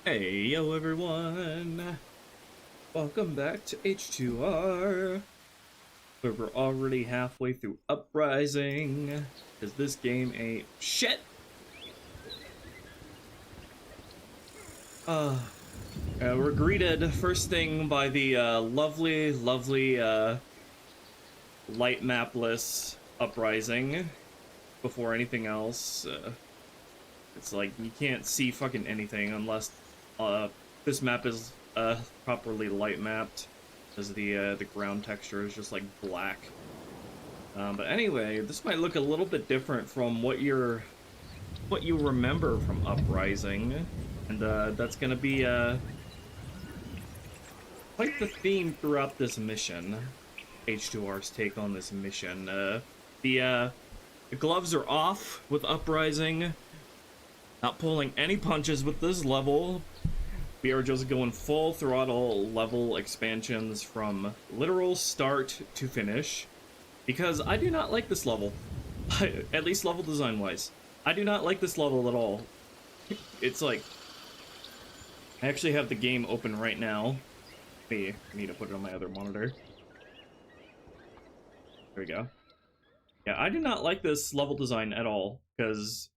Hey, yo everyone! Welcome back to H2R, where we're already halfway through Uprising, because this game ain't shit! We're greeted first thing by the lovely light mapless Uprising. Before anything else, it's like you can't see fucking anything unless this map is properly light mapped, because the ground texture is just like black. But anyway, this might look a little bit different from what you remember from Uprising, and that's gonna be quite the theme throughout this mission. H2R's take on this mission. The gloves are off with Uprising. Not pulling any punches with this level. We are just going full throttle level expansions from literal start to finish. Because I do not like this level. At least level design wise. I do not like this level at all. It's like, I actually have the game open right now. I need to put it on my other monitor. There we go. Yeah, I do not like this level design at all, because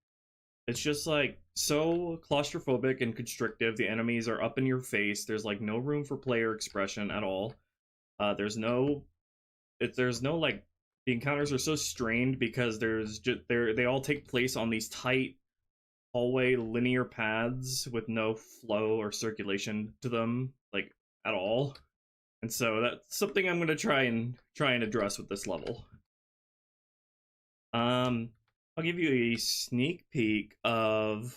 it's just like so claustrophobic and constrictive. The enemies are up in your face. There's like no room for player expression at all. There's no like, the encounters are so strained because they all take place on these tight hallway linear paths with no flow or circulation to them, like, at all. And so that's something I'm gonna try and address with this level. I'll give you a sneak peek of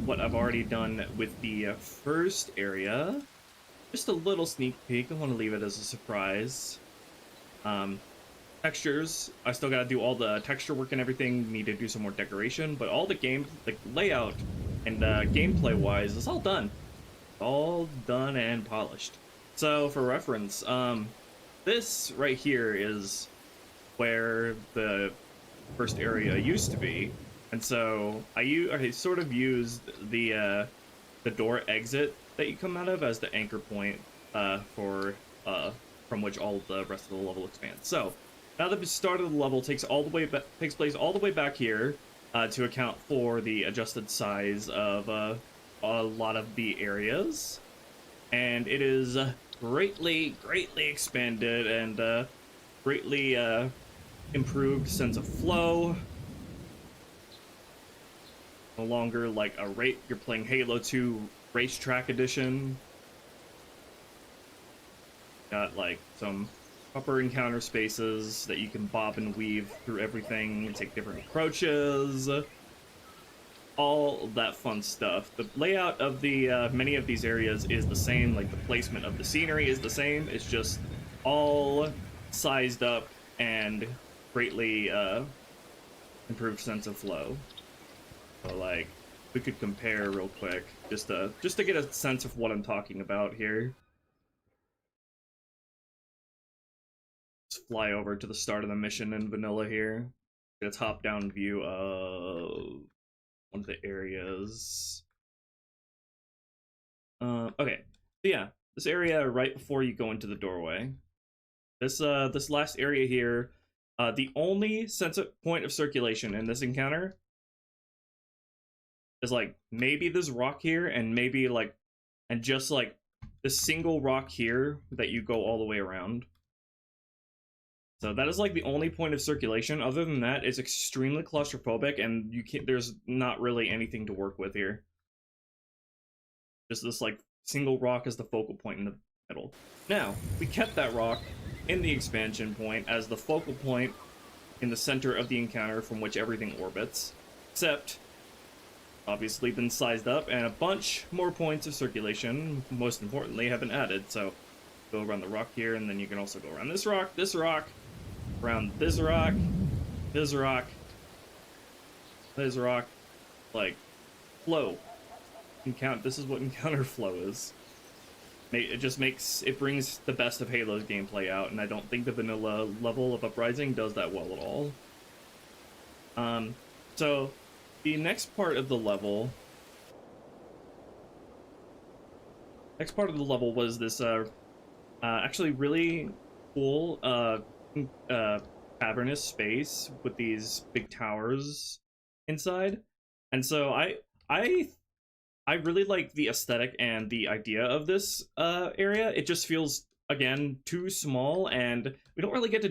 what I've already done with the first area. Just a little sneak peek. I want to leave it as a surprise. Textures, I still gotta do all the texture work and everything. Need to do some more decoration, but all the game, like layout and gameplay wise, it's all done. All done and polished. So for reference, this right here is where the first area used to be, and so I sort of used the door exit that you come out of as the anchor point from which all of the rest of the level expands. So now the start of the level takes place all the way back here to account for the adjusted size of a lot of the areas, and it is greatly expanded and greatly improved sense of flow. No longer like you're playing Halo 2 Racetrack Edition. Got like some proper encounter spaces that you can bob and weave through everything and take different approaches. All that fun stuff. The layout of the many of these areas is the same, like the placement of the scenery is the same. It's just all sized up and greatly improved sense of flow. So like, we could compare real quick just to get a sense of what I'm talking about here. Let's fly over to the start of the mission in vanilla here. Get a top-down view of one of the areas. Okay, so yeah, this area right before you go into the doorway. This last area here, the only point of circulation in this encounter is like maybe this rock here, and maybe like, and just like this single rock here that you go all the way around. So that is like the only point of circulation. Other than that, it's extremely claustrophobic, and there's not really anything to work with here. Just this like single rock as the focal point in the middle. Now, we kept that rock in the expansion point as the focal point in the center of the encounter from which everything orbits, except obviously been sized up, and a bunch more points of circulation, most importantly, have been added. So go around the rock here, and then you can also go around this rock, around this rock, this rock, this rock, like, flow. This is what encounter flow is. It brings the best of Halo's gameplay out, and I don't think the vanilla level of Uprising does that well at all. So the next part of the level was this actually really cool cavernous space with these big towers inside. And so I really like the aesthetic and the idea of this area. It just feels, again, too small, and we don't really get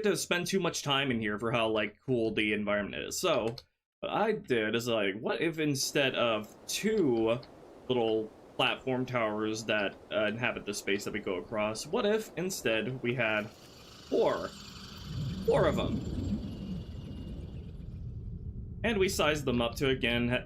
to spend too much time in here for how like cool the environment is. So what I did is like, what if instead of 2 little platform towers that inhabit the space that we go across, what if instead we had 4 of them? And we sized them up to, again,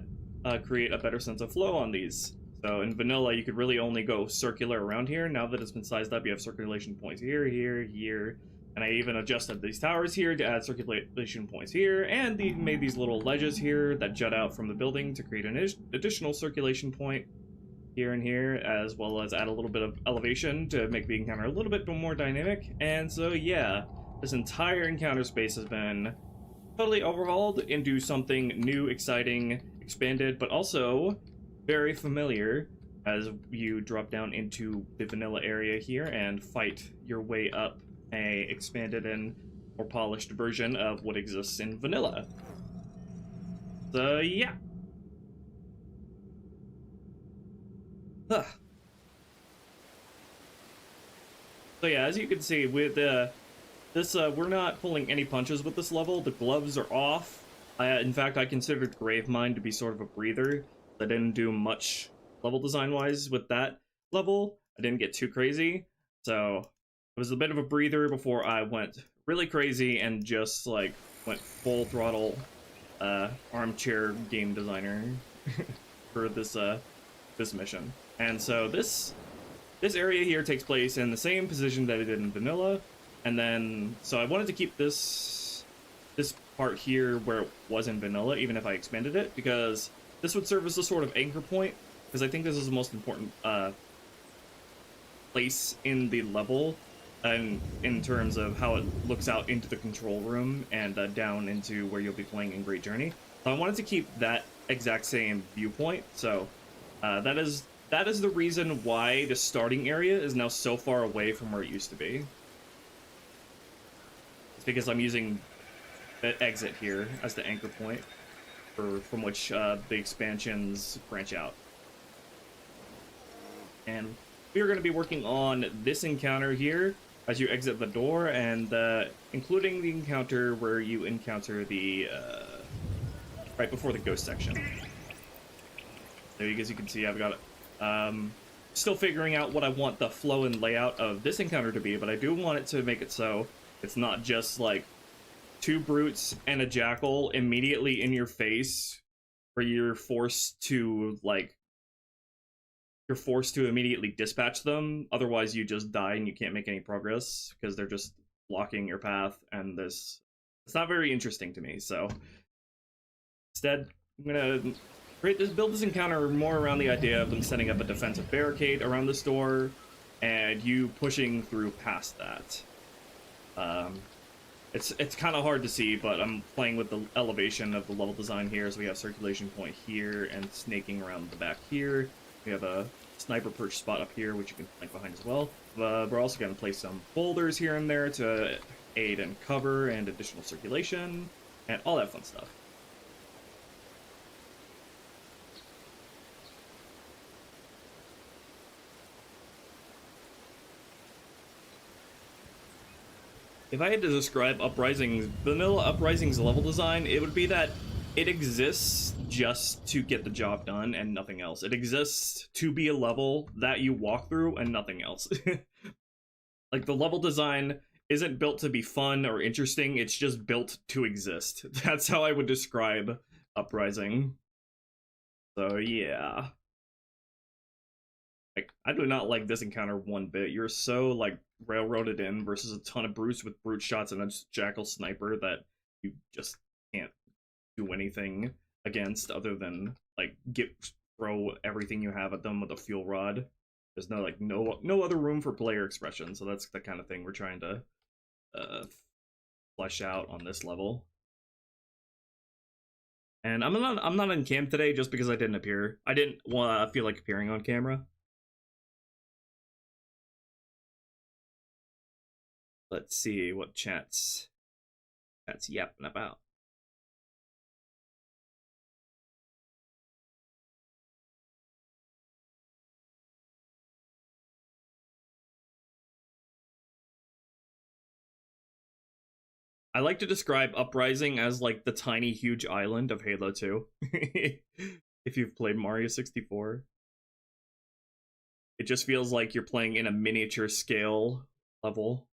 create a better sense of flow on these. So in vanilla, you could really only go circular around here. Now that it's been sized up, you have circulation points here, here, here. And I even adjusted these towers here to add circulation points here, and made these little ledges here that jut out from the building to create an additional circulation point here and here, as well as add a little bit of elevation to make the encounter a little bit more dynamic. And so yeah, this entire encounter space has been totally overhauled into something new, exciting, expanded, but also very familiar as you drop down into the vanilla area here and fight your way up a expanded and more polished version of what exists in vanilla. So yeah. Huh. So yeah, as you can see, with this, we're not pulling any punches with this level. The gloves are off. In fact, I considered Gravemind to be sort of a breather. I didn't do much level design-wise with that level. I didn't get too crazy. So it was a bit of a breather before I went really crazy and just, like, went full throttle armchair game designer for this mission. And so this area here takes place in the same position that it did in vanilla. And then, so I wanted to keep this part here where it was in vanilla, even if I expanded it, because this would serve as a sort of anchor point, because I think this is the most important place in the level, and in terms of how it looks out into the control room and down into where you'll be playing in Great Journey. So I wanted to keep that exact same viewpoint. So that is the reason why the starting area is now so far away from where it used to be. It's because I'm using the exit here as the anchor point from which the expansions branch out. And we are going to be working on this encounter here as you exit the door, and including the encounter where you encounter the right before the ghost section. There, as you can see, I've got still figuring out what I want the flow and layout of this encounter to be, but I do want it to make it so it's not just like 2 brutes and a jackal immediately in your face, where you're forced to immediately dispatch them. Otherwise, you just die and you can't make any progress because they're just blocking your path. And it's not very interesting to me. So instead, I'm gonna build this encounter more around the idea of them setting up a defensive barricade around this door, and you pushing through past that. It's kind of hard to see, but I'm playing with the elevation of the level design here. So we have circulation point here and snaking around the back here. We have a sniper perch spot up here, which you can flank behind as well. We're also going to place some boulders here and there to aid in cover and additional circulation, and all that fun stuff. If I had to describe vanilla Uprising's level design, it would be that it exists just to get the job done and nothing else. It exists to be a level that you walk through and nothing else. Like, the level design isn't built to be fun or interesting, it's just built to exist. That's how I would describe Uprising. So yeah. Like, I do not like this encounter one bit. You're so, like, railroaded in versus a ton of brutes with brute shots and a jackal sniper that you just can't do anything against other than, like, throw everything you have at them with a fuel rod. There's no other room for player expression, so that's the kind of thing we're trying to flesh out on this level. And I'm not on cam today just because I didn't appear. I didn't feel like appearing on camera. Let's see what chat's yapping about. I like to describe Uprising as like the tiny huge island of Halo 2. If you've played Mario 64. It just feels like you're playing in a miniature scale level.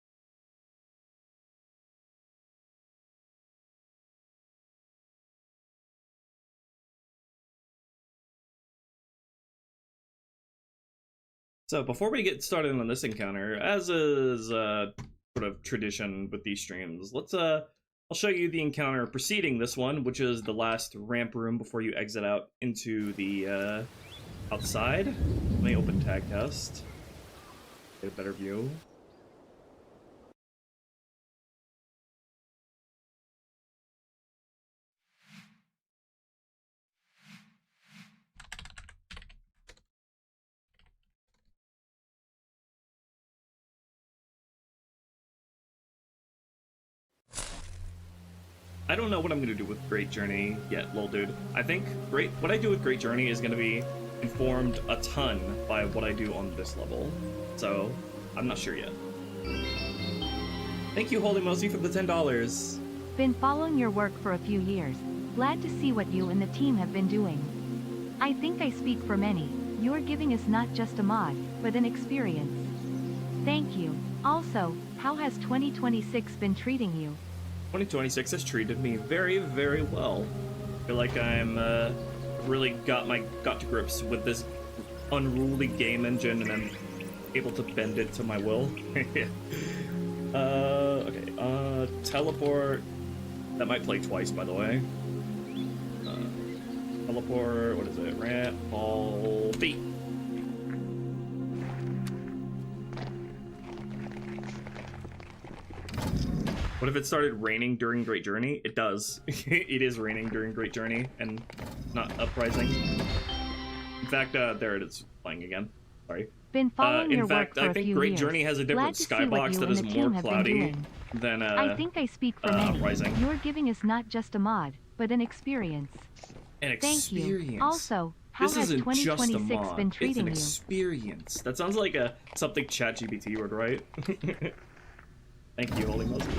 So before we get started on this encounter, as is sort of tradition with these streams, let's I'll show you the encounter preceding this one, which is the last ramp room before you exit out into the outside. Let me open tag test. Get a better view. I don't know what I'm gonna do with Great Journey yet, lol dude. I think what I do with Great Journey is gonna be informed a ton by what I do on this level. So, I'm not sure yet. Thank you, Holy Mosey, for the $10. Been following your work for a few years. Glad to see what you and the team have been doing. I think I speak for many. You're giving us not just a mod, but an experience. Thank you. Also, how has 2026 been treating you? 2026 has treated me very, very well. I feel like I'm really got to grips with this unruly game engine, and I'm able to bend it to my will. Okay, teleport. That might play twice, by the way. Teleport, what is it? Ramp, ball, feet. What if it started raining during Great Journey? It does. It is raining during Great Journey, and not Uprising. In fact, there it is playing again. Sorry. Been following your work for a few years. I think Great Journey has a different skybox that is more cloudy than I think I speak for many. Uprising. You're giving us not just a mod, but an experience. An experience. Thank you. Also, how has 2026 been treating you? It's an experience. That sounds like something ChatGPT would write. Thank you, Holy Mosey.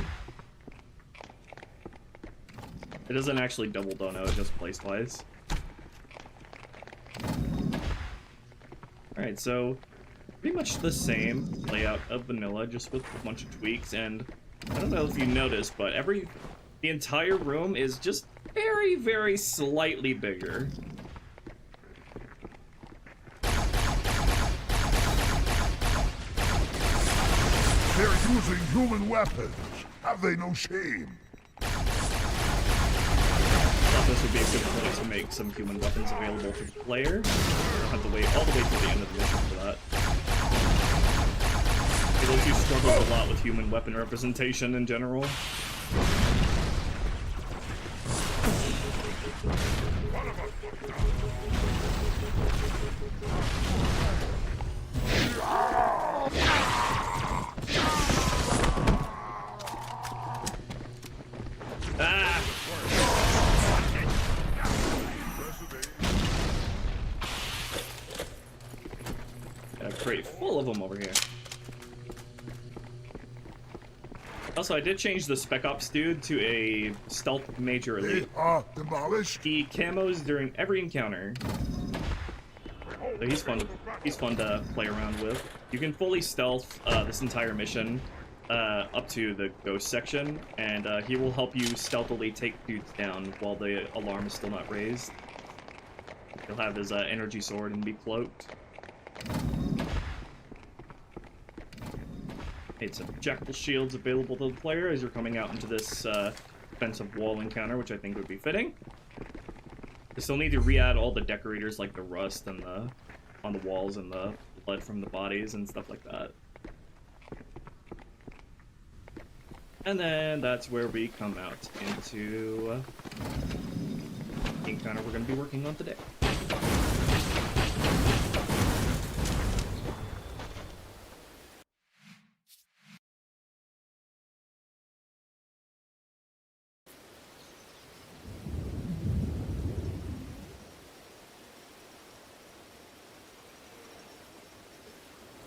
It doesn't actually double dono, it just plays twice. Alright, so pretty much the same layout of vanilla, just with a bunch of tweaks, and I don't know if you noticed, but the entire room is just very, very slightly bigger. They're using human weapons. Have they no shame? This would be a good point to make some human weapons available to the player. You don't have to wait all the way to the end of the mission for that. Halo 2 struggles a lot with human weapon representation in general. Ah! Got a crate full of them over here. Also, I did change the Spec Ops dude to a Stealth Major Elite. They are demolished. He camos during every encounter. So he's fun to play around with. You can fully stealth this entire mission up to the ghost section, and he will help you stealthily take dudes down while the alarm is still not raised. He'll have his energy sword and be cloaked. It's some Jackal shields available to the player as you're coming out into this defensive wall encounter, which I think would be fitting. You still need to re-add all the decorators like the rust and on the walls and the blood from the bodies and stuff like that. And then that's where we come out into the encounter we're going to be working on today.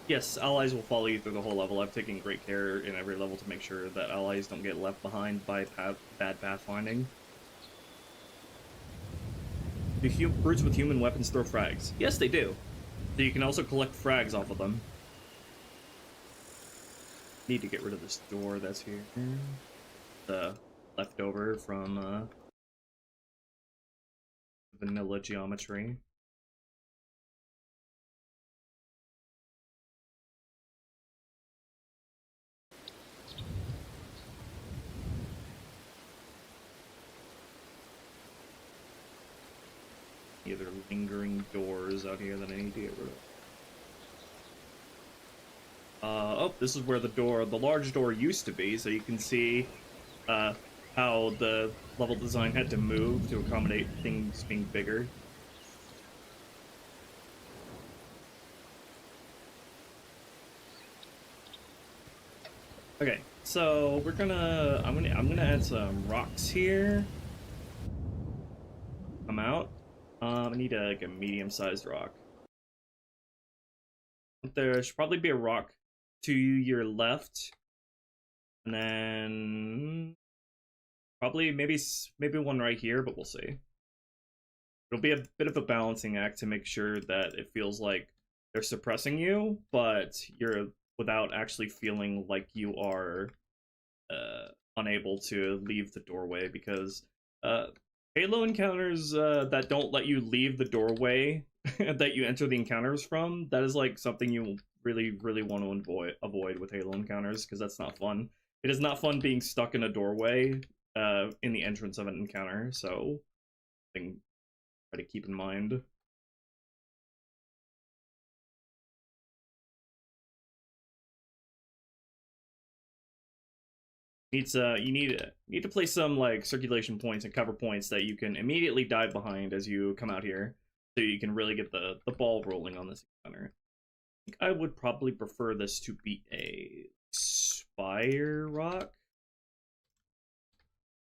Yes, allies will follow you through the whole level. I've taken great care in every level to make sure that allies don't get left behind by bad pathfinding. Do brutes with human weapons throw frags? Yes, they do. So you can also collect frags off of them. Need to get rid of this door that's here. The leftover from vanilla geometry. Either lingering doors out here that I need to get rid of. Oh, this is where the large door used to be, so you can see how the level design had to move to accommodate things being bigger. Okay, so I'm gonna add some rocks here. Come out. I need like a medium-sized rock. There should probably be a rock to your left, and then probably maybe one right here, but we'll see. It'll be a bit of a balancing act to make sure that it feels like they're suppressing you, but you're without actually feeling like you are unable to leave the doorway, because Halo encounters that don't let you leave the doorway that you enter the encounters from, that is like something you really want to avoid with Halo encounters, because that's not fun. It is not fun being stuck in a doorway in the entrance of an encounter, so try to keep in mind. You need to place some like circulation points and cover points that you can immediately dive behind as you come out here, so you can really get the ball rolling on this encounter. I think I would probably prefer this to be a spire rock.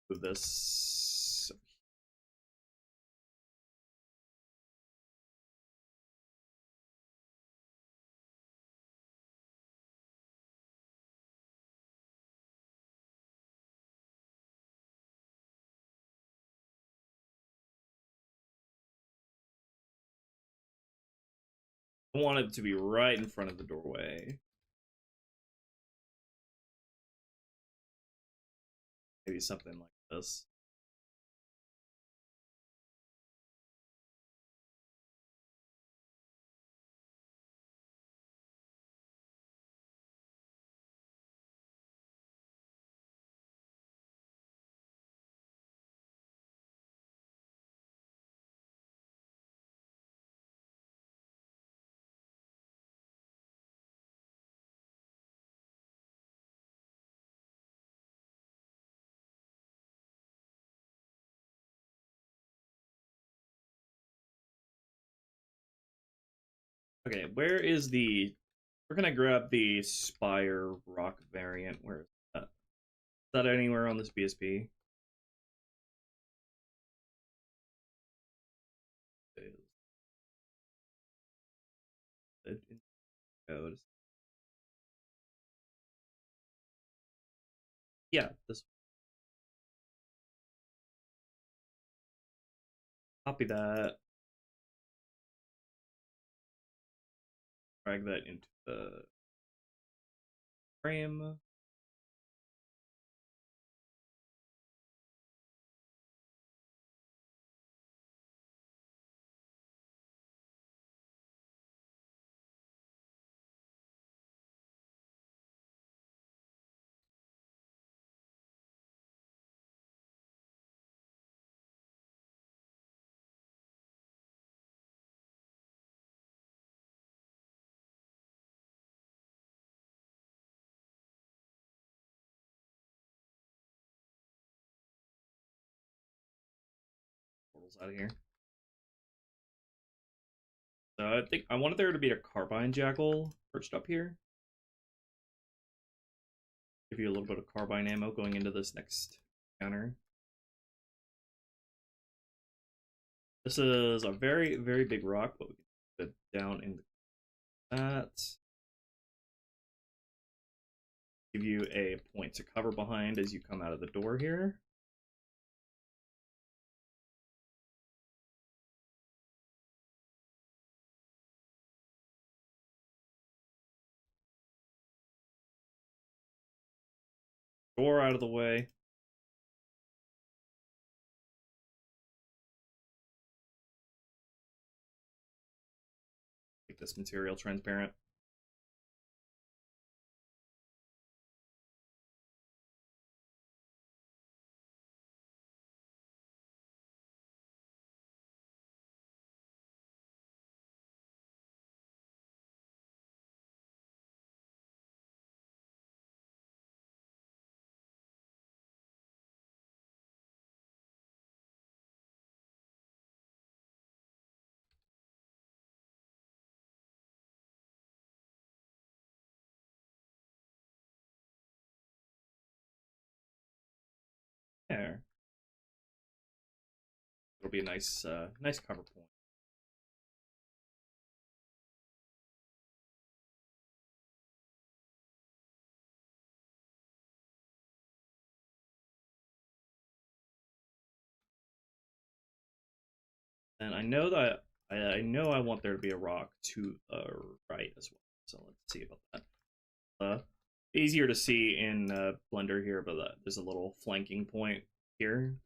Move this. I want it to be right in front of the doorway. Maybe something like this. Okay, where is the... We're gonna grab the spire rock variant. Where is that? Is that anywhere on this BSP? Code. Yeah, this. Copy that. Drag that into the frame. jackals out of here. So I think I wanted there to be a carbine jackal perched up here. Give you a little bit of carbine ammo going into this next counter. This is a very, very big rock, but we can put it down in that. Give you a point to cover behind as you come out of the door here. Door out of the way. Make this material transparent. There. It'll be a nice, nice cover point. And I know that I know I want there to be a rock to the right as well. So let's see about that. Easier to see in Blender here, but there's a little flanking point here.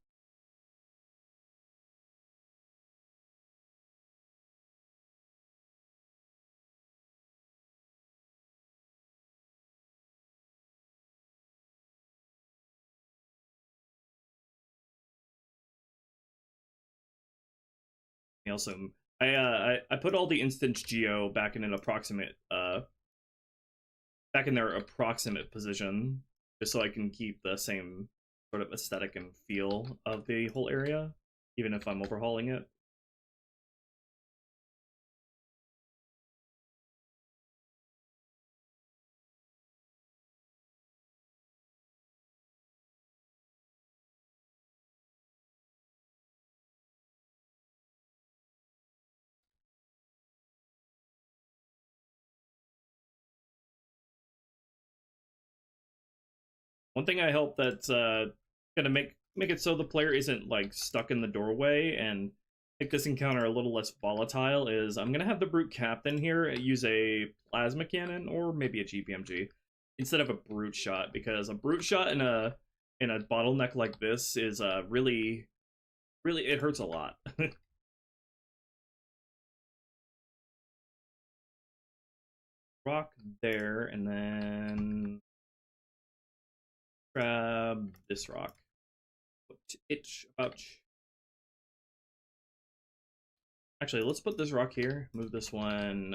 Also, I put all the instance geo back in an approximate back in their approximate position, just so I can keep the same sort of aesthetic and feel of the whole area, even if I'm overhauling it. One thing I hope that's gonna make it so the player isn't like stuck in the doorway and make this encounter a little less volatile is I'm gonna have the brute captain here use a plasma cannon or maybe a GPMG instead of a brute shot, because a brute shot in a bottleneck like this is really it hurts a lot. Rock there, and then grab this rock. Actually, let's put this rock here. Move this one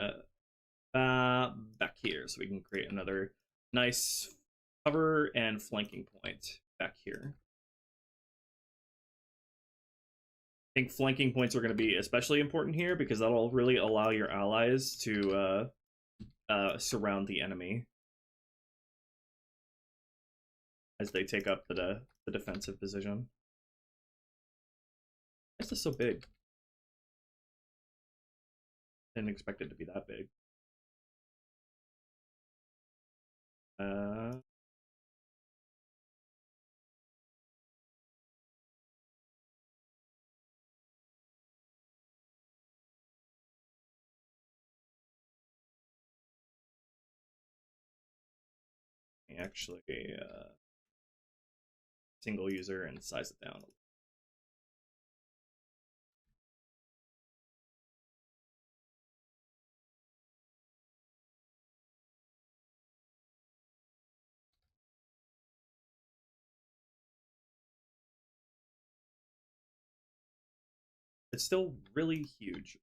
back here so we can create another nice cover and flanking point back here. I think flanking points are going to be especially important here because that'll really allow your allies to surround the enemy as they take up the defensive position. Why is this so big? Didn't expect it to be that big. Actually, single user and size it down. It's still really huge.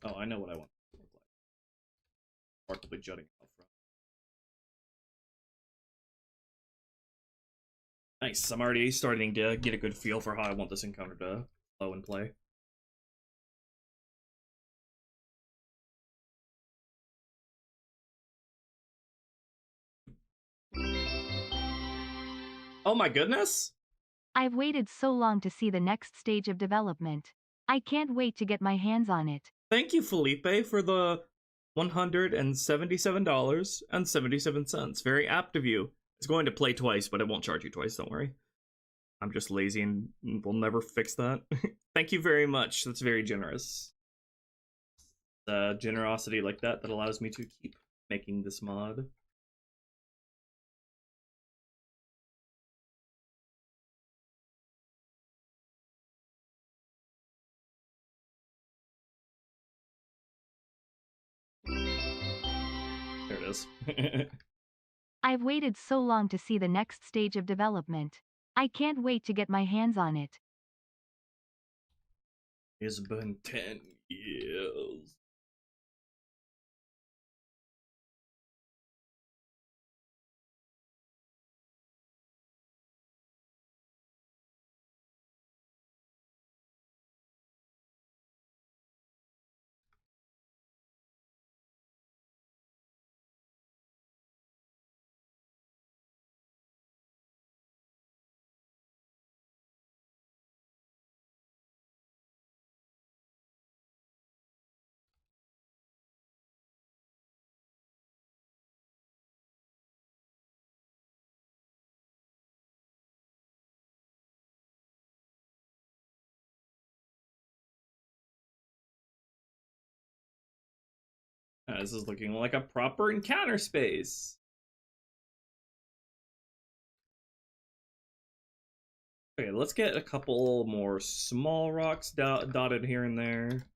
Oh, I know what I want to look like. Sparkly jutting out front. Nice. I'm already starting to get a good feel for how I want this encounter to flow and play. Oh my goodness! I've waited so long to see the next stage of development. I can't wait to get my hands on it. Thank you, Felipe, for the $177.77. Very apt of you. It's going to play twice, but it won't charge you twice, don't worry. I'm just lazy and we'll never fix that. Thank you very much. That's very generous. Generosity like that allows me to keep making this mod. There it is. I've waited so long to see the next stage of development. I can't wait to get my hands on it. It's been 10 years. This is looking like a proper encounter space. Okay, let's get a couple more small rocks dotted here and there.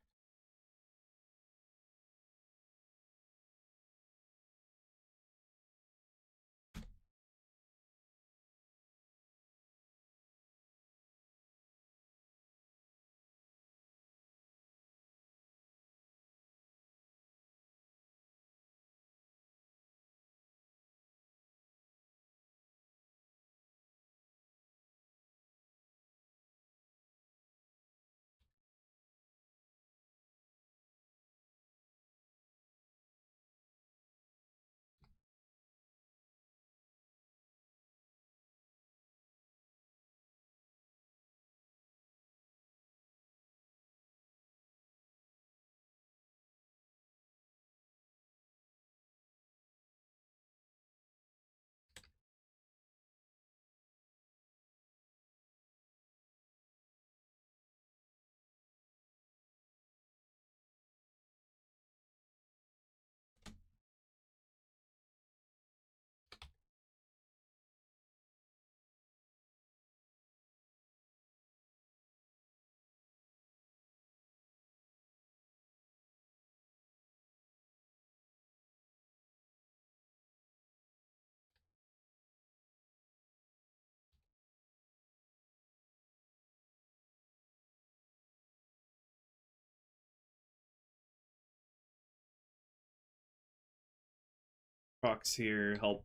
Rocks here help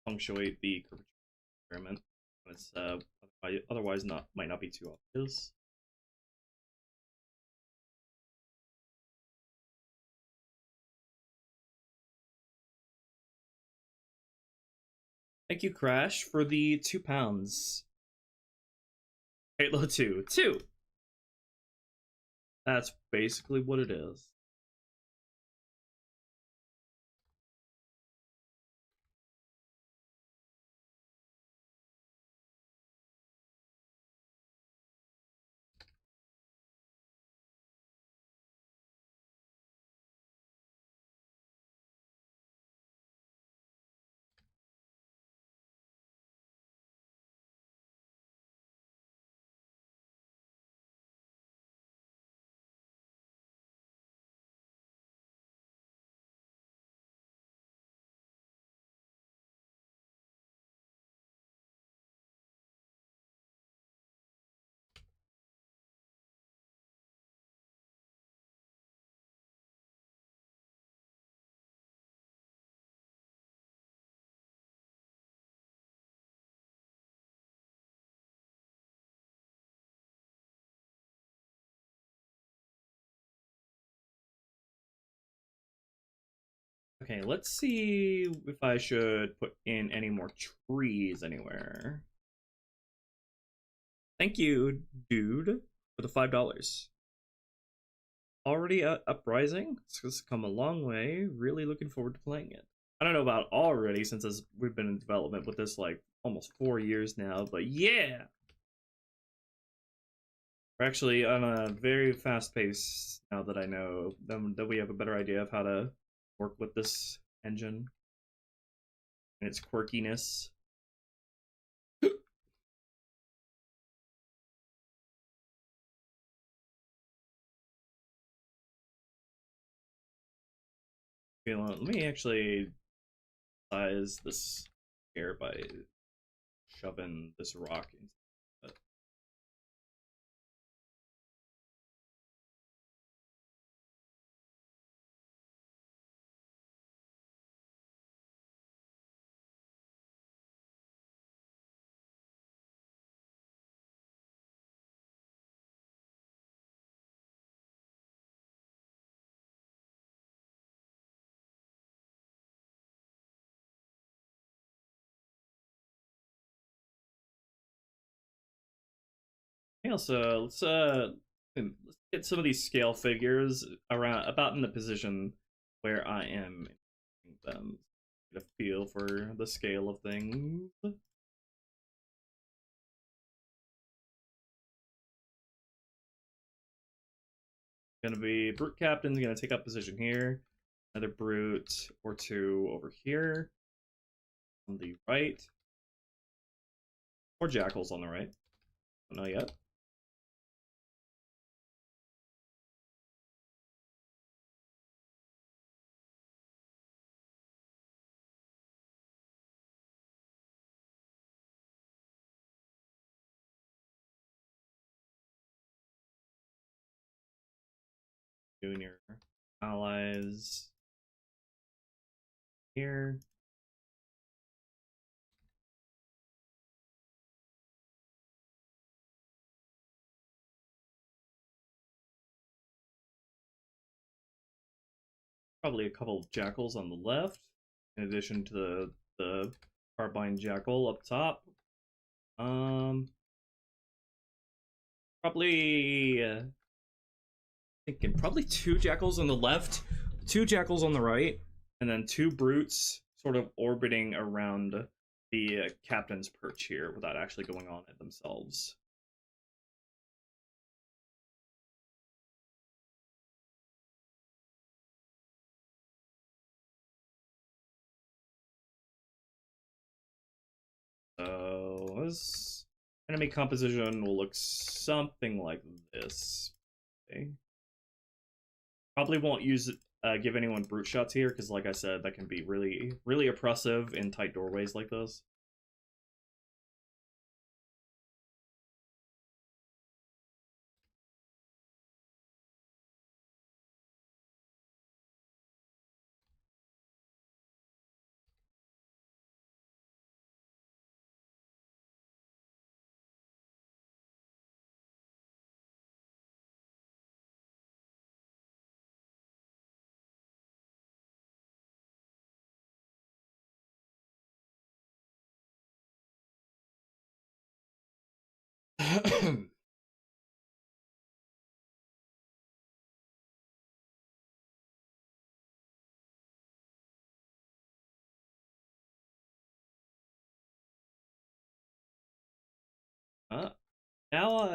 punctuate the curvature experiment. It's otherwise might not be too obvious. Thank you, Crash, for the £2. Halo 2. 2! That's basically what it is. Okay, let's see if I should put in any more trees anywhere. Thank you, dude, for the $5. Already Uprising? It's come a long way. Really looking forward to playing it. I don't know about already, since we've been in development with this like almost 4 years now, but yeah! We're actually on a very fast pace now that I know that we have a better idea of how to work with this engine and its quirkiness. Okay, let me actually size this here by shoving this rock into it. Yeah, so let's get some of these scale figures around about in the position where I am them. Get a feel for the scale of things. Gonna be Brute Captain's gonna take up position here. Another Brute or two over here on the right. Or Jackals on the right. Don't know yet. Doing your allies here. Probably a couple of jackals on the left, in addition to the carbine jackal up top. Probably thinking probably 2 jackals on the left, 2 jackals on the right, and then 2 brutes sort of orbiting around the captain's perch here without actually going on it themselves. So this enemy composition will look something like this. Okay. Probably won't use give anyone brute shots here because, like I said, that can be really oppressive in tight doorways like this.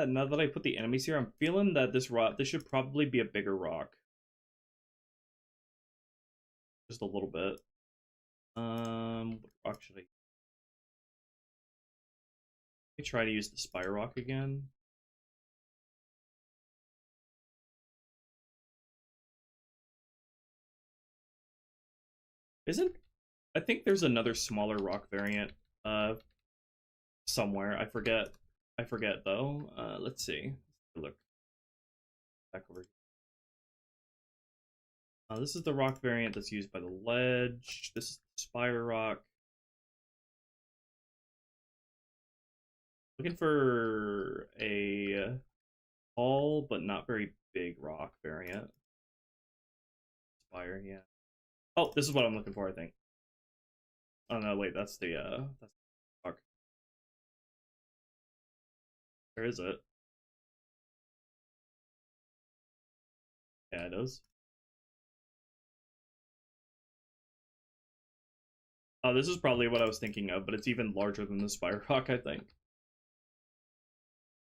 Now that I put the enemies here, I'm feeling that this should probably be a bigger rock. Just a little bit. What rock should I use? Let me try to use the Spire Rock again. I think there's another smaller rock variant somewhere. I forget though. Let's see. Look back over here. This is the rock variant that's used by the ledge. This is the Spire Rock. Looking for a tall but not very big rock variant. Spire, yeah. Oh, this is what I'm looking for, I think. Oh no, wait, that's the fuck. Where is it? Yeah, it is. Oh, this is probably what I was thinking of, but it's even larger than the Spire Rock, I think.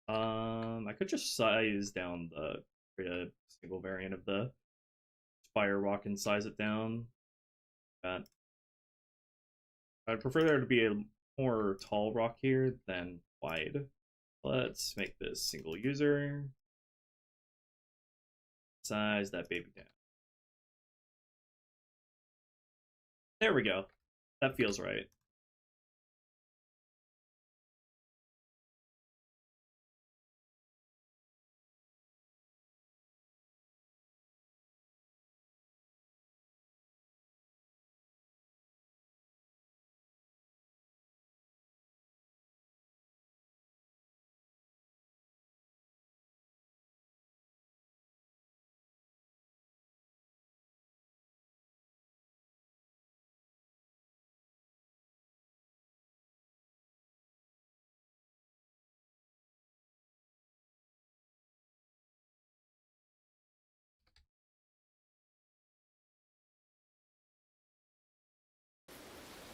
I could just size down the create a single variant of the Spire Rock and size it down. But I'd prefer there to be a more tall rock here than wide. Let's make this single user. Size that baby down. There we go. That feels right.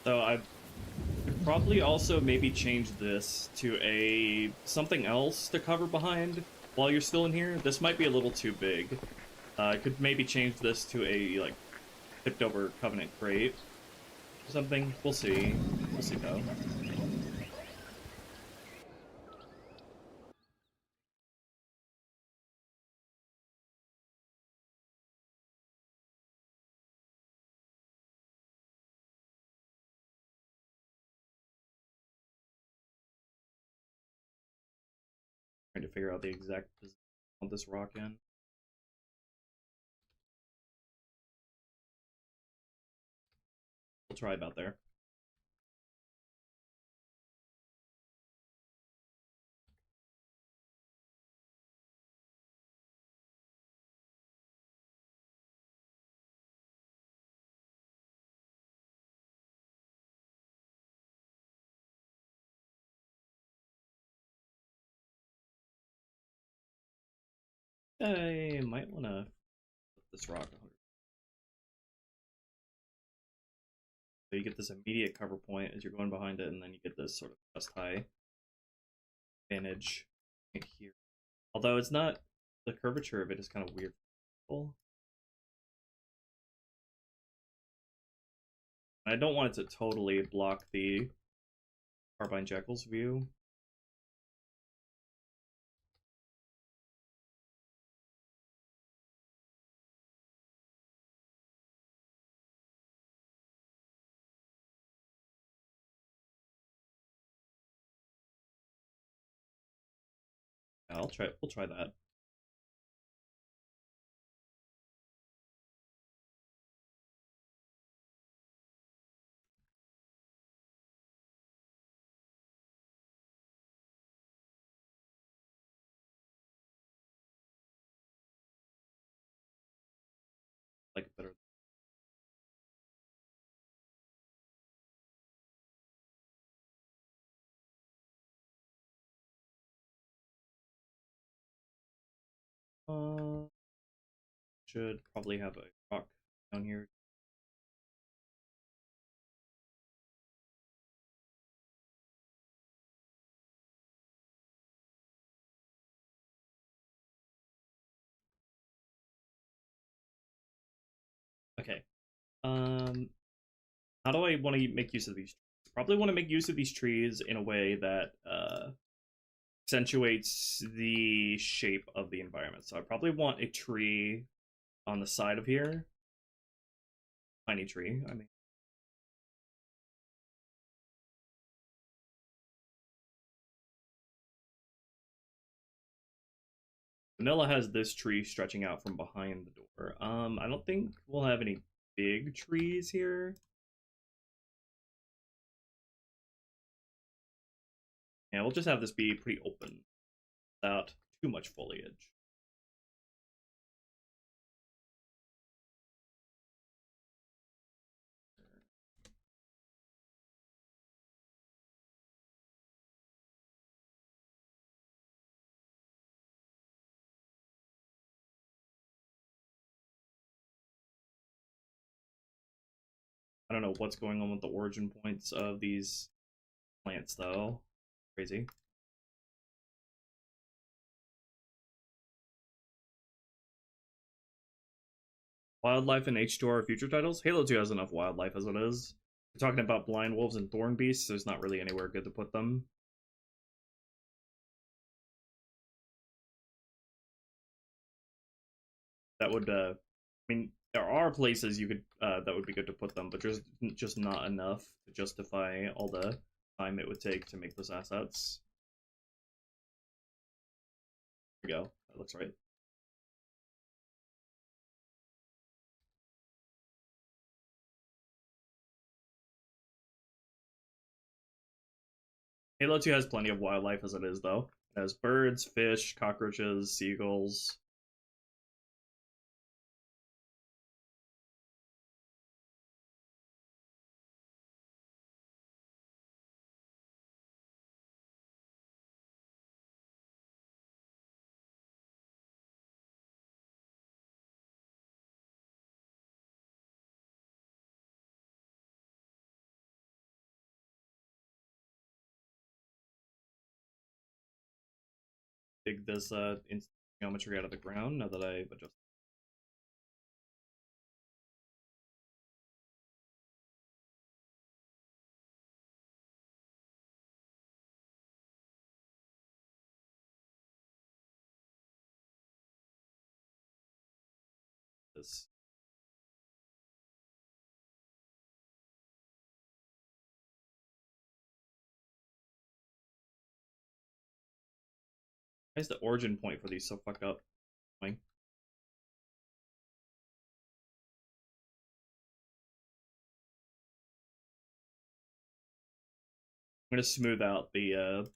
So I could probably also maybe change this to a something else to cover behind while you're still in here. This might be a little too big. I could maybe change this to a like tipped over Covenant crate or something. We'll see. We'll see though. Trying to figure out the exact position of this rock in. We'll try about there. I might want to flip this rock 100. So you get this immediate cover point as you're going behind it, and then you get this sort of chest high advantage here. Although it's not, the curvature of it is kind of weird. I don't want it to totally block the Carbine Jackal's view. Yeah, we'll try that. Like it better. Should probably have a rock down here. Okay. How do I want to make use of these? Probably want to make use of these trees in a way that accentuates the shape of the environment. So I probably want a tree on the side of here. Tiny tree, I mean. Vanilla has this tree stretching out from behind the door. I don't think we'll have any big trees here. Yeah, we'll just have this be pretty open without too much foliage. I don't know what's going on with the origin points of these plants, though. Crazy. Wildlife and H2 are future titles? Halo 2 has enough wildlife as it is. We're talking about blind wolves and thorn beasts, so there's not really anywhere good to put them. That would, I mean, there are places you could, that would be good to put them, but just not enough to justify all the time it would take to make those assets. There we go. That looks right. Halo 2 has plenty of wildlife as it is, though. It has birds, fish, cockroaches, seagulls. Dig this instant geometry out of the ground now that I've adjusted. This. Why is the origin point for these so fucked up? I'm gonna smooth out the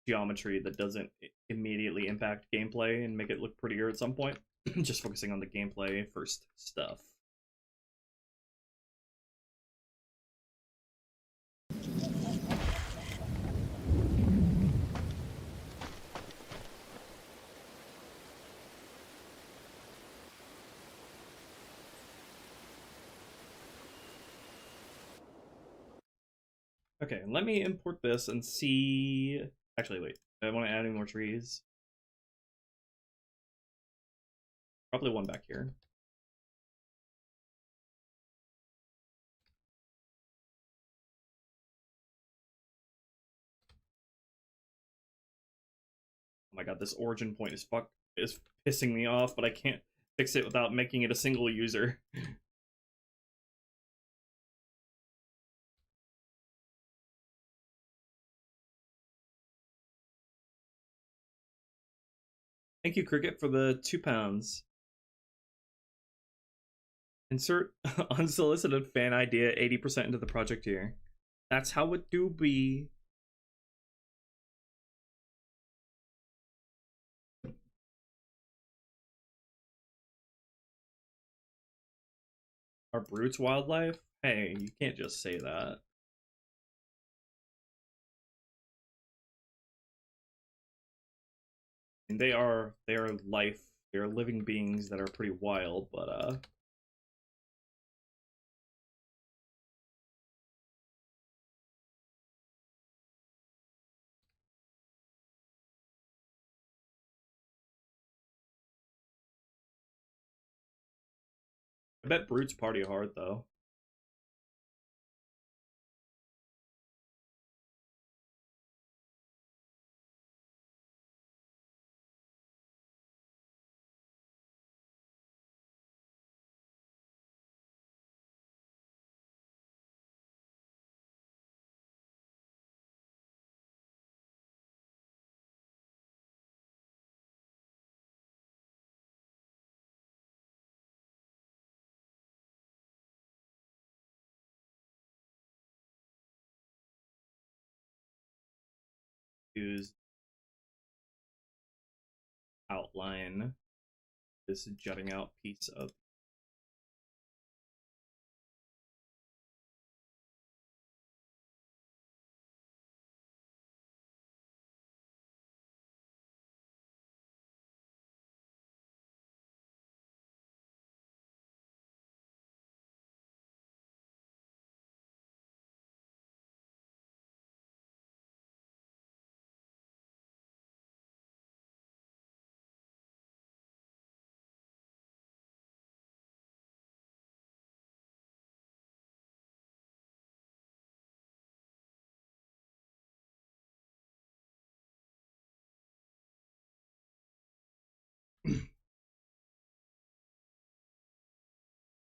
geometry that doesn't immediately impact gameplay and make it look prettier at some point. Just focusing on the gameplay first stuff. Okay, let me import this and see. Actually, wait. I want to add any more trees. Probably one back here. Oh my god, this origin point is pissing me off, but I can't fix it without making it a single user. Thank you, Cricket, for the £2. Insert unsolicited fan idea 80% into the project here. That's how it do be. Are brutes wildlife? Hey, you can't just say that. And they are life. They are living beings that are pretty wild, but I bet brutes party hard though. Use outline this jutting out piece of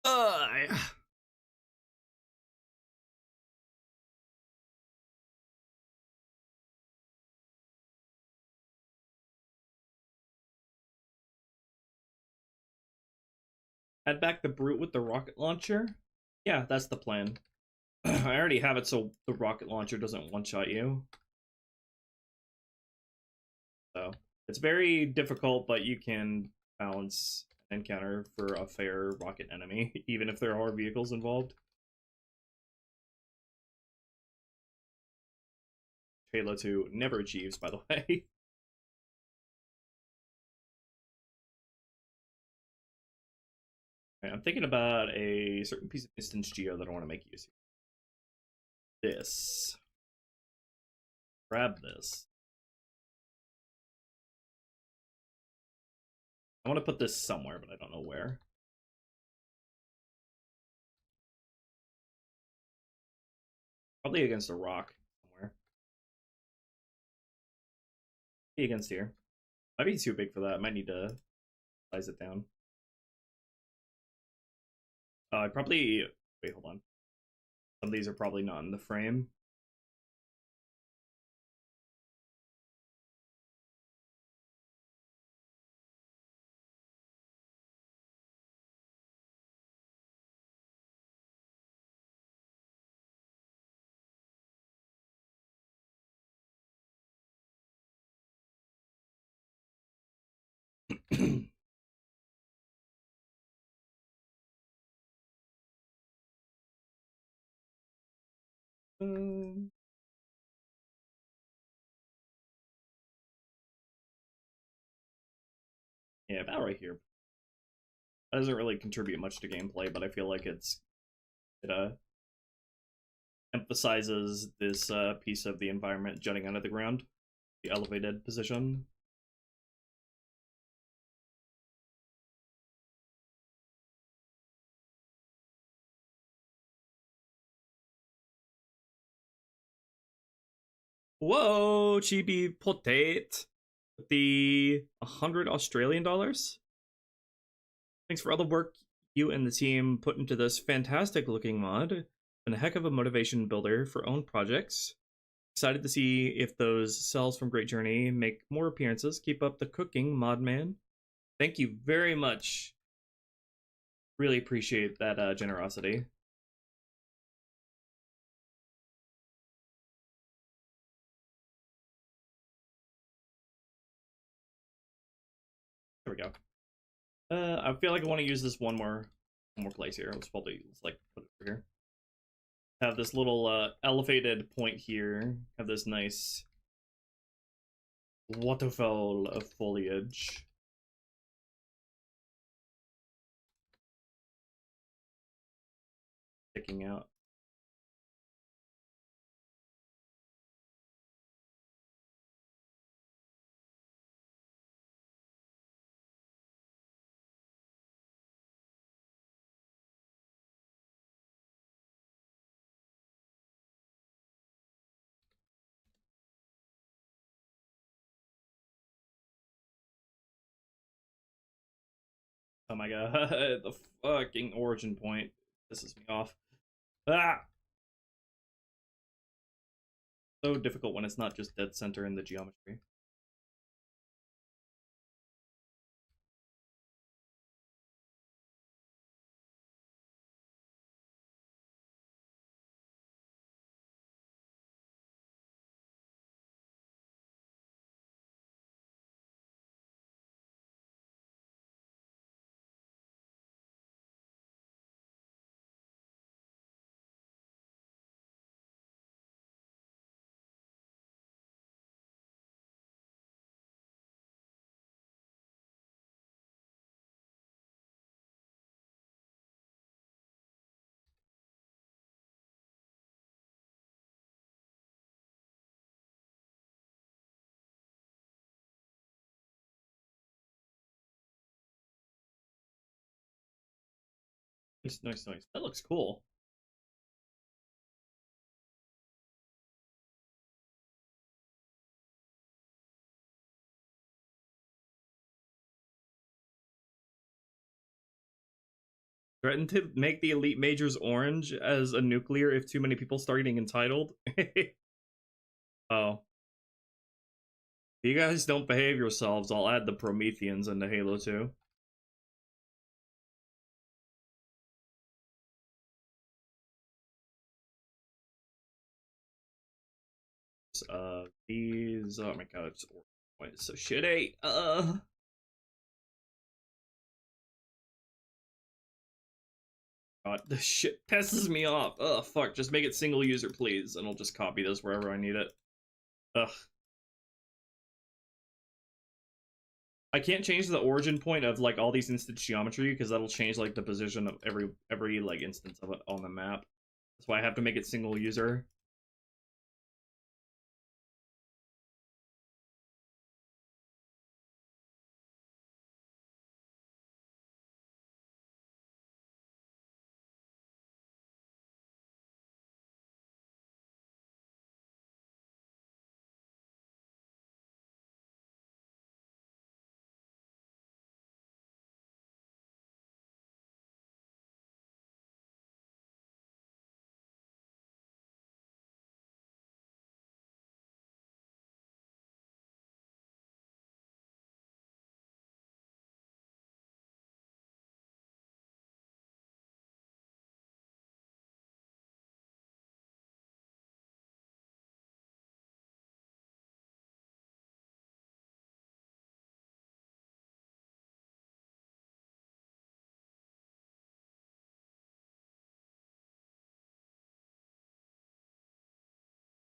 Yeah. Add back the brute with the rocket launcher. Yeah, that's the plan. I already have it so the rocket launcher doesn't one-shot you. So it's very difficult, but you can balance and counter for a fair rocket enemy, even if there are vehicles involved. Halo 2 never achieves, by the way. Okay, I'm thinking about a certain piece of instance geo that I want to make use of. This. Grab this. I want to put this somewhere, but I don't know where. Probably against a rock somewhere. Be against here. Might be too big for that. I might need to size it down. I probably... Wait, hold on. Some of these are probably not in the frame. Yeah, about right here. That doesn't really contribute much to gameplay, but I feel like it emphasizes this piece of the environment jutting out of the ground, the elevated position. Whoa, Chibi Potate with the 100 Australian dollars. Thanks for all the work you and the team put into this fantastic looking mod. Been a heck of a motivation builder for own projects. Excited to see if those cells from Great Journey make more appearances. Keep up the cooking, mod man. Thank you very much. Really appreciate that generosity. There we go. I feel like I want to use this one more place here. Let's like put it over here. Have this little elevated point here. Have this nice waterfall of foliage. Sticking out. Oh my god, the fucking origin point pisses me off. Ah! So difficult when it's not just dead center in the geometry. Nice. That looks cool. Threaten to make the Elite Majors orange as a nuclear if too many people start getting entitled. Oh. If you guys don't behave yourselves, I'll add the Prometheans into Halo 2. These, oh my god, it's so shitty. God, this shit pisses me off. Ugh, fuck, just make it single user, please, and I'll just copy this wherever I need it. Ugh. I can't change the origin point of, like, all these instance geometry, because that'll change, like, the position of every like, instance of it on the map. That's why I have to make it single user.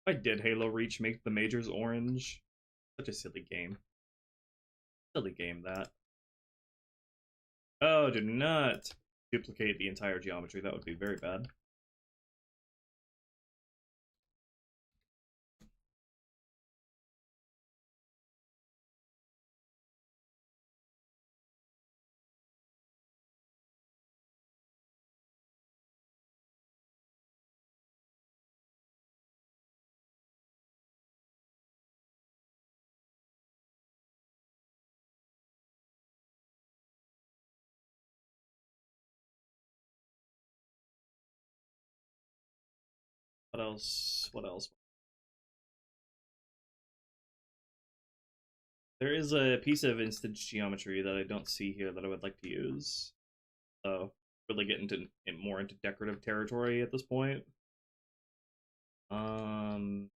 Why did Halo Reach make the majors orange? Such a silly game. Silly game, that. Oh, do not duplicate the entire geometry. That would be very bad. What else? What else? There is a piece of instance geometry that I don't see here that I would like to use. So, really get into more into decorative territory at this point. Here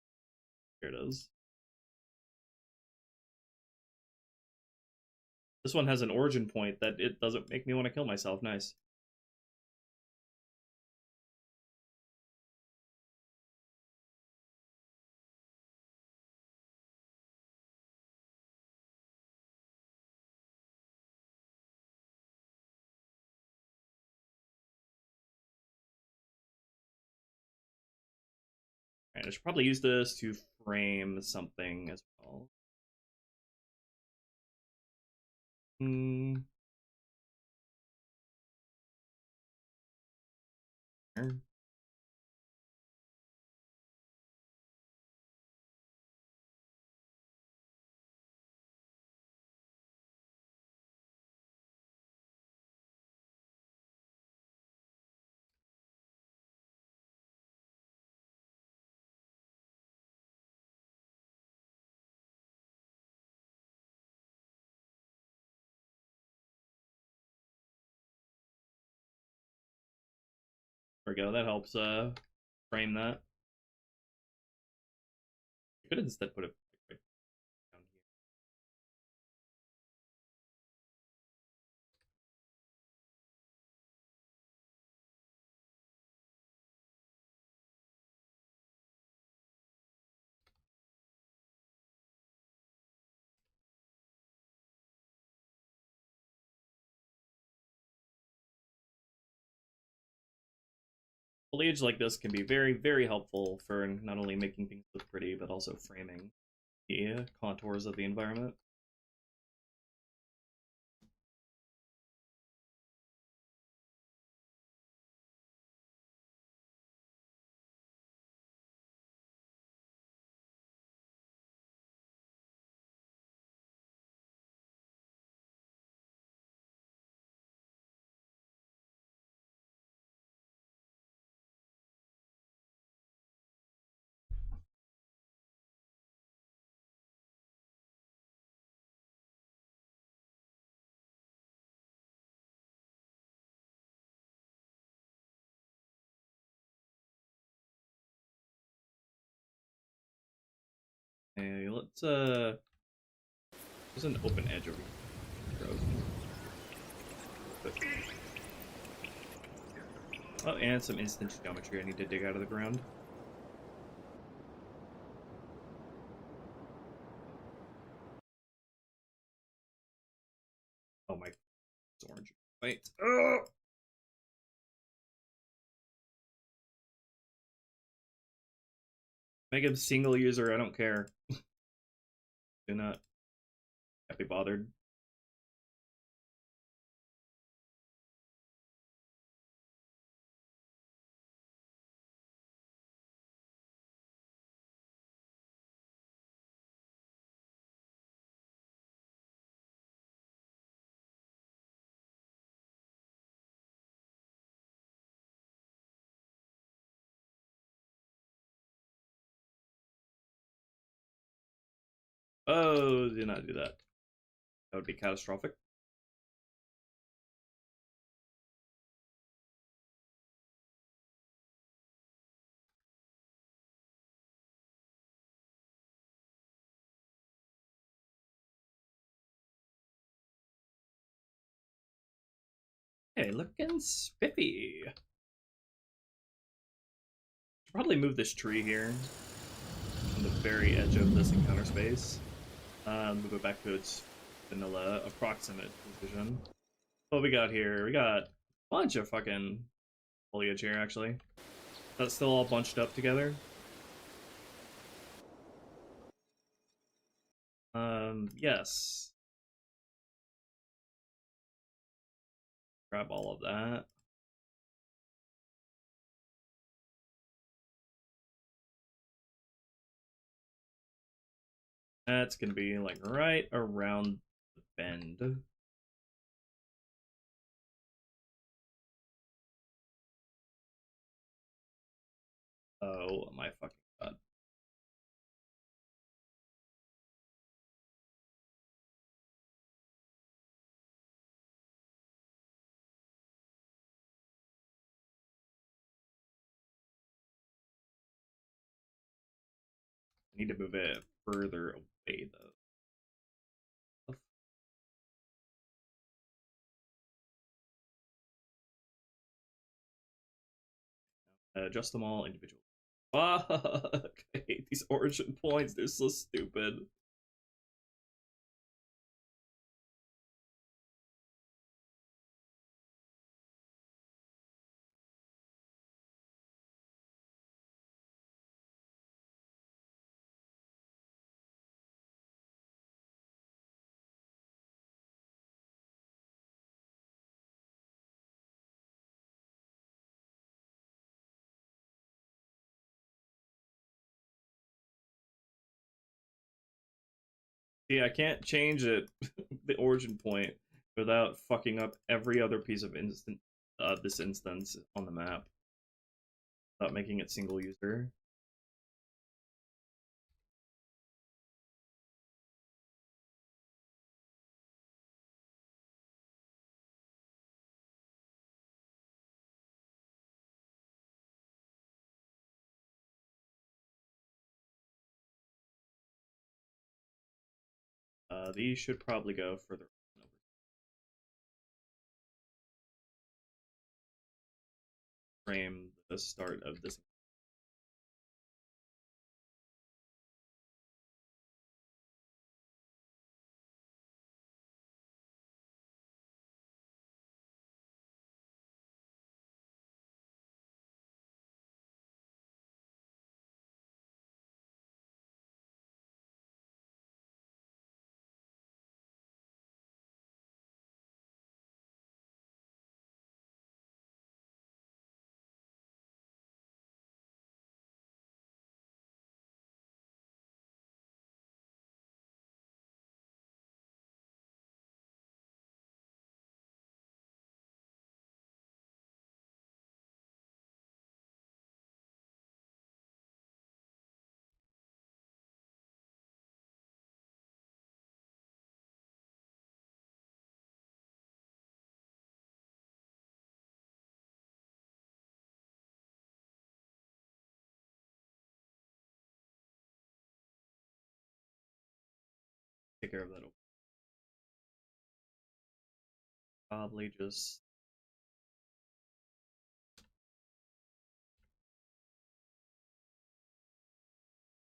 it is. This one has an origin point that it doesn't make me want to kill myself. Nice. And I should probably use this to frame something as well. There we go. That helps frame that. I could instead put it right down here. Foliage like this can be very, very helpful for not only making things look pretty, but also framing the contours of the environment. Hey, let's there's an open edge over here. Oh, and some instant geometry I need to dig out of the ground. Oh my, it's orange. Wait. Oh! Make him single user, I don't care. Do not. Can't be bothered. Oh, do not do that. That would be catastrophic. Hey, looking spiffy. Should probably move this tree here on the very edge of this encounter space. Move it back to its vanilla approximate position. What we got here? We got a bunch of fucking foliage here, actually. That's still all bunched up together. Yes. Grab all of that. That's gonna be like right around the bend. Oh my fucking god. I need to move it further away though. Adjust them all individually. Fuck! I hate these origin points, they're so stupid. See, I can't change it, the origin point, without fucking up every other piece of this instance on the map. Without making it single user. These should probably go further over. Frame the start of this. care of that. Probably just...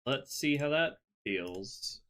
Let's see how that feels.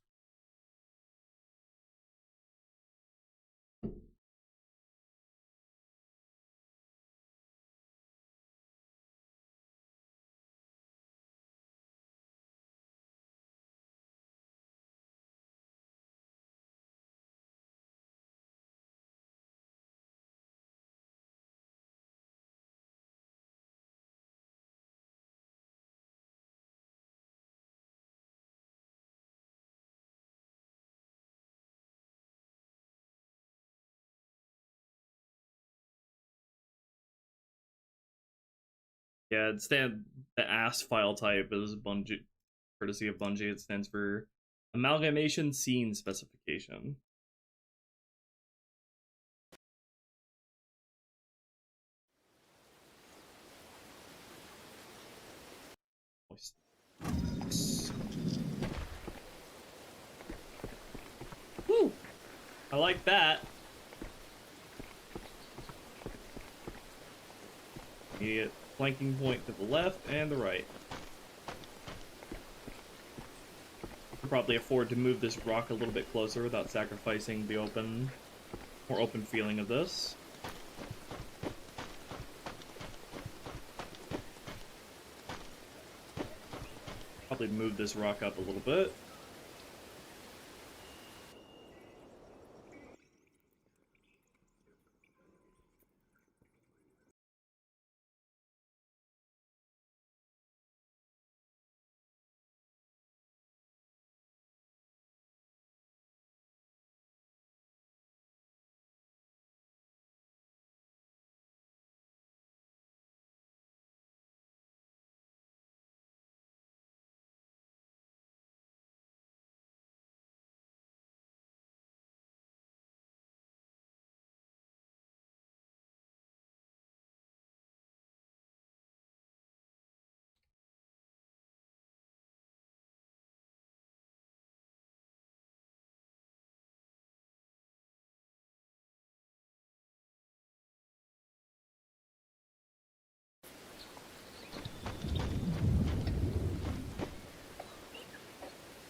Yeah, it the ASS file type is Bungie, courtesy of Bungie. It stands for Amalgamation Scene Specification. Woo! I like that. Immediate flanking point to the left and the right. Could probably afford to move this rock a little bit closer without sacrificing the more open feeling of this. Probably move this rock up a little bit.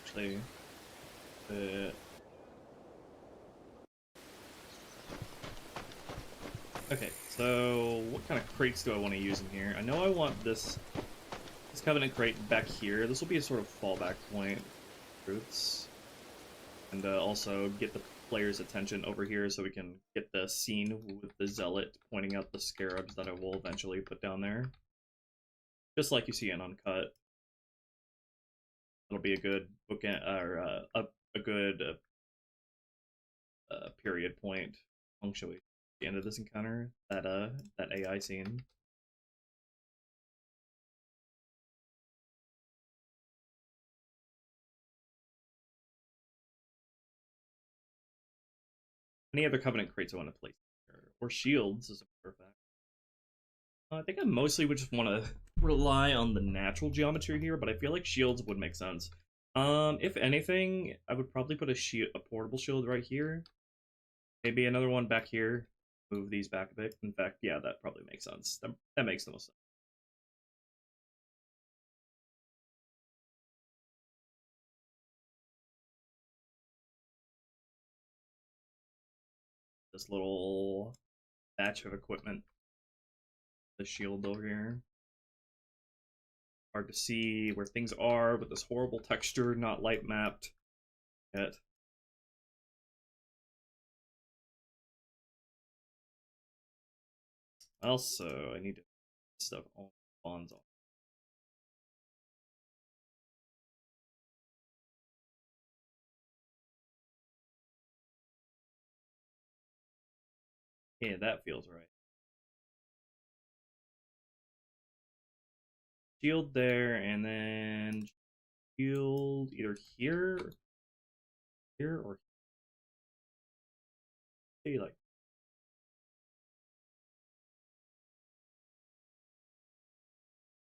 Actually, okay, so what kind of crates do I want to use in here? I know I want this Covenant crate back here. This will be a sort of fallback point. Truths. And also get the player's attention over here so we can get the scene with the Zealot pointing out the scarabs that I will eventually put down there. Just like you see in Uncut. It'll be a good bookend, or a good period point. Punctuate the end of this encounter. That AI scene. Any other Covenant crates I want to place here? Or shields, as a matter of fact. I think I mostly would just want to rely on the natural geometry here, but I feel like shields would make sense. If anything, I would probably put a portable shield right here. Maybe another one back here. Move these back a bit. In fact, yeah, that probably makes sense. That makes the most sense. This little batch of equipment. The shield over here. Hard to see where things are with this horrible texture, not light mapped yet. Also, I need to put stuff on bonds on. Yeah, that feels right. Shield there, and then shield either here or here. Like,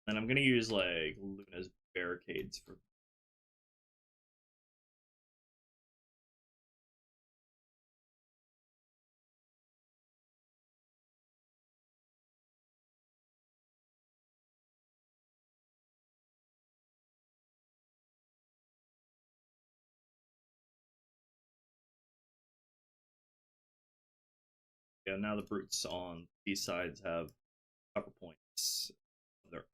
and I'm gonna use like Luna's barricades for Yeah, now the brutes on these sides have upper points. They're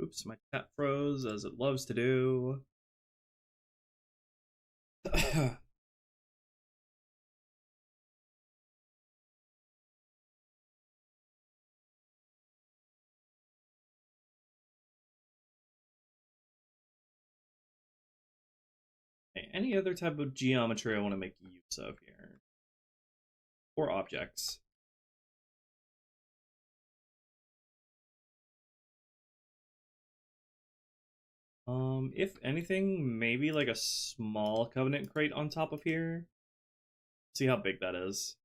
oops, my chat froze as it loves to do. Okay, any other type of geometry I want to make use of here? Or objects. If anything, maybe like a small Covenant crate on top of here. See how big that is.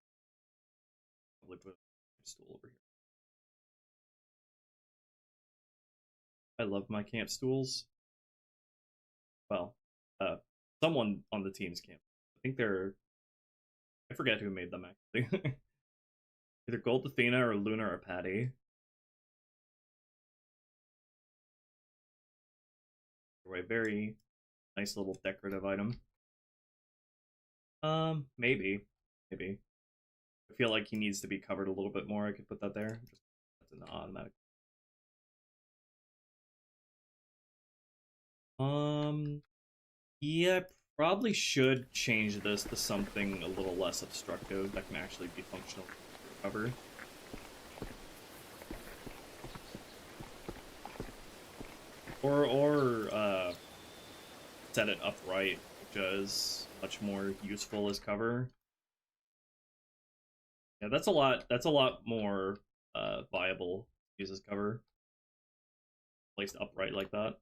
Probably put a stool over here. I love my camp stools. Well, someone on the team's camp. I think they're... I forget who made them, actually. Either Gold Athena or Luna or Patty. A very nice little decorative item. Maybe. I feel like he needs to be covered a little bit more. I could put that there. Just that's an automatic. Yeah, probably should change this to something a little less obstructive that can actually be functional cover. Or set it upright, which is much more useful as cover. Yeah, that's a lot more viable to use as cover. Placed upright like that.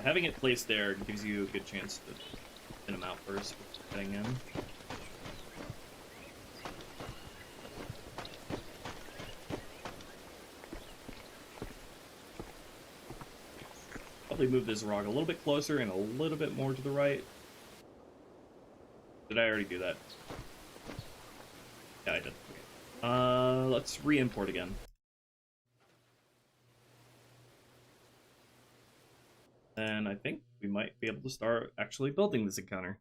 Having it placed there gives you a good chance to thin them out first before getting in. Probably move this rock a little bit closer and a little bit more to the right. Did I already do that? Yeah, I did. Okay. Let's re-import again. And I think we might be able to start actually building this encounter.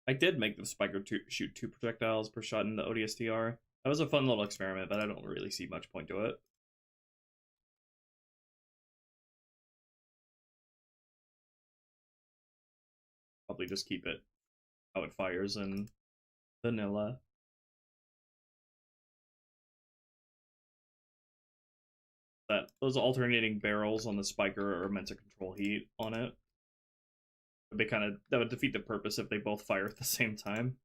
I did make the spiker shoot 2 projectiles per shot in the ODSTR. That was a fun little experiment, but I don't really see much point to it. Probably just keep it how it fires in vanilla. Those alternating barrels on the spiker are meant to control heat on it. But that would defeat the purpose if they both fire at the same time.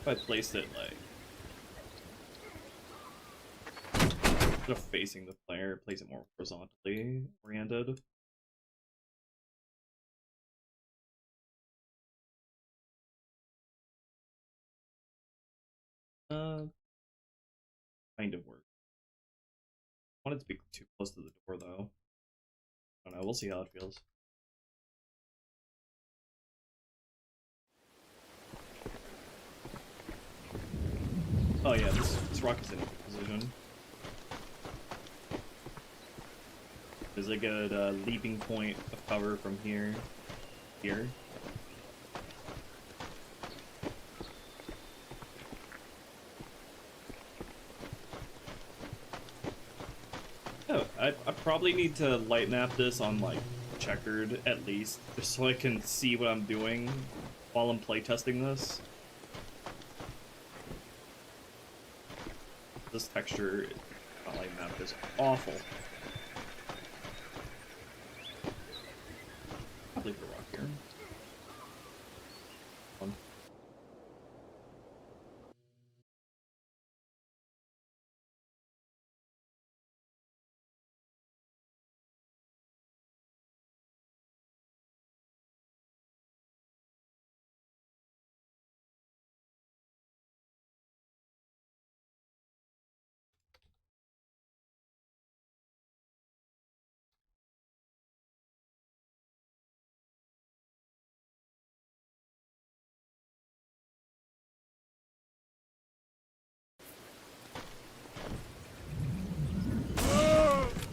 I placed it like instead of facing the player, place it more horizontally oriented. Kind of work. I want it to be too close to the door though. I don't know, we'll see how it feels. Oh yeah, this rock is in position. There's a good leaping point of cover from here. Oh, I probably need to light map this on like checkered at least, just so I can see what I'm doing while I'm playtesting this. This texture light map is awful. I'll leave the rock here. One.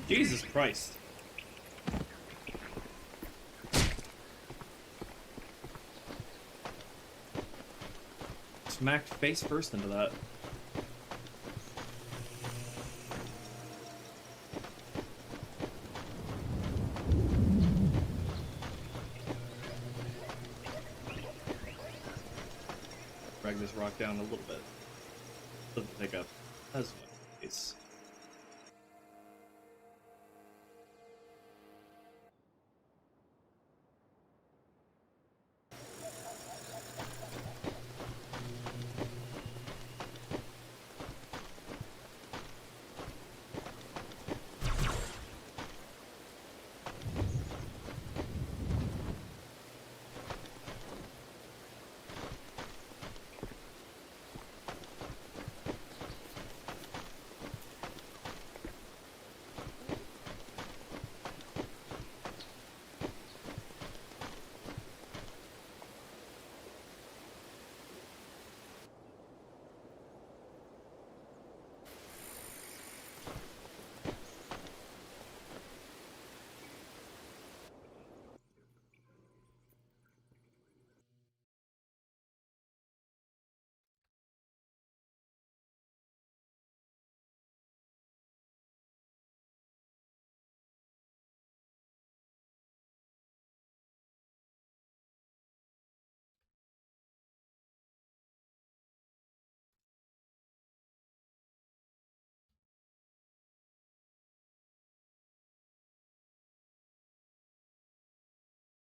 Jesus Christ. Smacked face first into that. Drag this rock down a little bit. Doesn't take up as much space.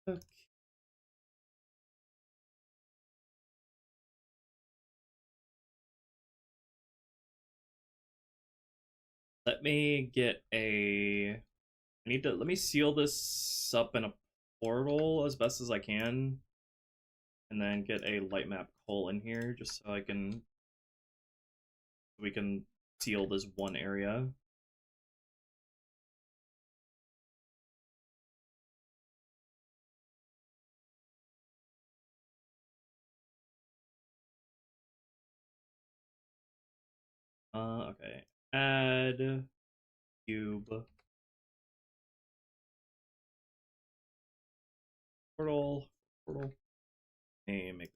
Okay. Let me get a... let me seal this up in a portal as best as I can. And then get a light map hole in here just so we can seal this one area. Okay. Add cube. Portal. And make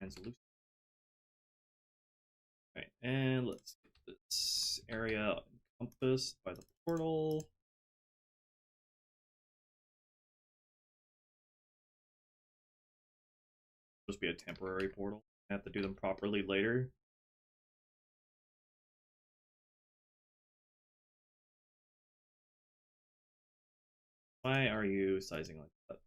solution. Alright, and let's get this area encompassed by the portal. Just be a temporary portal. I have to do them properly later. you sizing like that?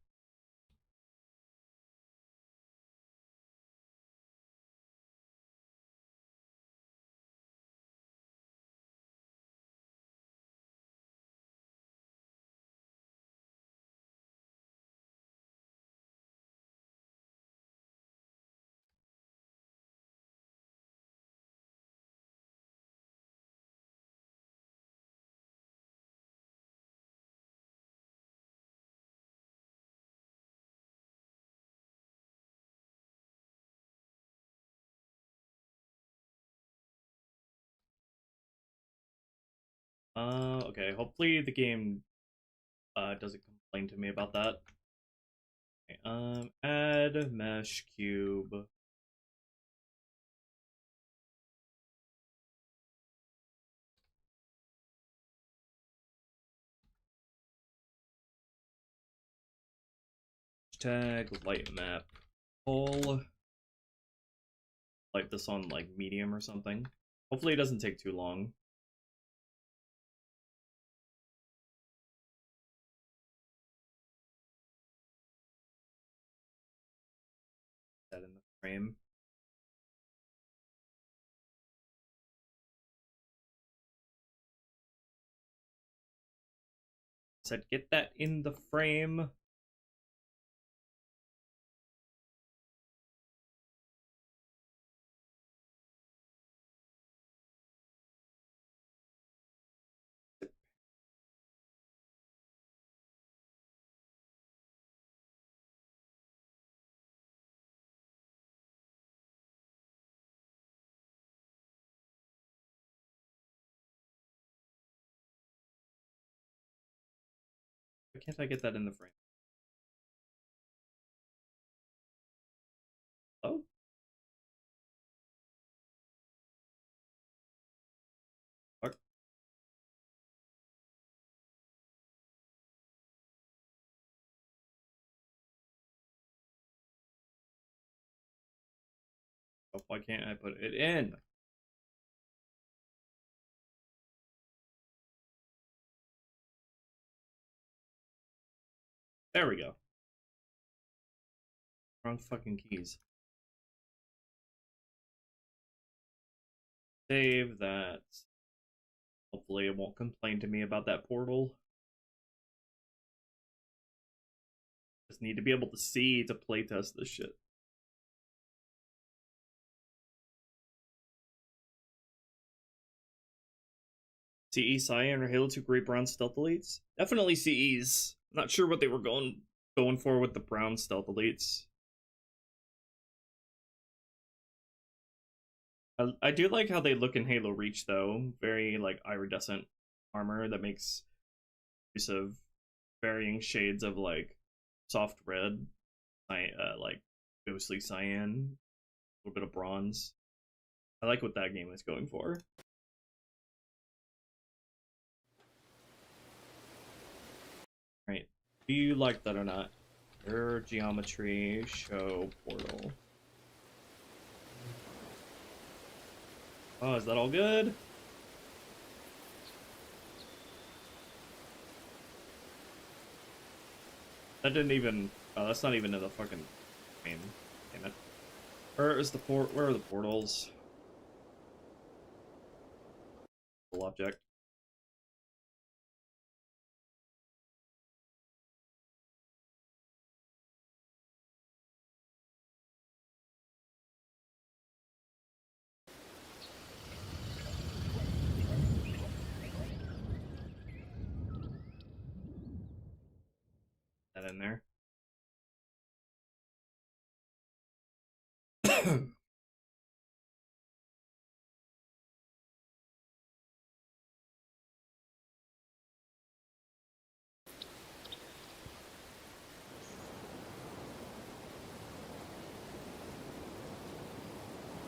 Okay, hopefully the game doesn't complain to me about that. Okay, add mesh cube. Hashtag light map. Pull. Light this on like medium or something. Hopefully it doesn't take too long. That in the frame. Said get that in the frame. Why can't I get that in the frame? Oh. Fuck. Oh, why can't I put it in? There we go. Wrong fucking keys. Save that. Hopefully it won't complain to me about that portal. Just need to be able to see to playtest this shit. CE Cyan or Halo 2 Great Brown Stealth Elites? Definitely CEs. Not sure what they were going for with the brown Stealth Elites. I do like how they look in Halo Reach though. Very like iridescent armor that makes use of varying shades of like soft red, like ghostly cyan, a little bit of bronze. I like what that game is going for. Right. Do you like that or not? Your geometry show portal. Oh, is that all good? That didn't even. Oh, that's not even in the fucking game. Damn it. Where is the port? Where are the portals? Object. That in there.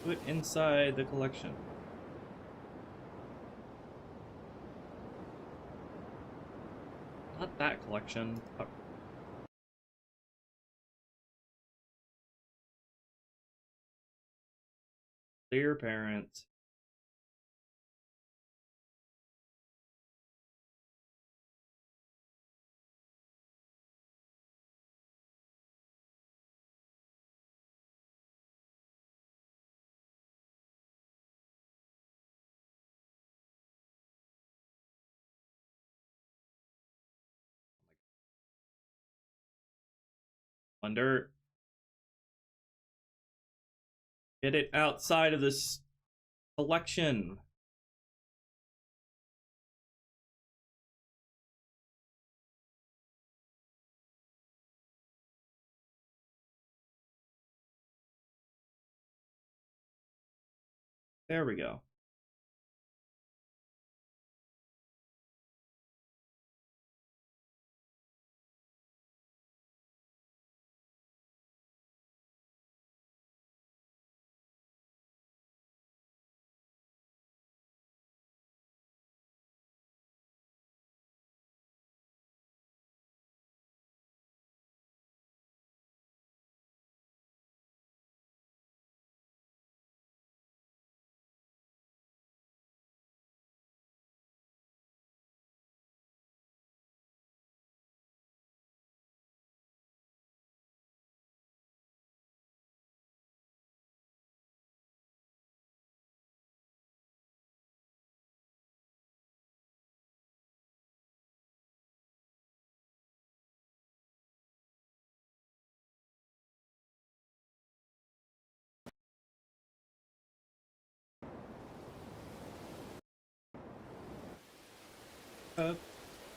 Put inside the collection. Not that collection. Fuck. Dear parents. Wonder. Get it outside of this collection. There we go.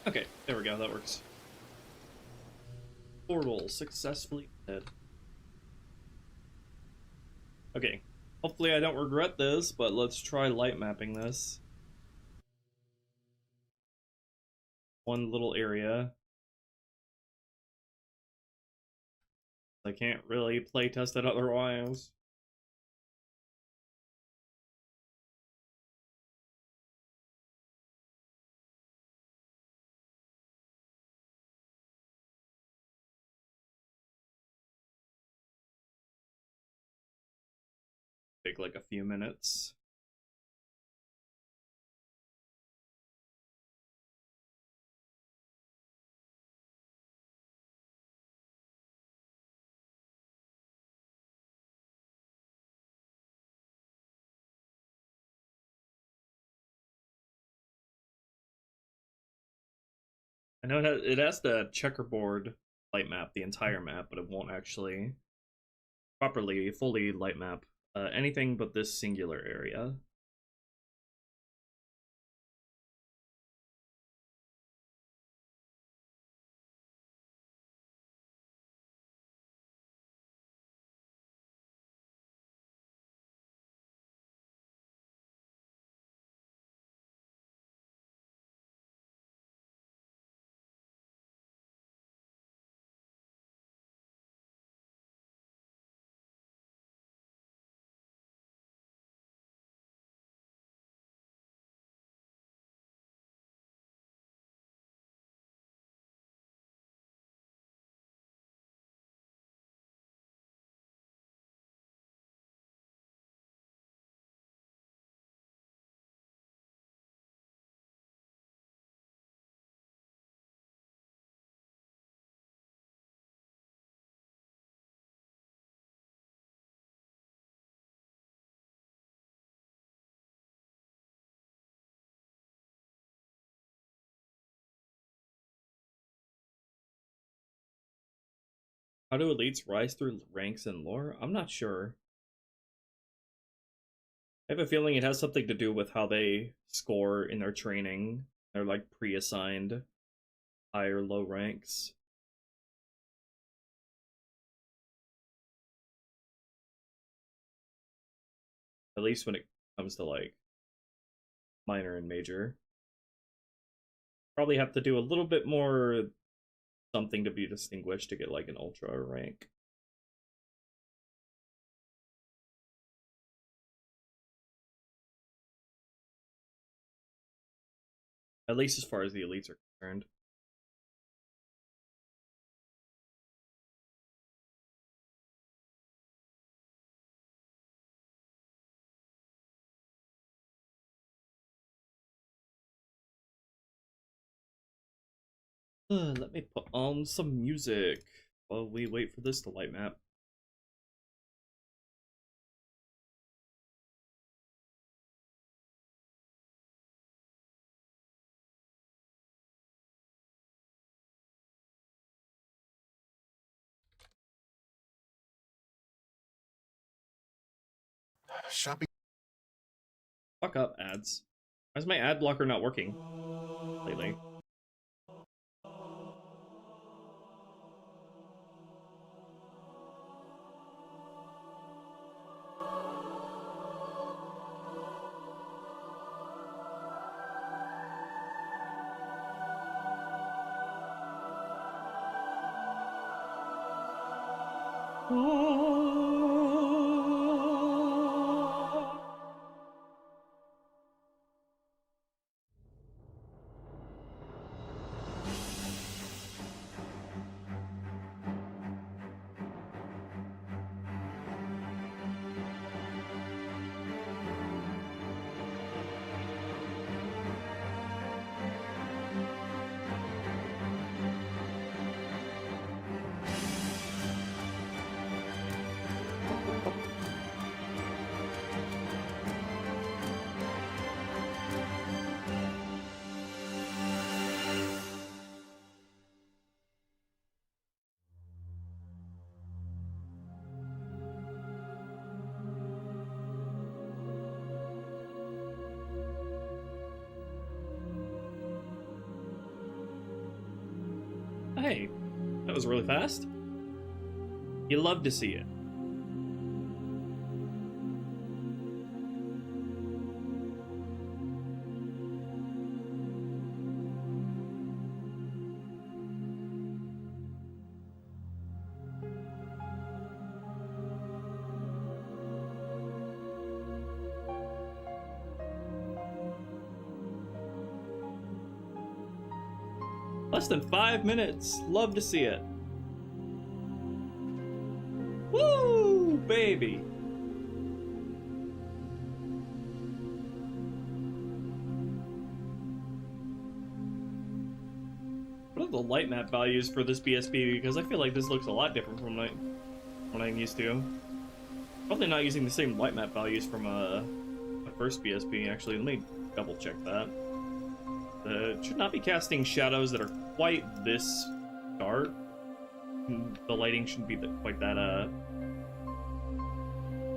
Okay, there we go, that works. Portal successfully dead. Okay, hopefully I don't regret this, but let's try light mapping this. One little area. I can't really playtest it otherwise. Take like a few minutes. I know it has the checkerboard light map, the entire map, but it won't actually properly, fully light map anything but this singular area. How do elites rise through ranks and lore? I'm not sure. I have a feeling it has something to do with how they score in their training. They're like pre-assigned high or low ranks. At least when it comes to like minor and major. Probably have to do a little bit more something to be distinguished to get like an ultra rank. At least as far as the elites are concerned. Let me put on some music while we wait for this to light map. shopping. Fuck up, ads. Why is my ad blocker not working lately? Hey, that was really fast. You love to see it. Less than 5 minutes. Love to see it. Woo, baby. What are the light map values for this BSP? Because I feel like this looks a lot different from what I'm used to. Probably not using the same light map values from a first BSP. Actually, let me double check that. It should not be casting shadows that are quite this dark. The lighting shouldn't be quite that,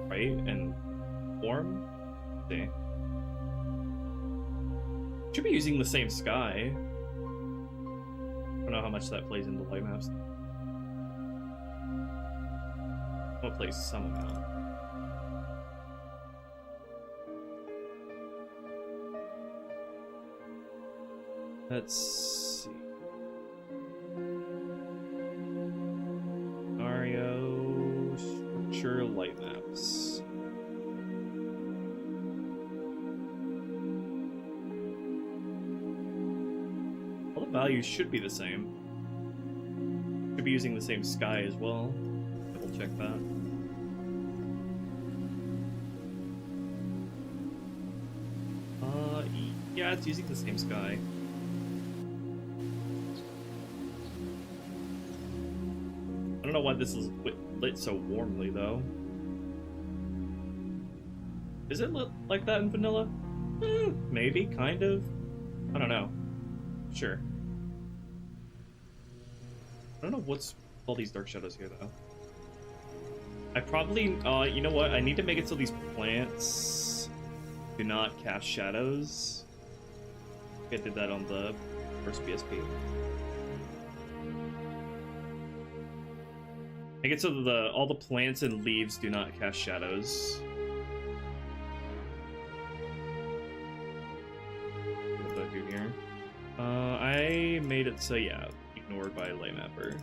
bright and warm. Let's see. Should be using the same sky. I don't know how much that plays into light maps. I'll play some amount. Let's see. Mario structure light maps. All the values should be the same. Should be using the same sky as well. Double check that. Yeah, it's using the same sky. I don't know why this is lit so warmly, though. Is it lit like that in vanilla? Maybe, kind of. I don't know. Sure. I don't know what's all these dark shadows here, though. I probably, you know what? I need to make it so these plants do not cast shadows. I did that on the first BSP. Make it so that all the plants and leaves do not cast shadows. What did I do here? I made it so, yeah, ignored by Laymapper.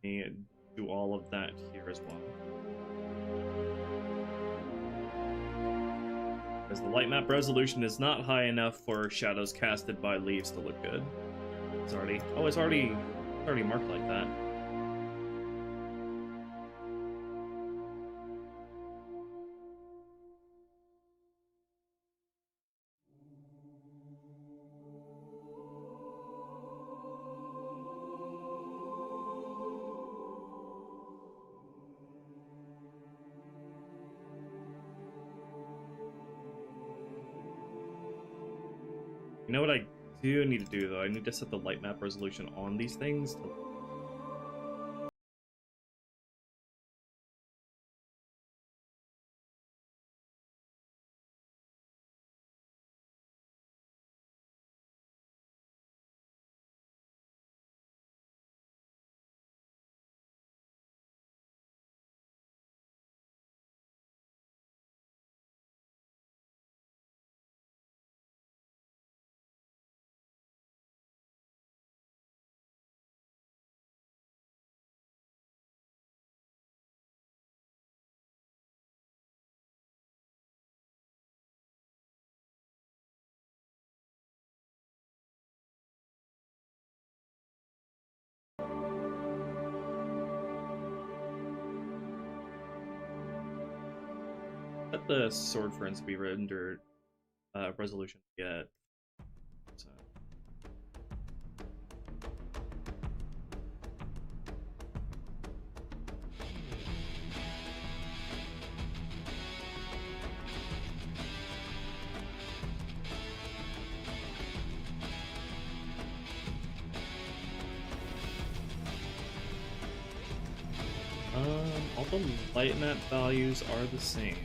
And do all of that here as well. Because the light map resolution is not high enough for shadows casted by leaves to look good. It's already marked like that. You know what I do need to do, though? I need to set the light map resolution on these things to Let the sword friends be rendered resolution yet. So. All the light map values are the same.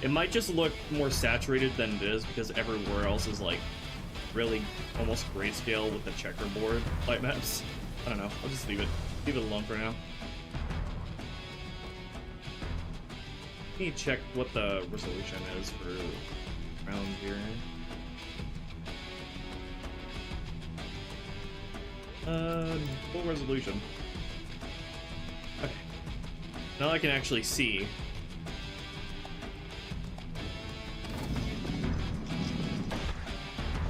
It might just look more saturated than it is because everywhere else is like really almost grayscale with the checkerboard light maps. I don't know. I'll just leave it alone for now. Let me check what the resolution is for around here. Full resolution. Okay. Now I can actually see.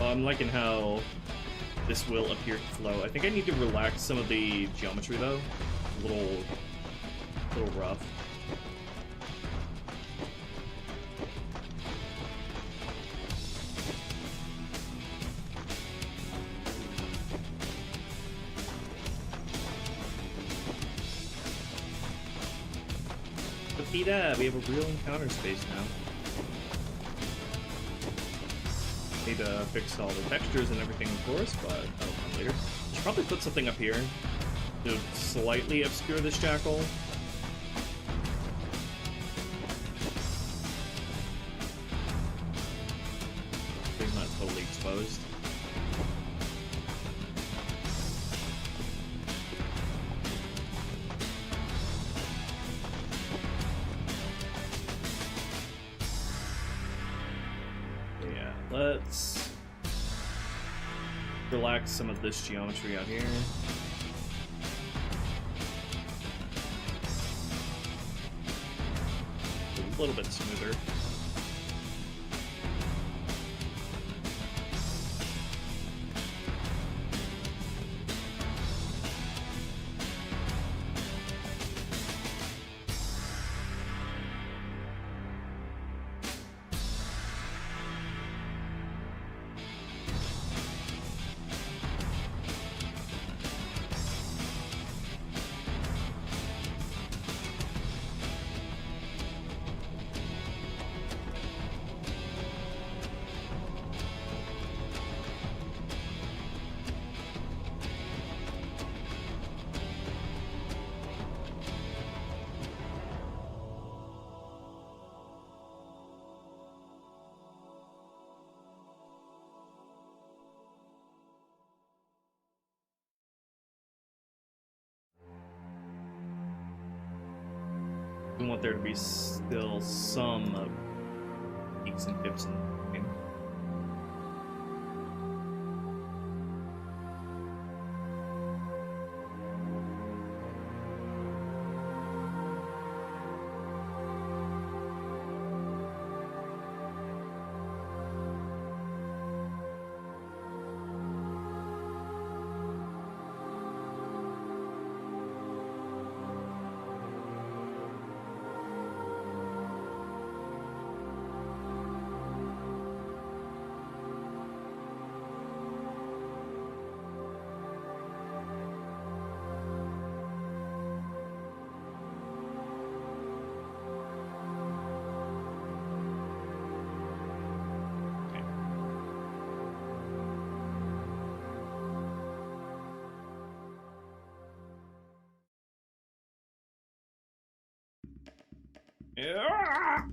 I'm liking how this will appear to flow. I think I need to relax some of the geometry though. A little rough. We have a real encounter space now. Need to fix all the textures and everything, of course, but that'll come later. Should probably put something up here to slightly obscure this jackal. He's not totally exposed. Let's relax some of this geometry out here. A little bit smoother. We want there to be still some peaks and dips in the game. Yeah.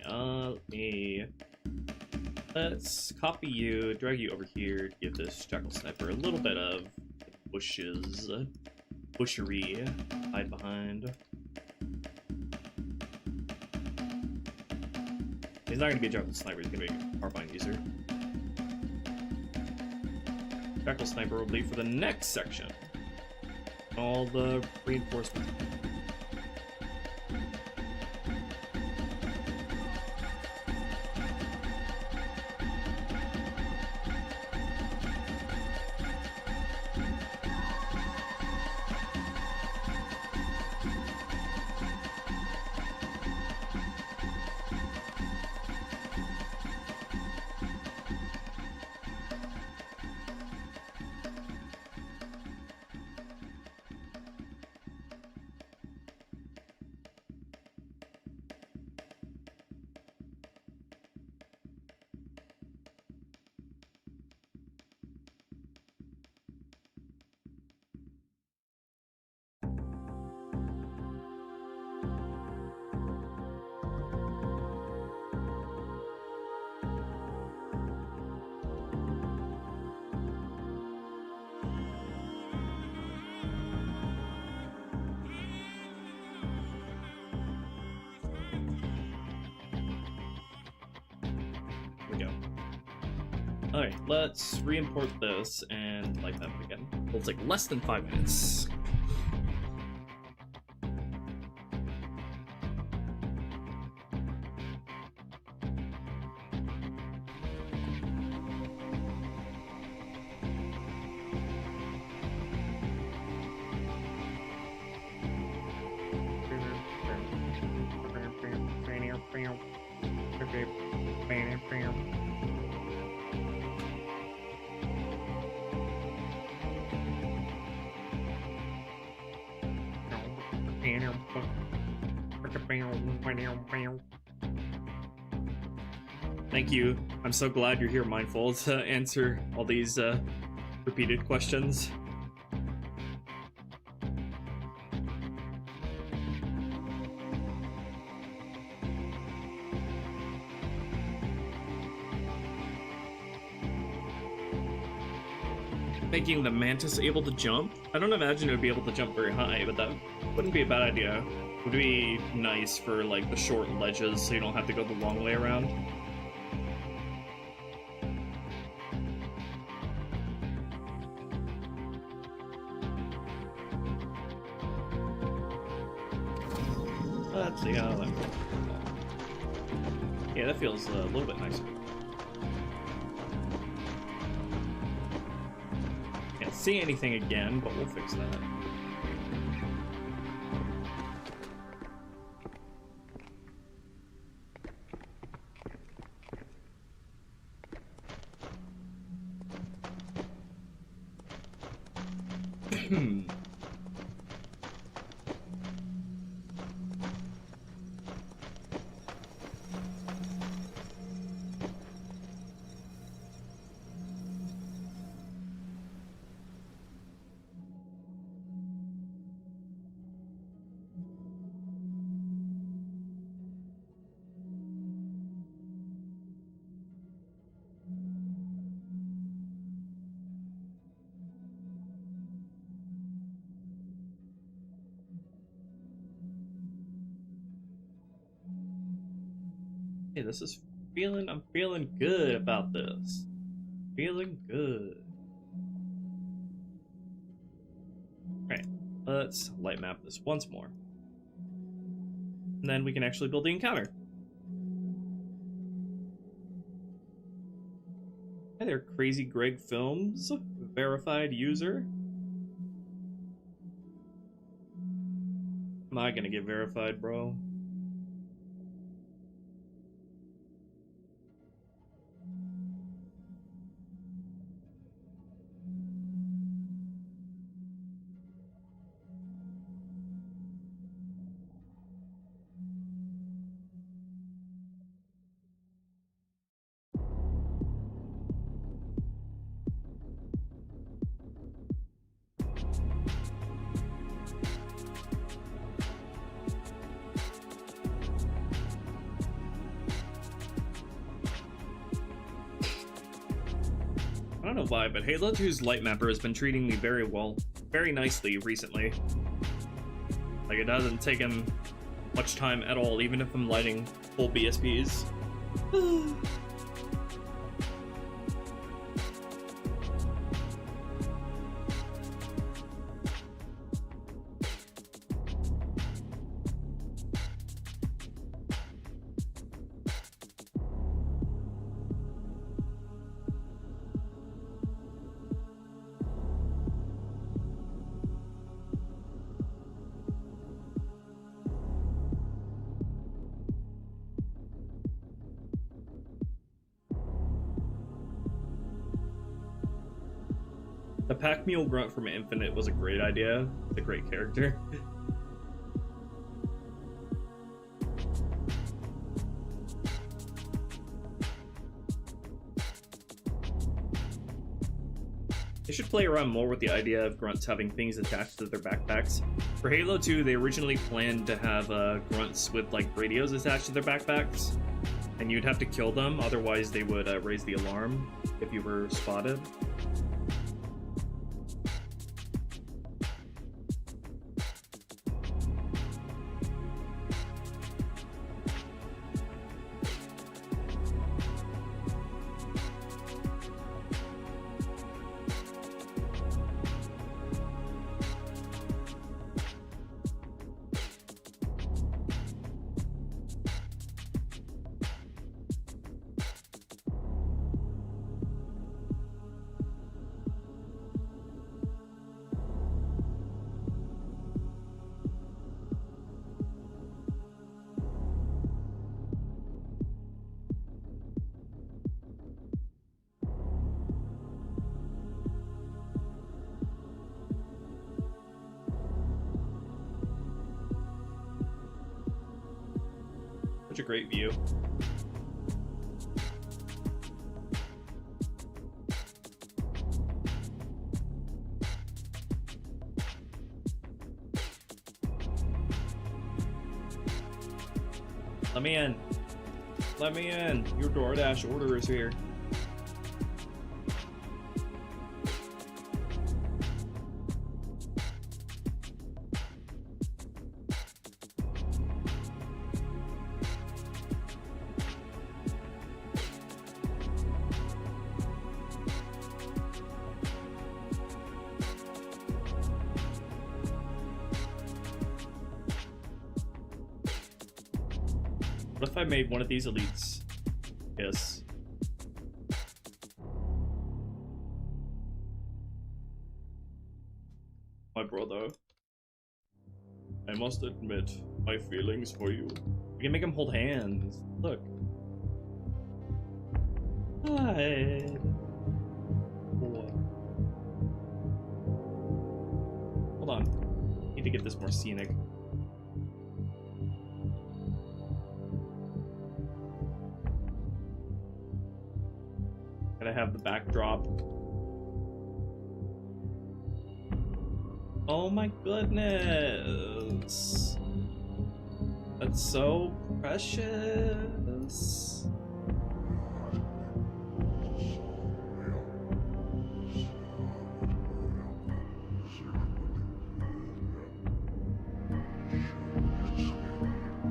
Okay, let's copy you, drag you over here, give this Jackal Sniper a little bit of bushery, hide behind. He's not going to be a Jackal Sniper, he's going to be a Carbine user. Jackal Sniper will be for the next section. All the reinforcements. Here we go. Alright, let's re-import this and light map it again. It'll take less than 5 minutes. Thank you. I'm so glad you're here, Mindful, to answer all these repeated questions. Making the mantis able to jump? I don't imagine it would be able to jump very high, but that wouldn't be a bad idea. It would be nice for like the short ledges so you don't have to go the long way around. Let's see how that goes. Yeah, that feels a little bit nicer. Can't see anything again, but we'll fix that. Hey, this is I'm feeling good about this. Feeling good. Alright, let's light map this once more. And then we can actually build the encounter. Hi there, Crazy Greg Films, verified user. Am I gonna get verified, bro? I don't know why, but Halo 2's Light Mapper has been treating me very well, very nicely recently. Like, it hasn't taken much time at all, even if I'm lighting full BSPs. The Pack Mule Grunt from Infinite was a great idea. It's a great character. They should play around more with the idea of grunts having things attached to their backpacks. For Halo 2, they originally planned to have grunts with like radios attached to their backpacks, and you'd have to kill them, otherwise they would raise the alarm if you were spotted. Such a great view. Let me in. Let me in. Your DoorDash order is here. What if I made one of these elites? Yes. My brother. I must admit my feelings for you. We can make him hold hands. Look. Hi. Hold on. Need to get this more scenic. Gotta have the backdrop. Oh my goodness. That's so precious.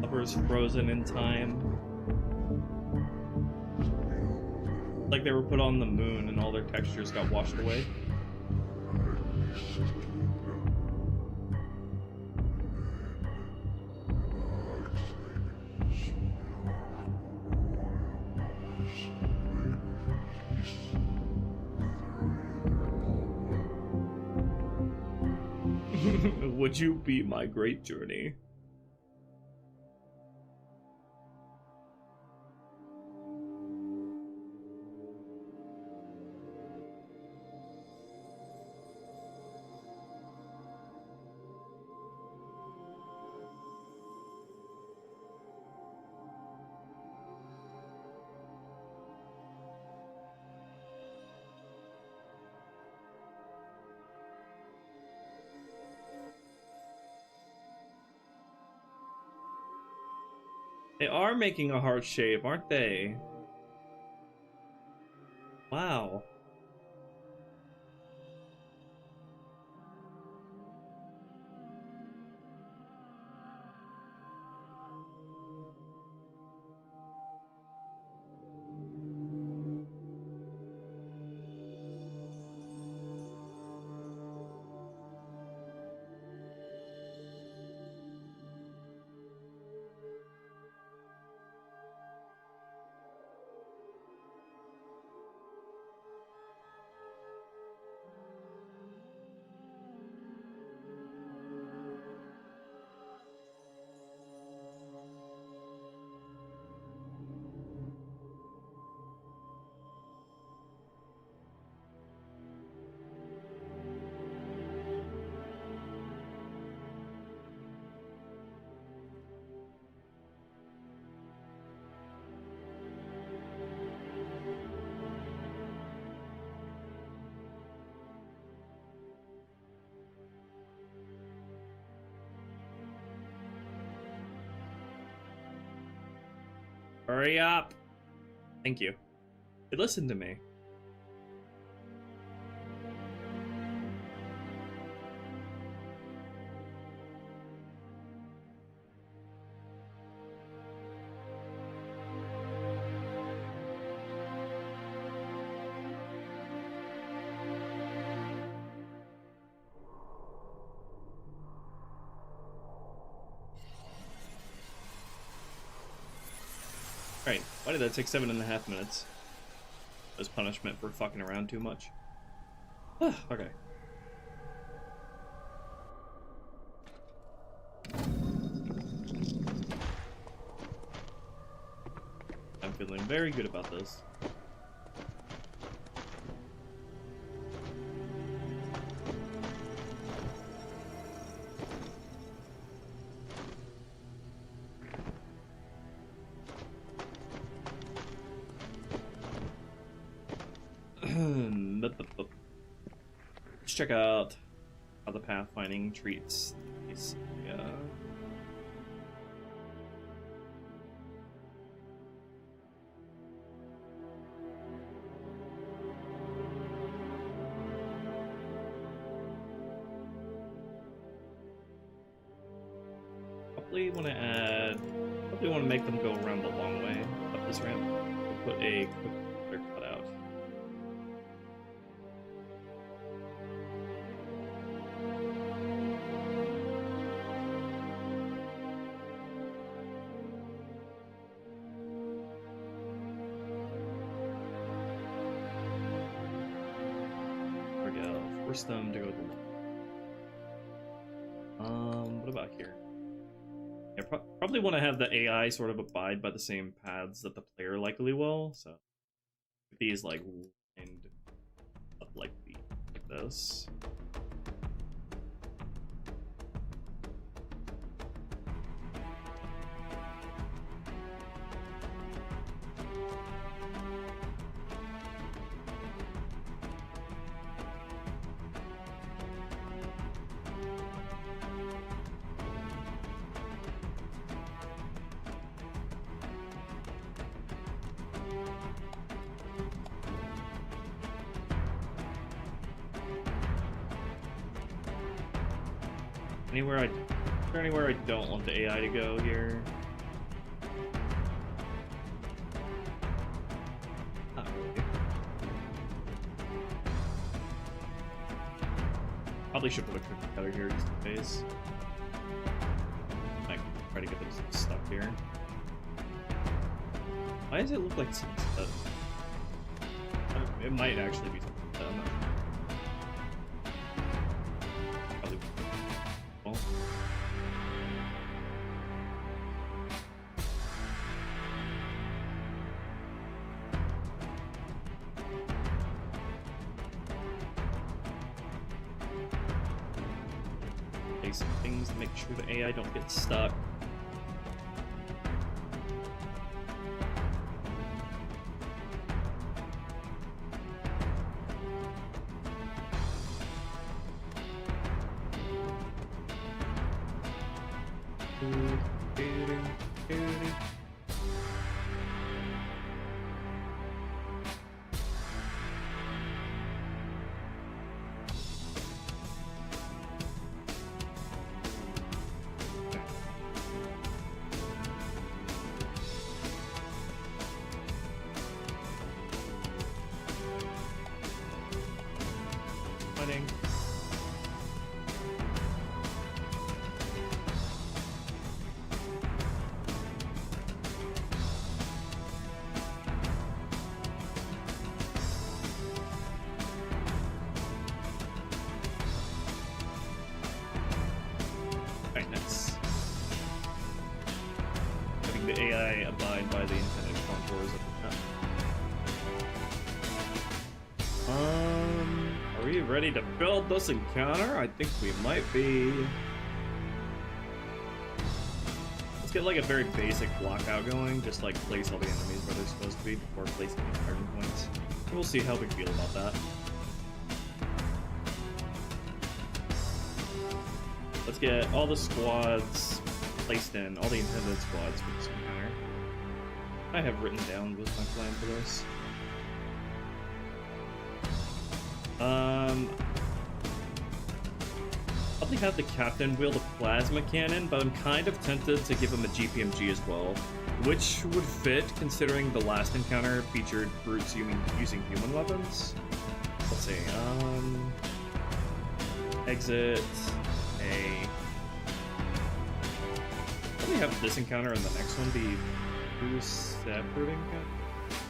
Lovers frozen in time. Like they were put on the moon and all their textures got washed away. Would you be my great journey? They are making a heart shape, aren't they? Wow. Hurry up. Thank you. They listened to me. Right, why did that take 7.5 minutes? As punishment for fucking around too much. Okay. I'm feeling very good about this. Let's check out how the pathfinding treats these. Yeah. Probably want to make them go around the long way up this ramp. We'll put a quick cutout. There we go. Force them to go to the what about here? Yeah, probably want to have the AI sort of abide by the same paths that the player likely will. So if these like lined up like this. Anywhere I don't want the AI to go here. Not really. Probably should put a cookie cutter here just in case. I try to get them stuck here. Why does it look like it might actually be something like that. I'm not sure. Probably. Well. Some things to make sure the AI don't get stuck. The AI abide by the intended contours of the map. Are we ready to build this encounter? I think we might be. Let's get like a very basic blockout going, just like place all the enemies where they're supposed to be before placing the target points. And we'll see how we feel about that. Let's get all the squads placed in, all the intended squads for this encounter. I have written down was my plan for this. Probably have the captain wield a plasma cannon, but I'm kind of tempted to give him a GPMG as well, which would fit considering the last encounter featured brutes using human weapons. Let's see, exit a. Probably have this encounter and the next one be two separate encounters,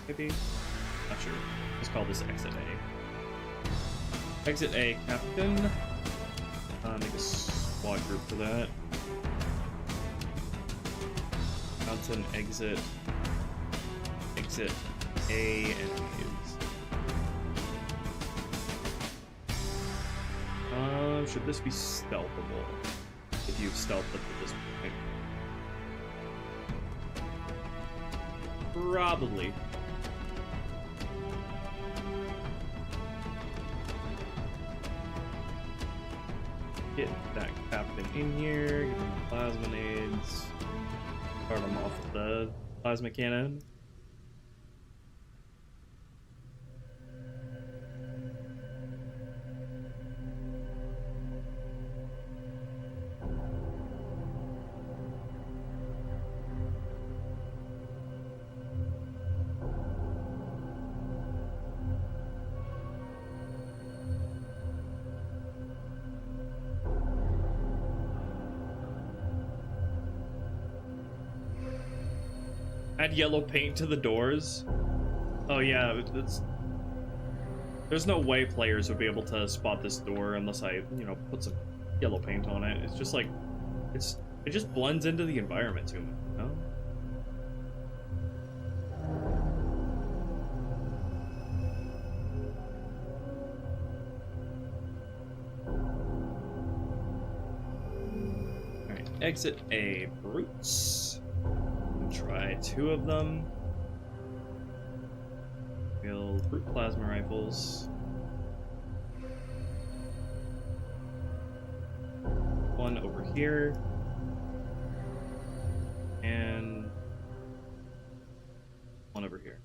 maybe? Not sure. Let's call this exit A. Exit A captain. Make a squad group for that. Mountain exit. Exit A enemies. Should this be stealthable? If you've stealthed up to this point. Probably. Get that captain in here, get the plasma nades, start them off with the plasma cannon. Add yellow paint to the doors. Oh yeah, there's no way players would be able to spot this door unless I, you know, put some yellow paint on it. It's just like, it just blends into the environment too much, you know? Alright, exit A, brutes. Try 2 of them. Build brute plasma rifles. 1 over here. And 1 over here.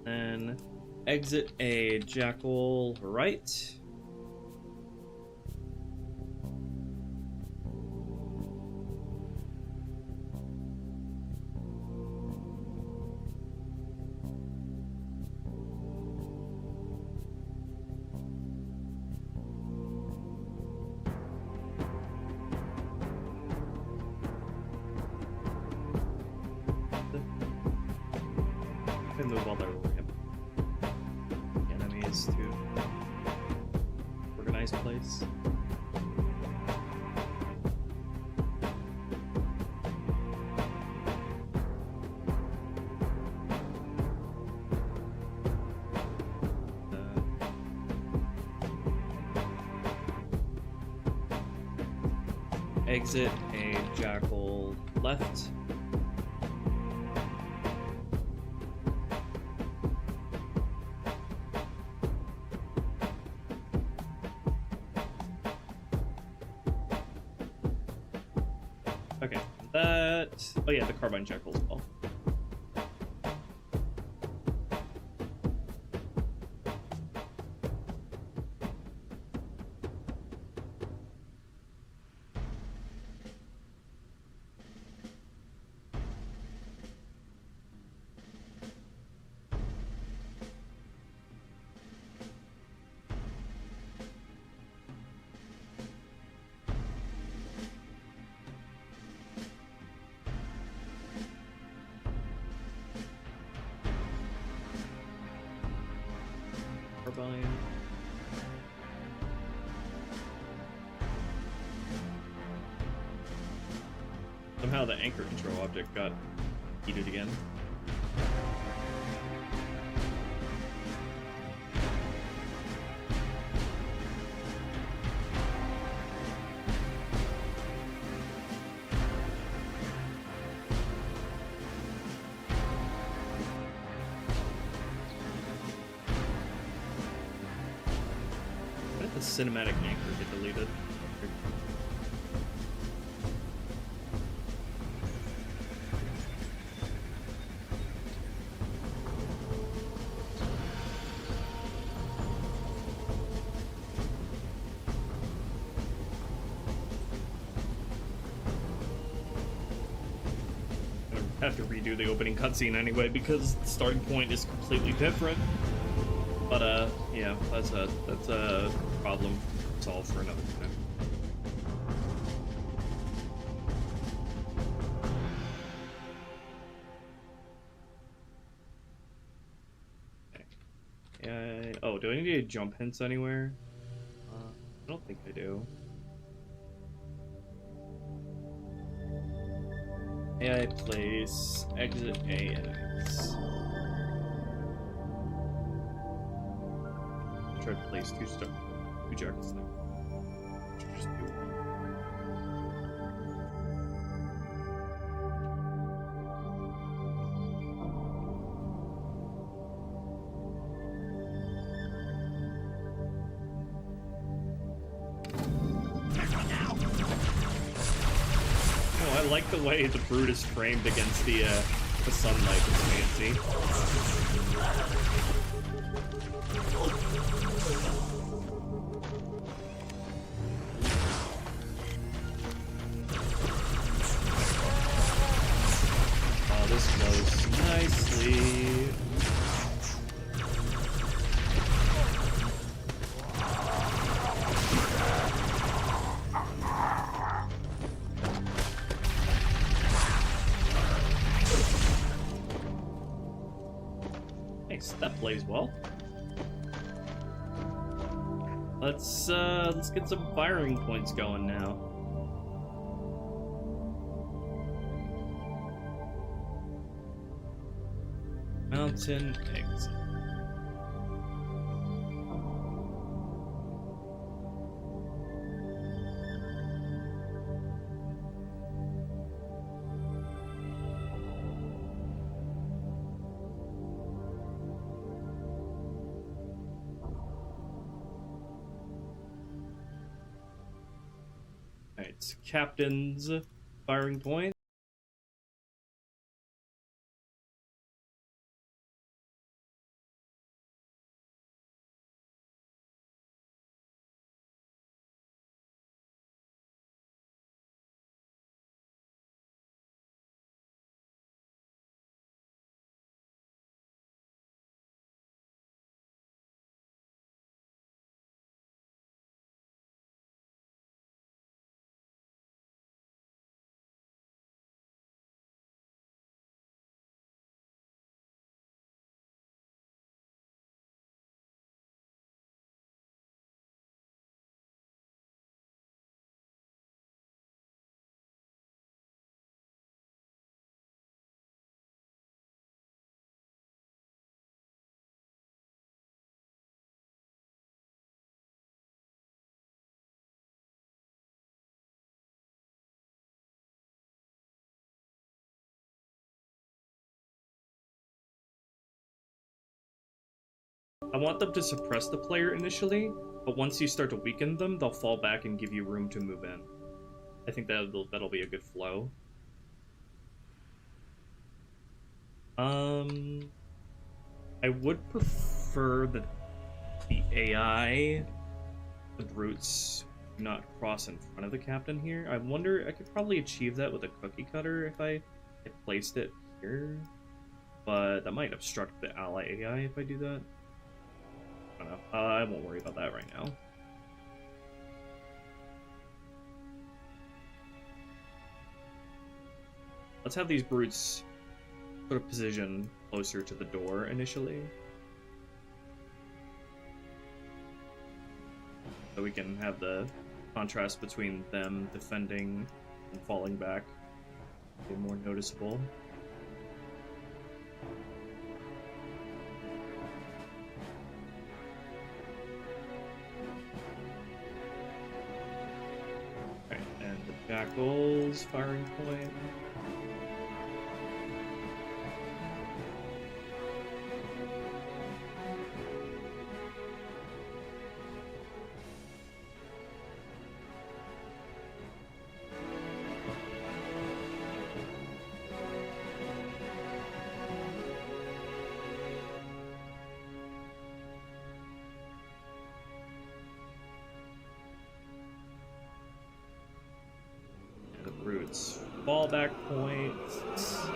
Then exit a jackal right. And move all their enemies to organized place. Exit a jackal left. Okay, that... Oh yeah, the carbine jackal as well. Carbine. Somehow the anchor control object got heated again. Cinematic anchor get deleted. I have to redo the opening cutscene anyway because the starting point is completely different. But yeah, that's a problem solved for another time. Okay. Yeah. Oh, do I need to jump hints anywhere? I don't think I do. AI place exit A and X. Try to place two jackals there. Just do one. I like the way the Brood is framed against the sunlight. It's fancy. Oh, this flows nicely. That plays well. Let's get some firing points going now. Mountain exit. Alright, captain's firing point. I want them to suppress the player initially, but once you start to weaken them, they'll fall back and give you room to move in. I think that'll be a good flow. I would prefer that the AI, the brutes, do not cross in front of the captain here. I wonder, I could probably achieve that with a cookie cutter if I placed it here, but that might obstruct the ally AI if I do that. I don't know. I won't worry about that right now. Let's have these brutes put a position closer to the door initially, so we can have the contrast between them defending and falling back be more noticeable. Alright, and the Jackal's firing point. Fallback points.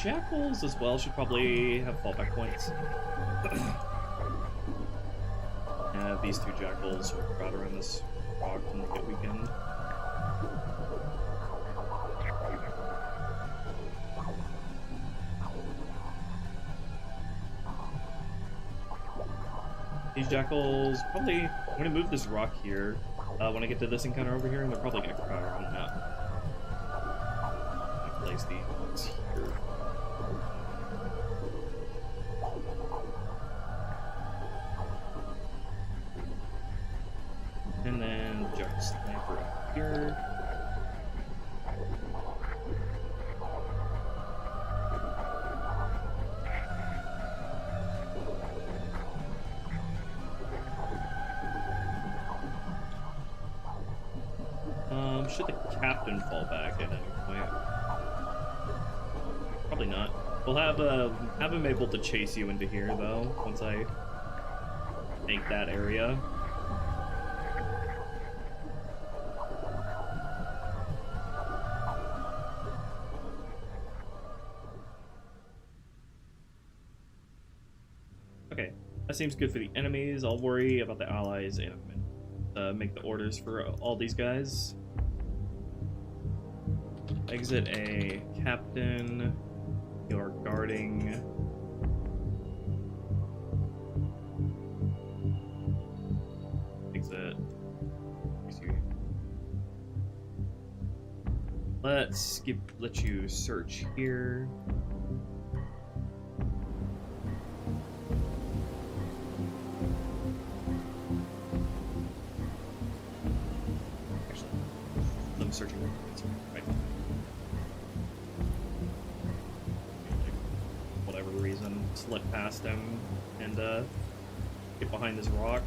Jackals as well should probably have fallback points. These two Jackals will crowd around this rock and make it weakened. These Jackals probably... I'm going to move this rock here when I get to this encounter over here, and they're probably going to crowd around that. I'm going to place these here. And then Jackal Sniper up here. Should the captain fall back at any point? Probably not. We'll have him able to chase you into here though, once I make that area. Okay, that seems good for the enemies. I'll worry about the allies in a minute. Make the orders for all these guys. Exit a captain. You're guarding. Exit. Let's let you search here. Actually, I'm searching. Right. Whatever reason, slip past him and get behind this rock.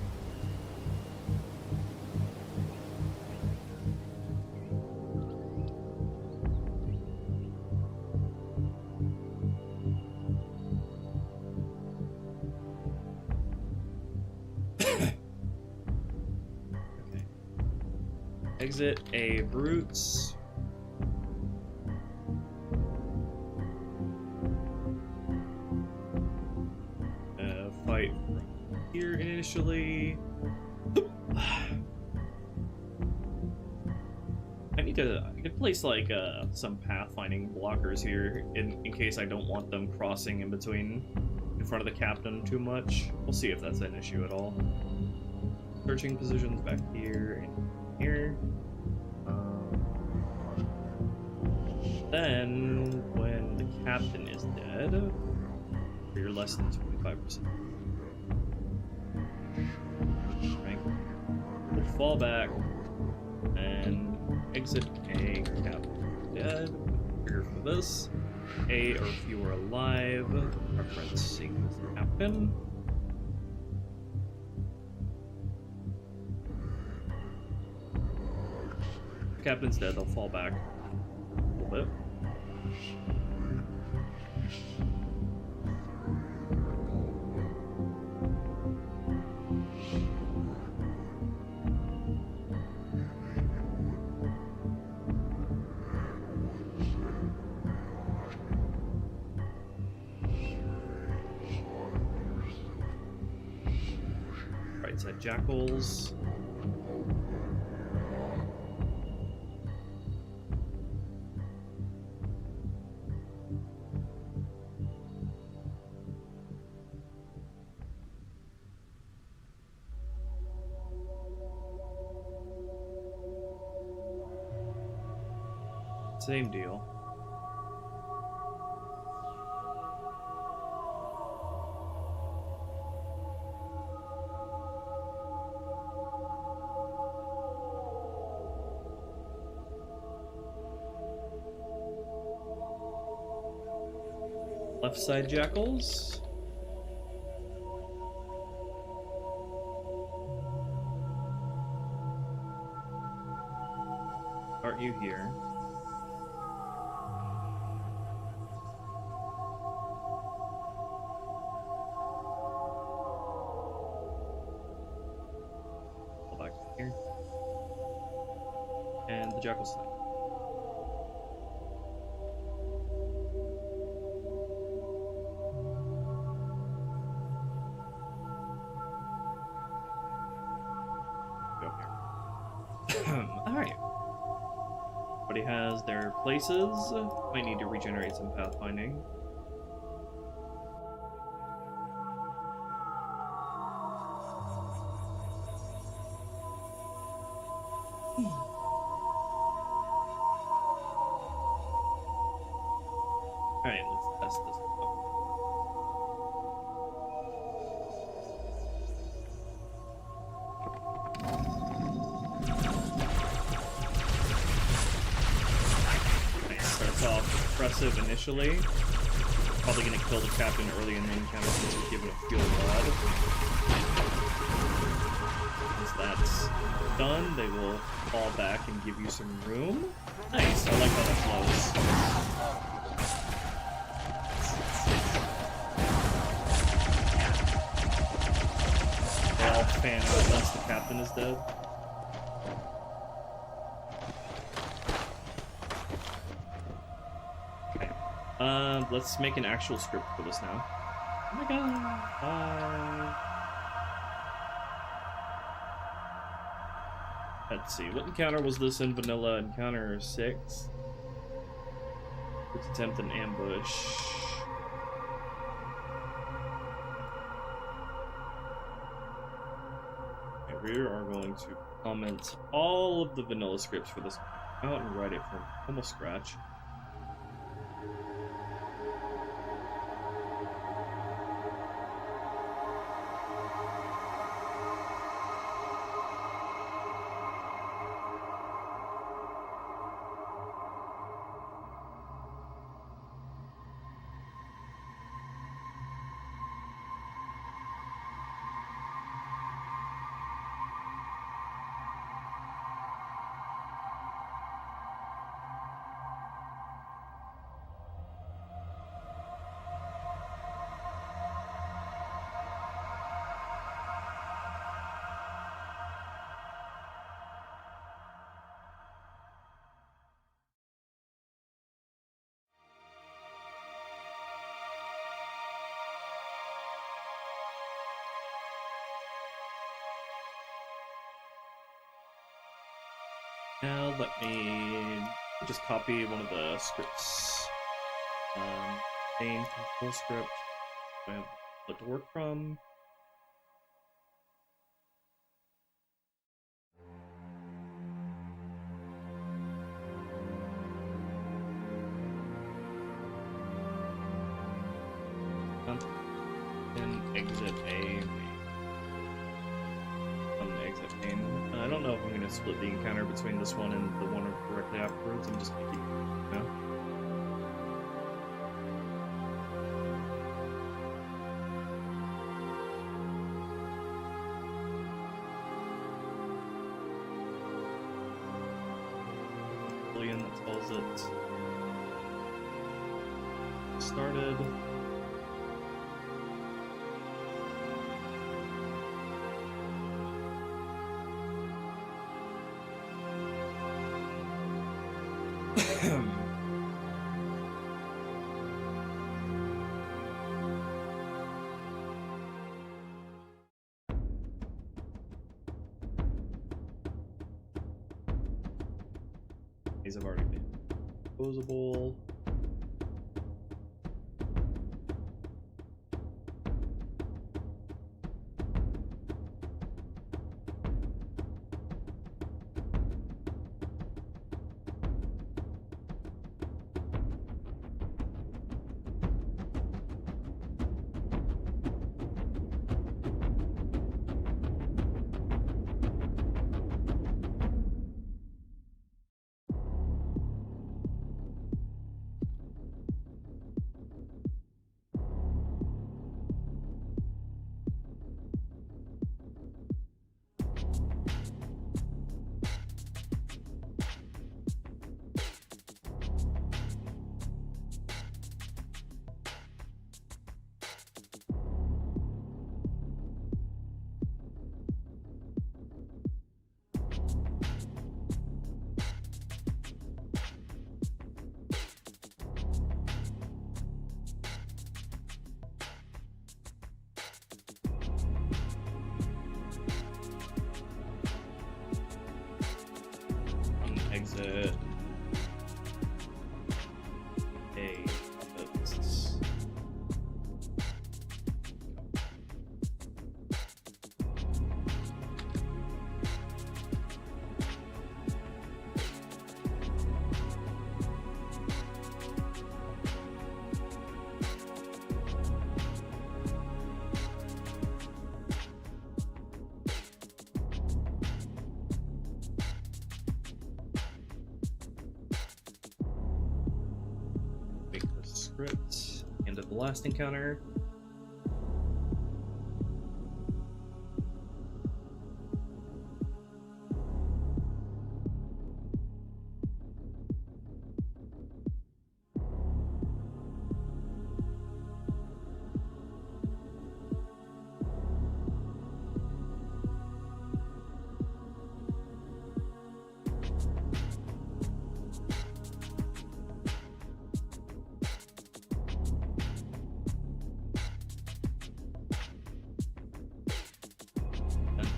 Exit a brutes. Fight from here initially. I could place like some pathfinding blockers here in case I don't want them crossing in front of the captain too much. We'll see if that's an issue at all. Searching positions back here and here. Then, when the captain is dead, you're less than 25%. Right. We'll fall back and exit a captain dead. Trigger for this. A or fewer alive. Referencing the captain. The captain's dead, they'll fall back a little bit. Right side jackals. Same deal. Left side jackals. Start you here. Here. And the jackal snipe. has their places. Might need to regenerate some pathfinding. Alright, let's test this out. Starts off impressive initially. Probably gonna kill the captain early in the encounter since he's given a fuel rod. Once that's done, they will fall back and give you some room. Nice, I like how that flows. They all fan out once the captain is dead. Let's make an actual script for this now. Oh my god. Let's see, what encounter was this in vanilla? Encounter 6? Let's attempt an ambush. Okay, we are going to comment all of the vanilla scripts for this out and write it from almost scratch. Now let me just copy one of the scripts. Main control script. I have what to work from. And exit A. Exit main. I don't know if I'm going to split the encounter between this one and the one directly afterwards. I'm just going to keep it, you know? Boolean that tells it started. These have already been disposable. Exit. script. End of the last encounter.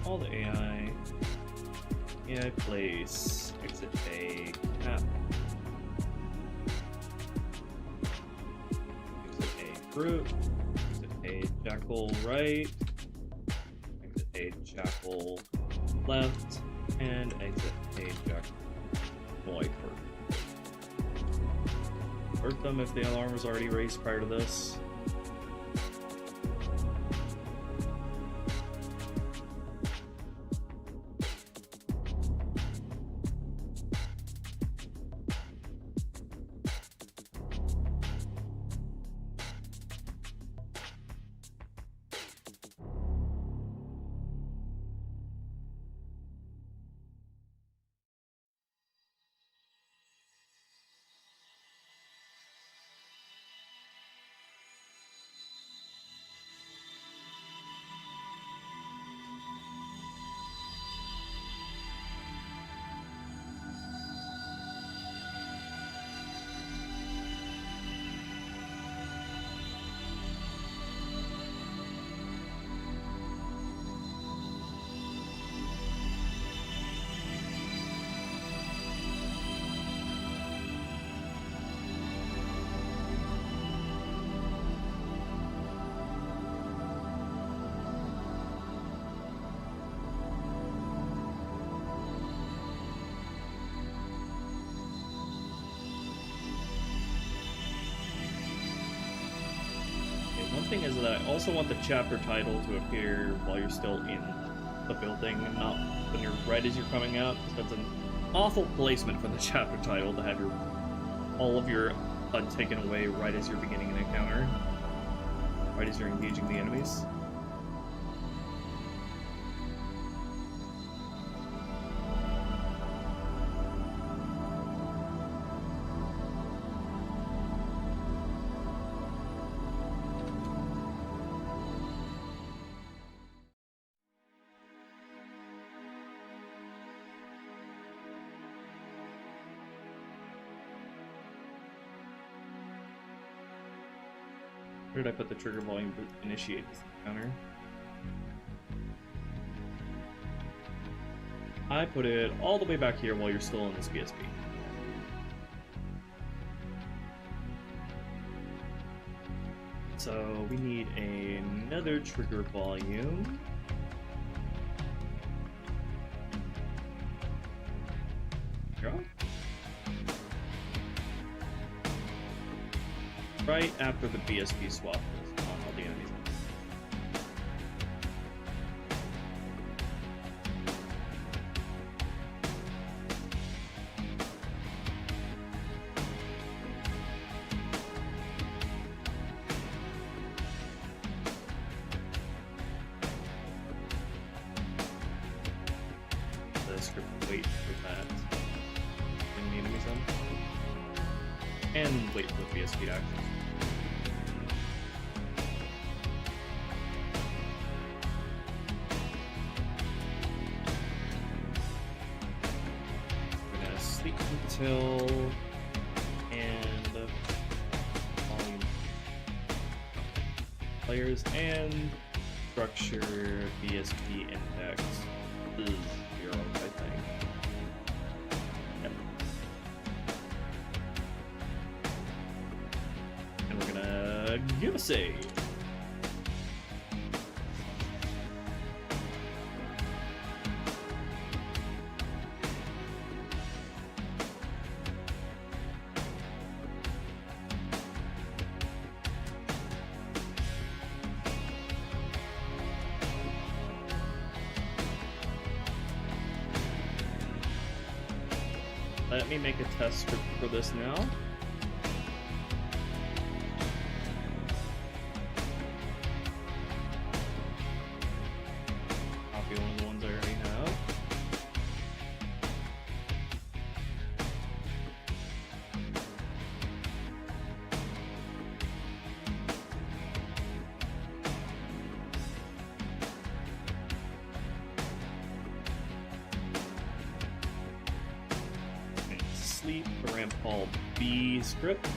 All the AI place, exit A, cap, exit A group, exit A jackal right, exit A jackal left, and exit A jackal boy first. Hurt them if the alarm was already raised prior to this. Thing is that I also want the chapter title to appear while you're still in the building, and not when you're right as you're coming out. That's an awful placement for the chapter title to have all of your HUD taken away right as you're beginning an encounter, right as you're engaging the enemies. Where did I put the trigger volume to initiate this encounter? I put it all the way back here while you're still in this BSP. So we need another trigger volume. Go. Right after the BSP swap is on all the enemies. The script will wait for that. Bring the enemies in. And wait for the BSP to action. Until and volume players and structure BSP index is 0, I think. Yep. And we're gonna give a save. Let me make a test script for this now. called B script.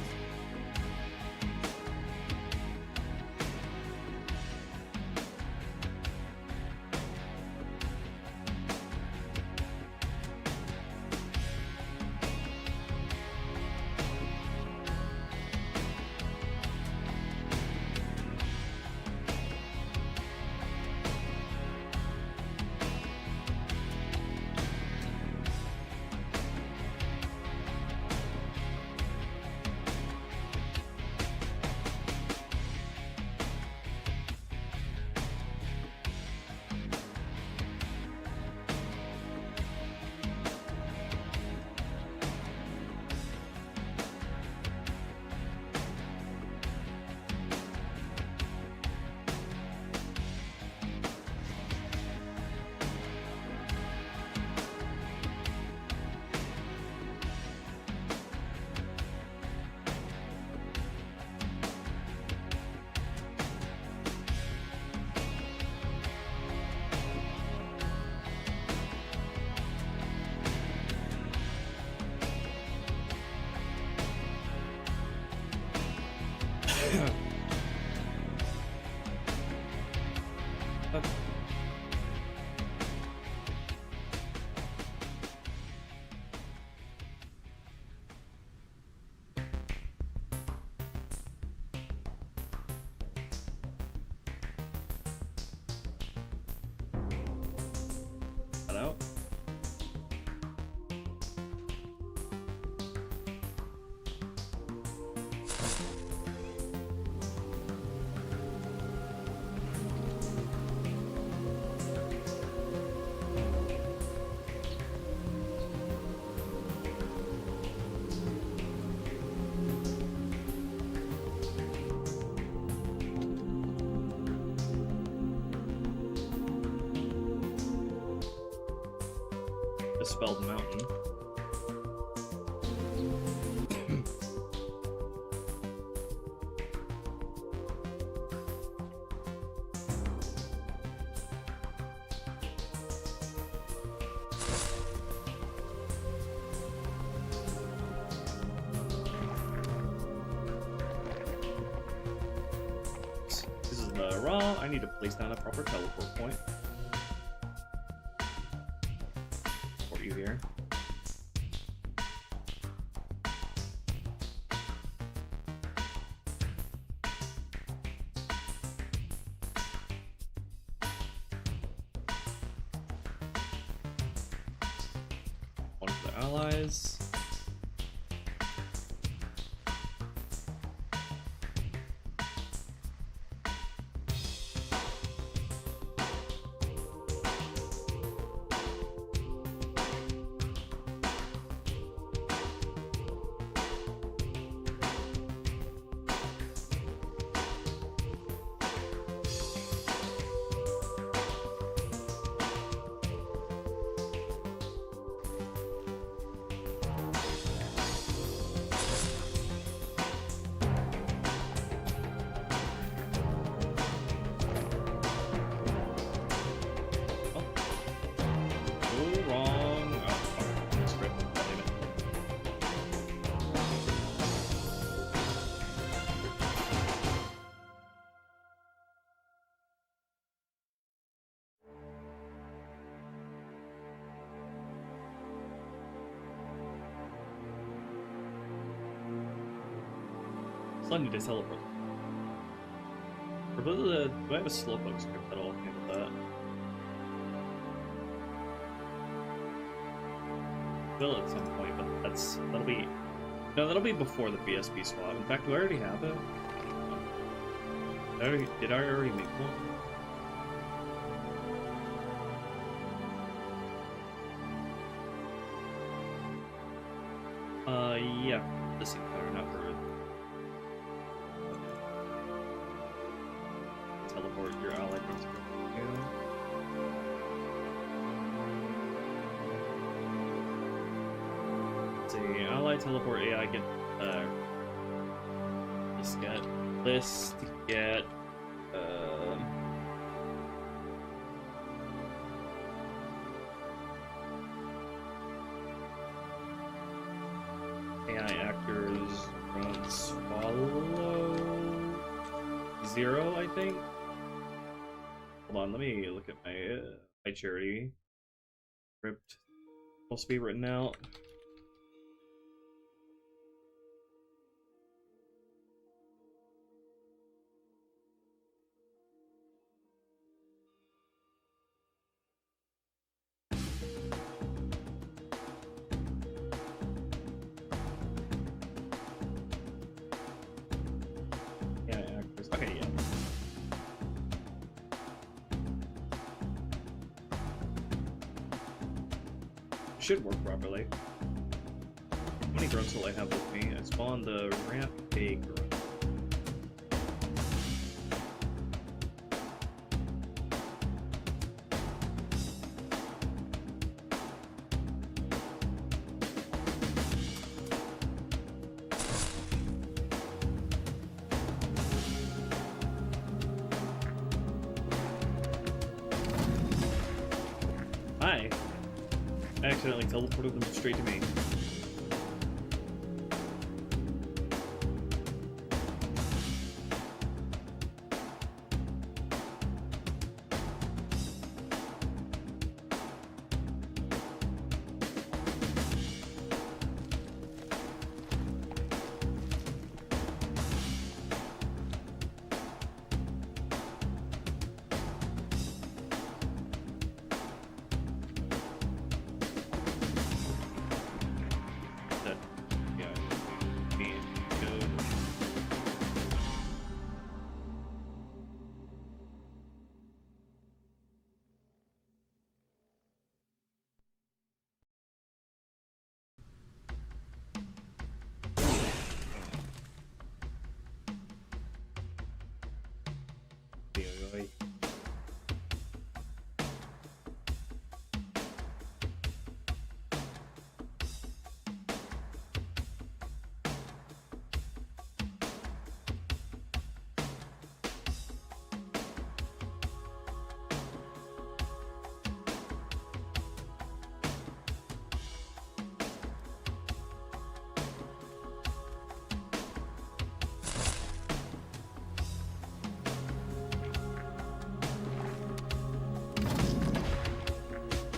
Out. Dispelled mountain. This is the raw. I need to place down a proper teleport point. You here. One for the allies. I need to teleport. Do I have a slowpoke script that'll handle that? Will at some point, but that'll be before the BSB swap. In fact, do I already have it? Did I already make one? Yeah, this seems better, not for teleport your ally from let's see, ally teleport AI get list get AI 0, I think. Hold on, let me look at my charity. Ripped. Supposed to be written out. Okay, yeah. Should work properly. How many grunts will I have with me? I spawned the ramp a grunt. Hi. I accidentally teleported them straight to me.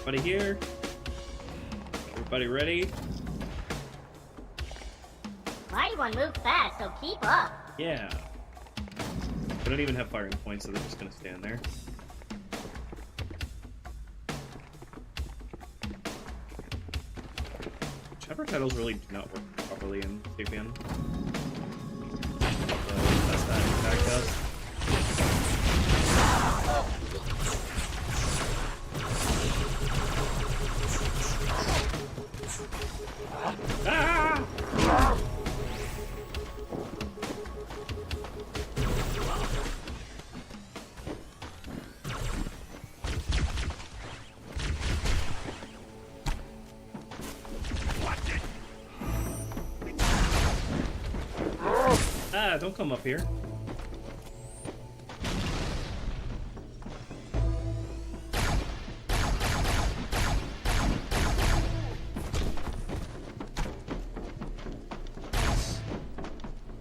Everybody here? Everybody ready? Mighty one moved fast, so keep up. Yeah. They don't even have firing points, so they're just gonna stand there. Chapter titles really do not work properly in CPN. That's that impact does. Ah! Ah, don't come up here.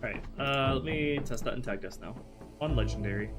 Alright, let me test that and tag us now. On Legendary.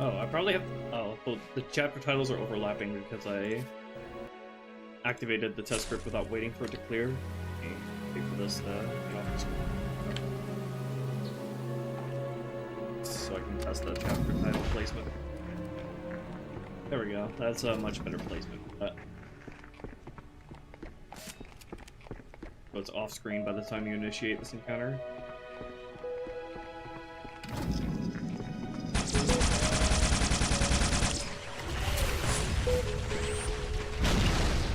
Oh, I probably have. Oh, well, the chapter titles are overlapping because I activated the test script without waiting for it to clear. Okay, wait for this to get off the screen. So I can test the chapter title placement. There we go. That's a much better placement. But so it's off screen by the time you initiate this encounter.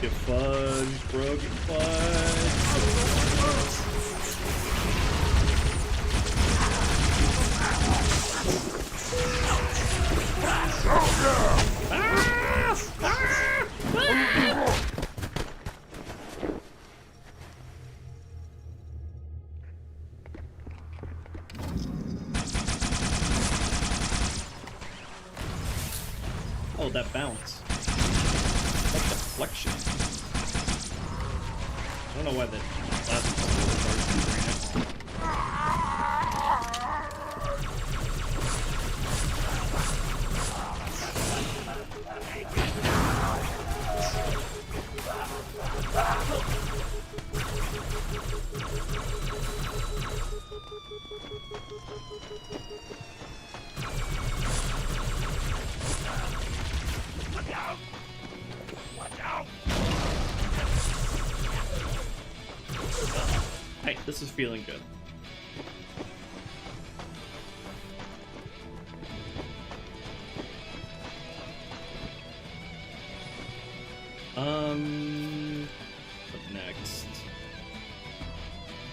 Get fudged, bro, get fudged. Oh, that bounce. That deflection. I don't know why that last one was hard to bring it. Hey, this is feeling good. What next?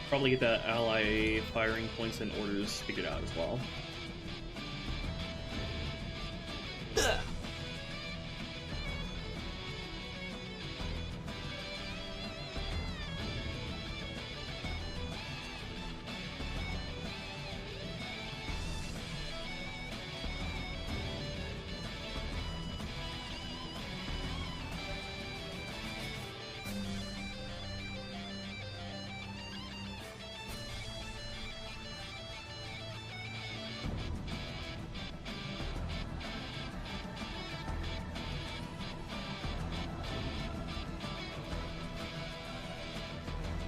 Probably get that ally firing points and orders figured out as well.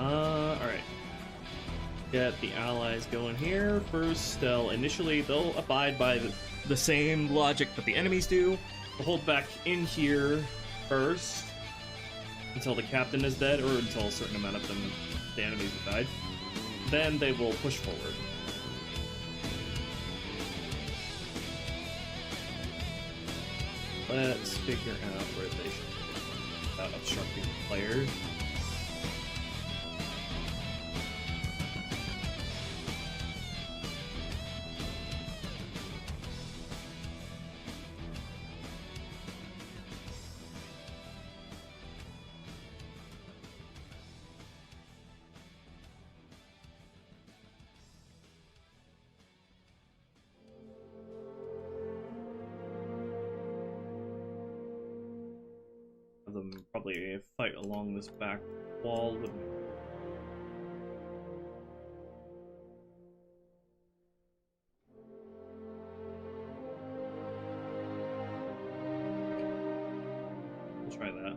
Alright. Get the allies going here. First, they'll abide by the same logic that the enemies do. They'll hold back in here first until the captain is dead, or until a certain amount of them, the enemies have died. Then they will push forward. Let's figure out where they should be without obstructing the player. Them probably fight along this back wall with me. We'll try that.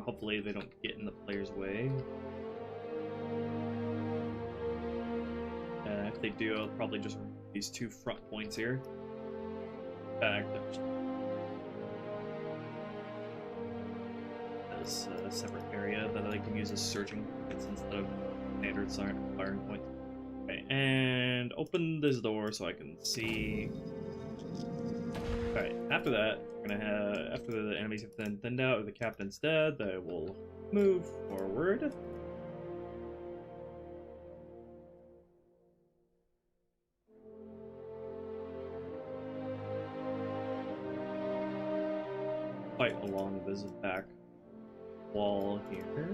Hopefully they don't get in the player's way. If they do, I'll probably just remove these two front points here. Back this separate area that I can use as surging points instead of standard firing points. Okay, and open this door so I can see. Alright, after that, we're gonna have, after the enemies have been thinned out or the captain's dead, they will move forward. Fight along this back wall here.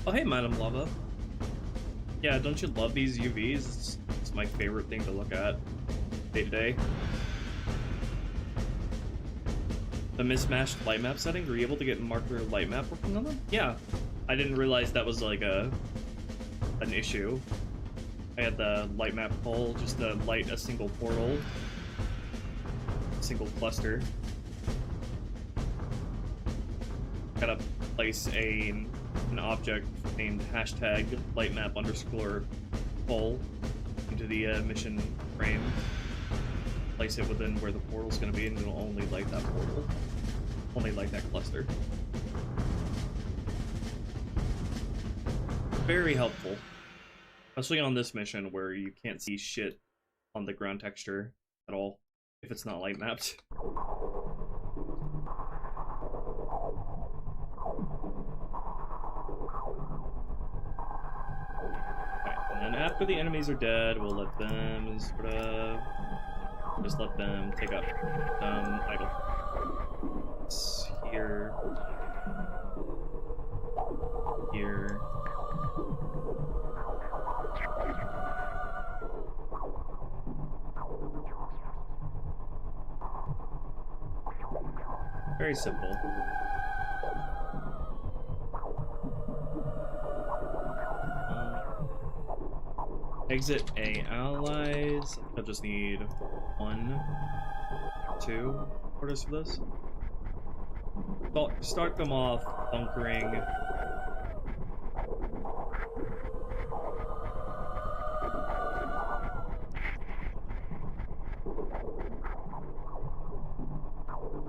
Oh, hey, Madam Lava. Yeah, don't you love these UVs? It's my favorite thing to look at day to day. The mismatched light map settings, were you able to get marker light map working on them? Yeah. I didn't realize that was like an issue. I had the light map pull just to light a single portal. A single cluster. Gotta place an object named #lightmap_ pull into the mission frame. Place it within where the portal's gonna be, and it'll only light that portal. Only light that cluster. Very helpful. Especially on this mission where you can't see shit on the ground texture at all if it's not light mapped. And then after the enemies are dead, we'll let them sort of just let them take up idle here, here. Very simple. Exit A allies. I'll just need 1, 2 orders for this. Start them off bunkering.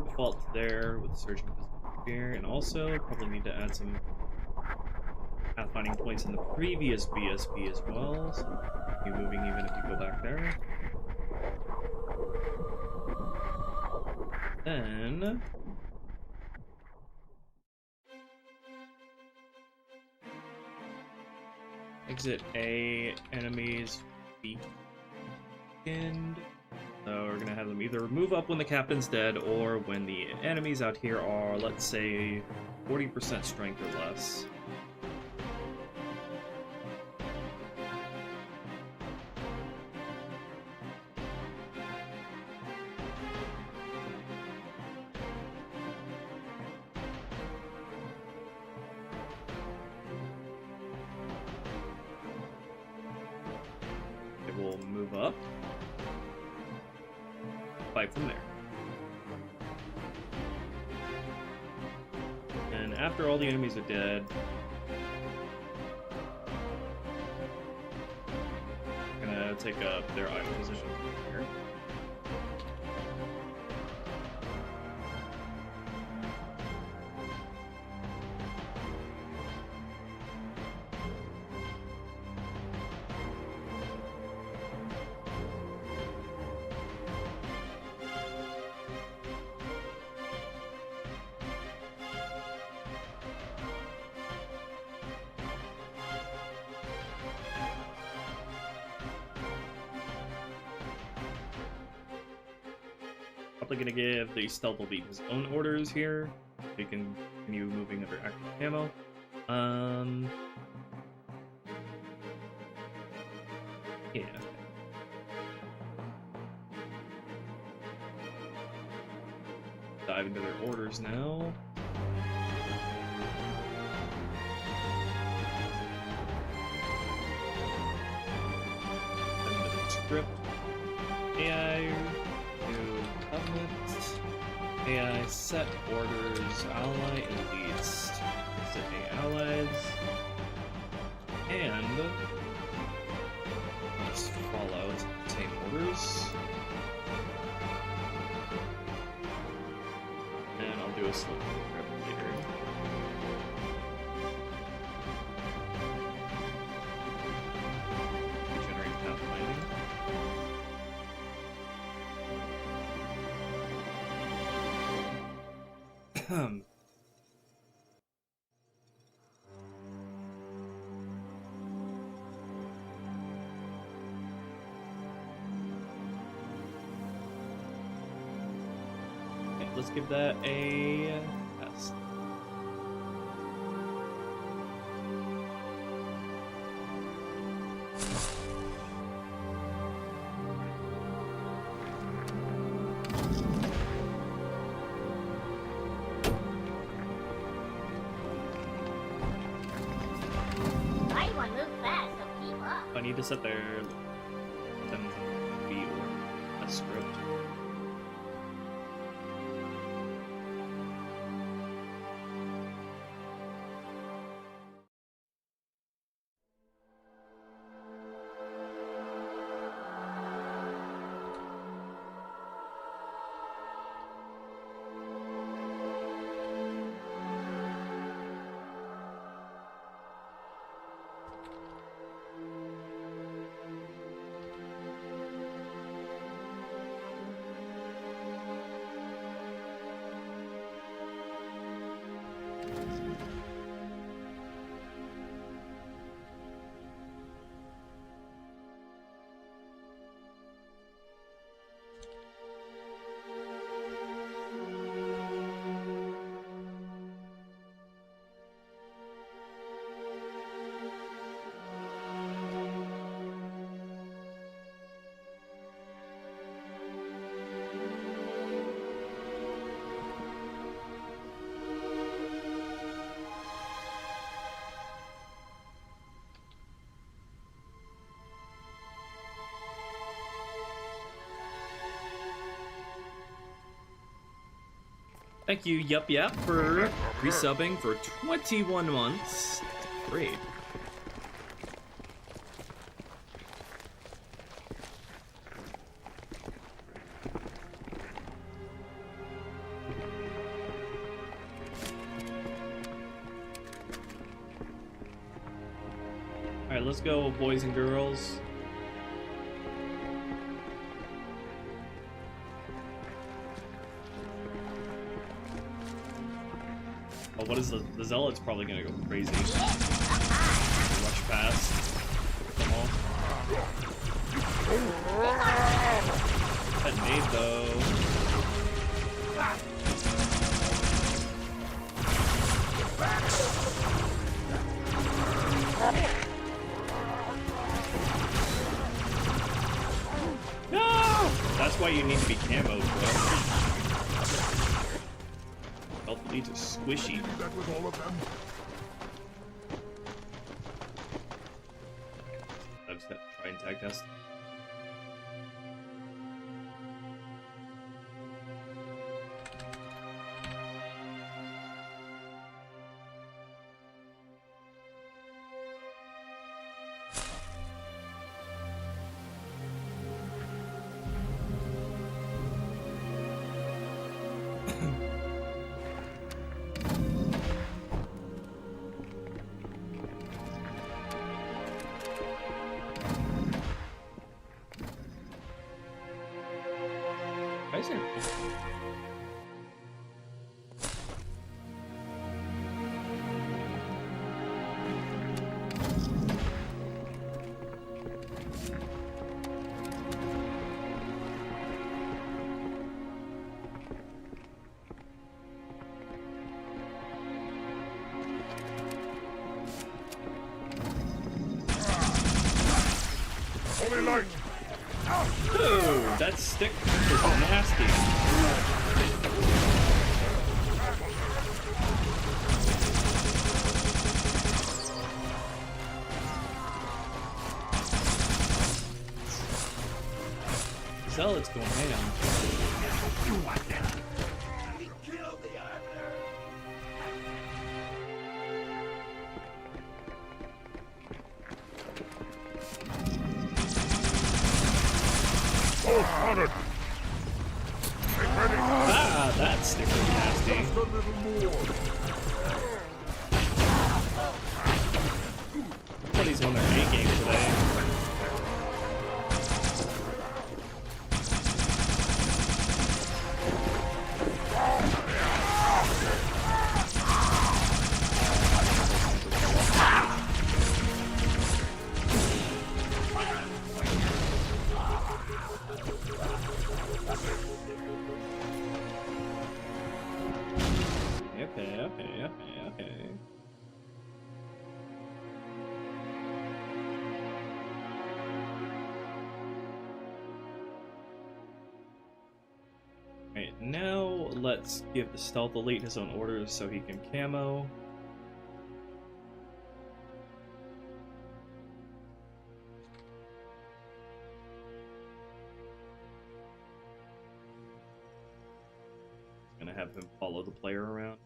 Default there with surging here, and also probably need to add some pathfinding points in the previous BSB as well, so be moving even if you go back there. Then exit A, enemies weakened. So we're gonna have them either move up when the captain's dead, or when the enemies out here are, let's say, 40% strength or less. It will move up. Fight from there. And after all the enemies are dead, I'm gonna take up their idle position here. Probably gonna give the Stealth Elite his own orders here. He can continue moving under active camo. Yeah. Dive into their orders now. Into the script. AI. AI set orders ally elites. Set A allies. And just follow the same orders. And I'll do a slow script later. Generate pathfinding. Okay, let's give that a test. need to set their them be or a script. Thank you, Yup, for resubbing for 21 months. Great. Alright, let's go, boys and girls. Oh, what is the Zealot's probably gonna go crazy. Rush past. Come on. That nade though. No! That's why you need to be camoed, bro. Health leads are squishy. That with all of them. Let's try and tag test. Ooh, that stick is nasty. Zealot's going ham. Ah, that stick is nasty. Somebody's on their A game today. Okay. Alright, now let's give the Stealth Elite his own orders so he can camo. have him follow the player around.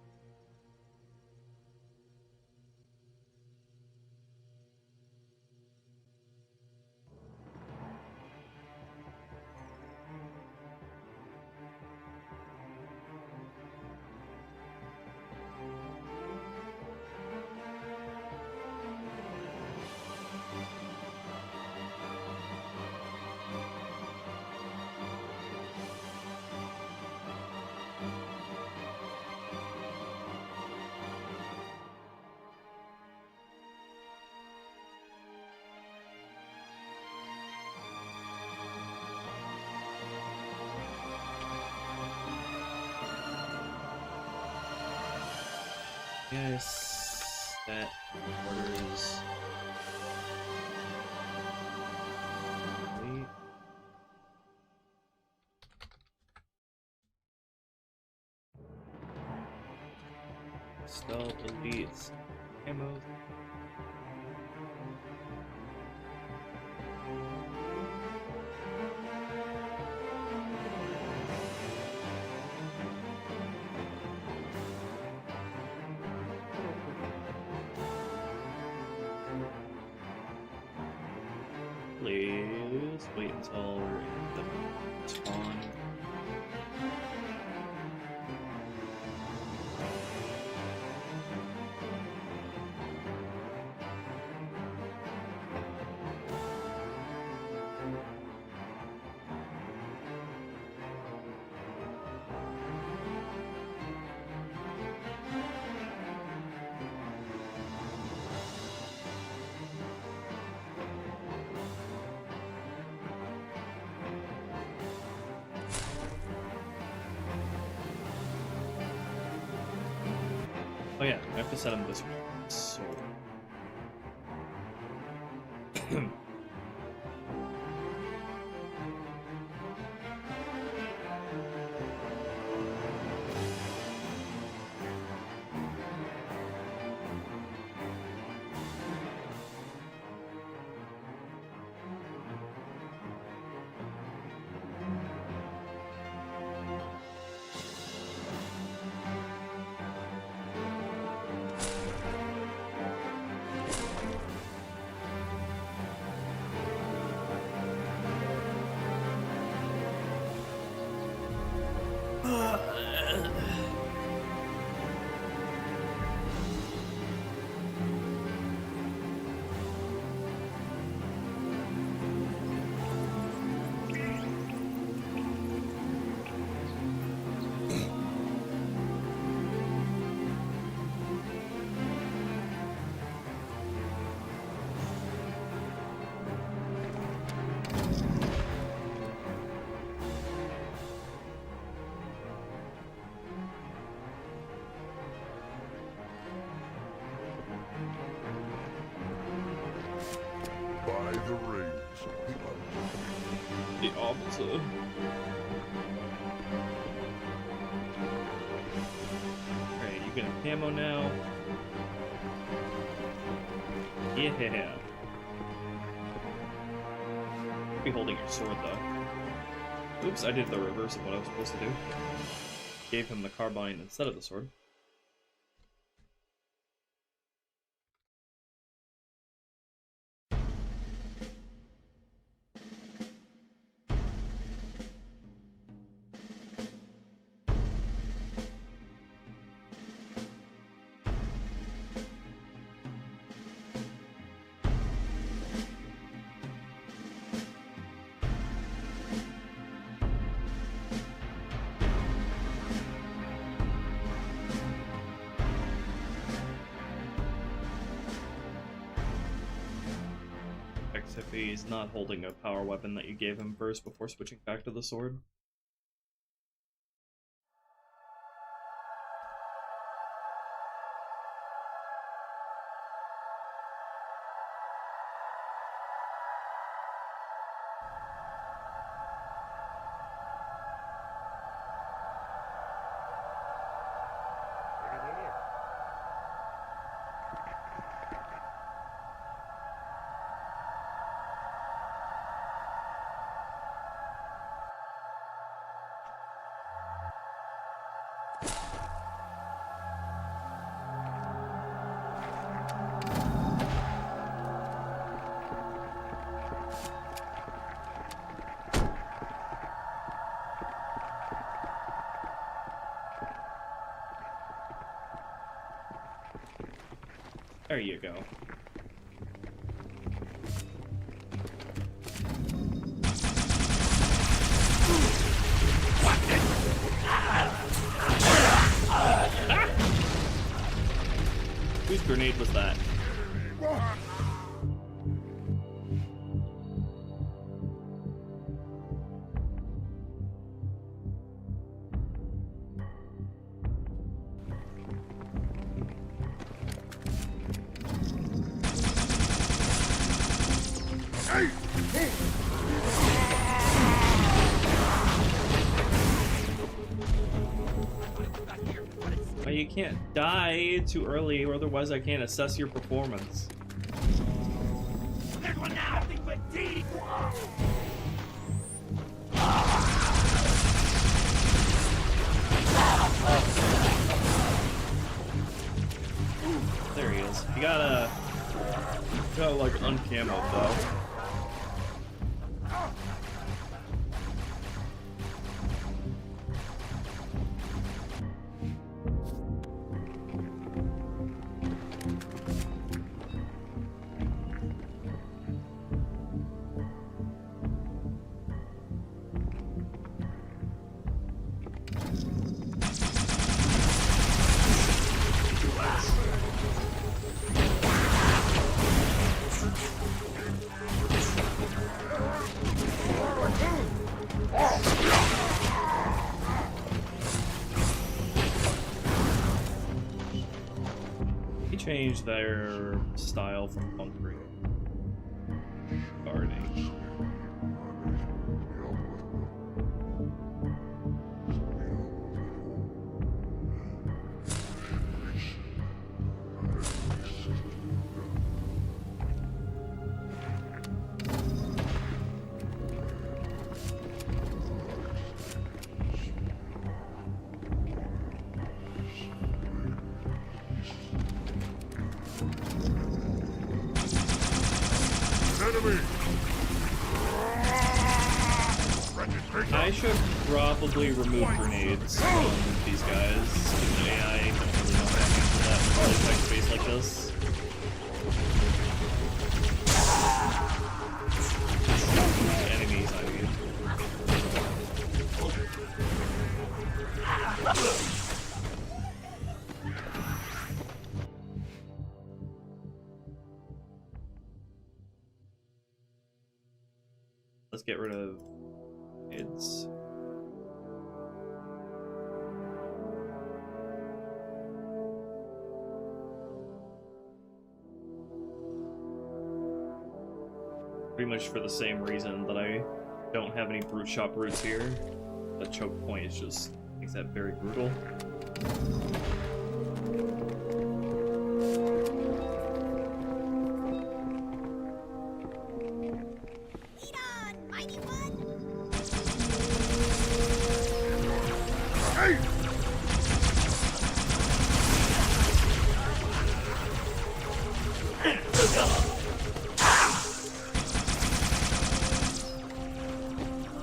Yes, that orders. Wait. Stealth deletes ammo. Please wait until we're in the spawn. Oh yeah, I have to set him this way. So... By the rays of the earth. The opposite. Alright, you can have ammo now. Yeah. Be holding your sword though. Oops, I did the reverse of what I was supposed to do. Gave him the carbine instead of the sword. If he's not holding a power weapon that you gave him first before switching back to the sword. There you go. Whose grenade was that? You can't die too early, or otherwise I can't assess your performance. There he is. You gotta like uncamo though. Change their style from bunkering. Guarding. I should probably remove grenades from these guys. The AI don't really know how to handle that in a really tight space like this. Enemies, I mean. Let's get rid of kids. Pretty much for the same reason that I don't have any brute shop roots here. The choke point is just makes that very brutal.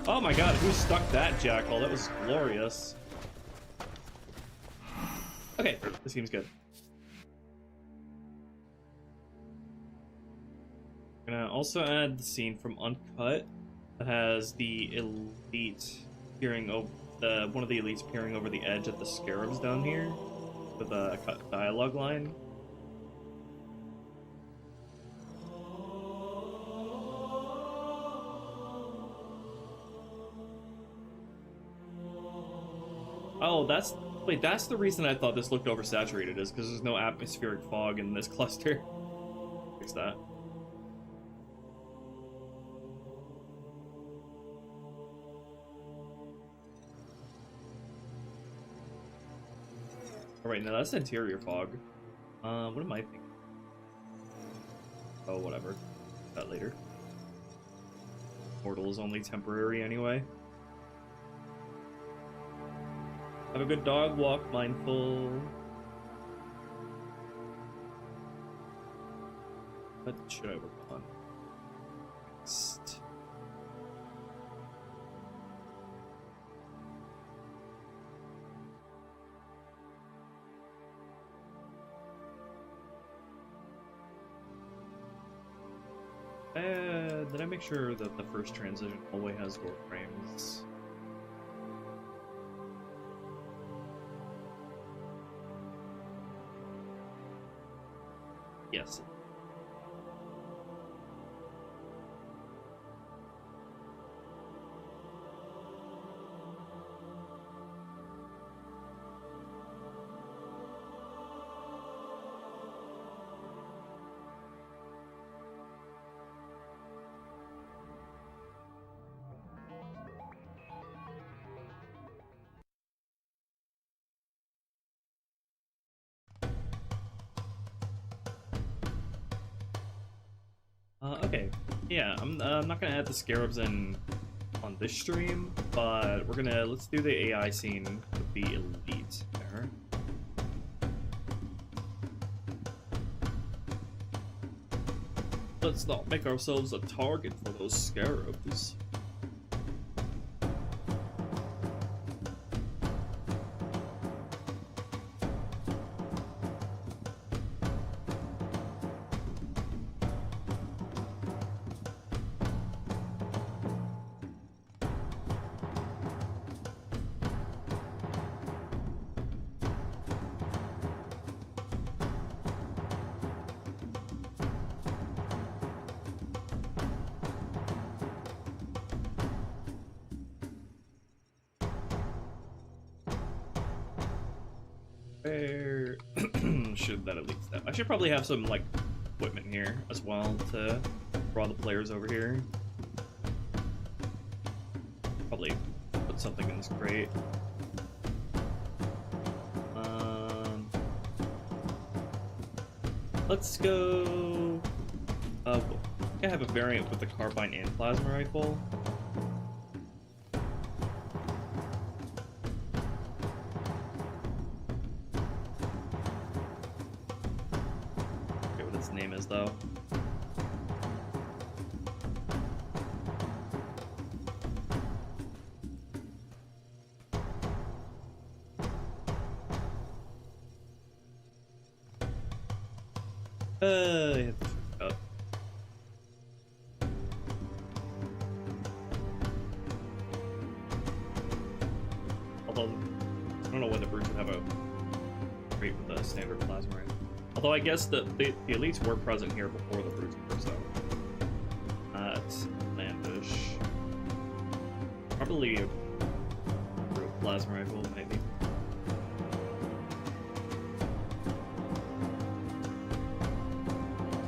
Oh my god, who stuck that jackal? That was glorious. Okay, this seems good. I'm gonna also add the scene from Uncut that has the elite peering over one of the elites peering over the edge of the scarabs down here with a cut dialogue line. Oh, wait, that's the reason I thought this looked oversaturated, is because there's no atmospheric fog in this cluster. Fix that. Alright, now that's interior fog. What am I thinking? Oh, whatever. That later. Portal is only temporary anyway. Have a good dog walk, mindful. What should I work on next? Did I make sure that the first transition hallway has door frames? Yes. Okay, yeah, I'm not gonna add the scarabs in on this stream, but let's do the AI scene with the elite there. Let's not make ourselves a target for those scarabs. Where should that at least have? I should probably have some like equipment here as well to draw the players over here. Probably put something in this crate. Let's go. I have a variant with the carbine and plasma rifle. Name is though. Although I don't know when the brutes would have a crate with a standard plasma rifle. Although I guess the elites were present here before the brutes were, so that's outlandish. Probably a plasma rifle, maybe.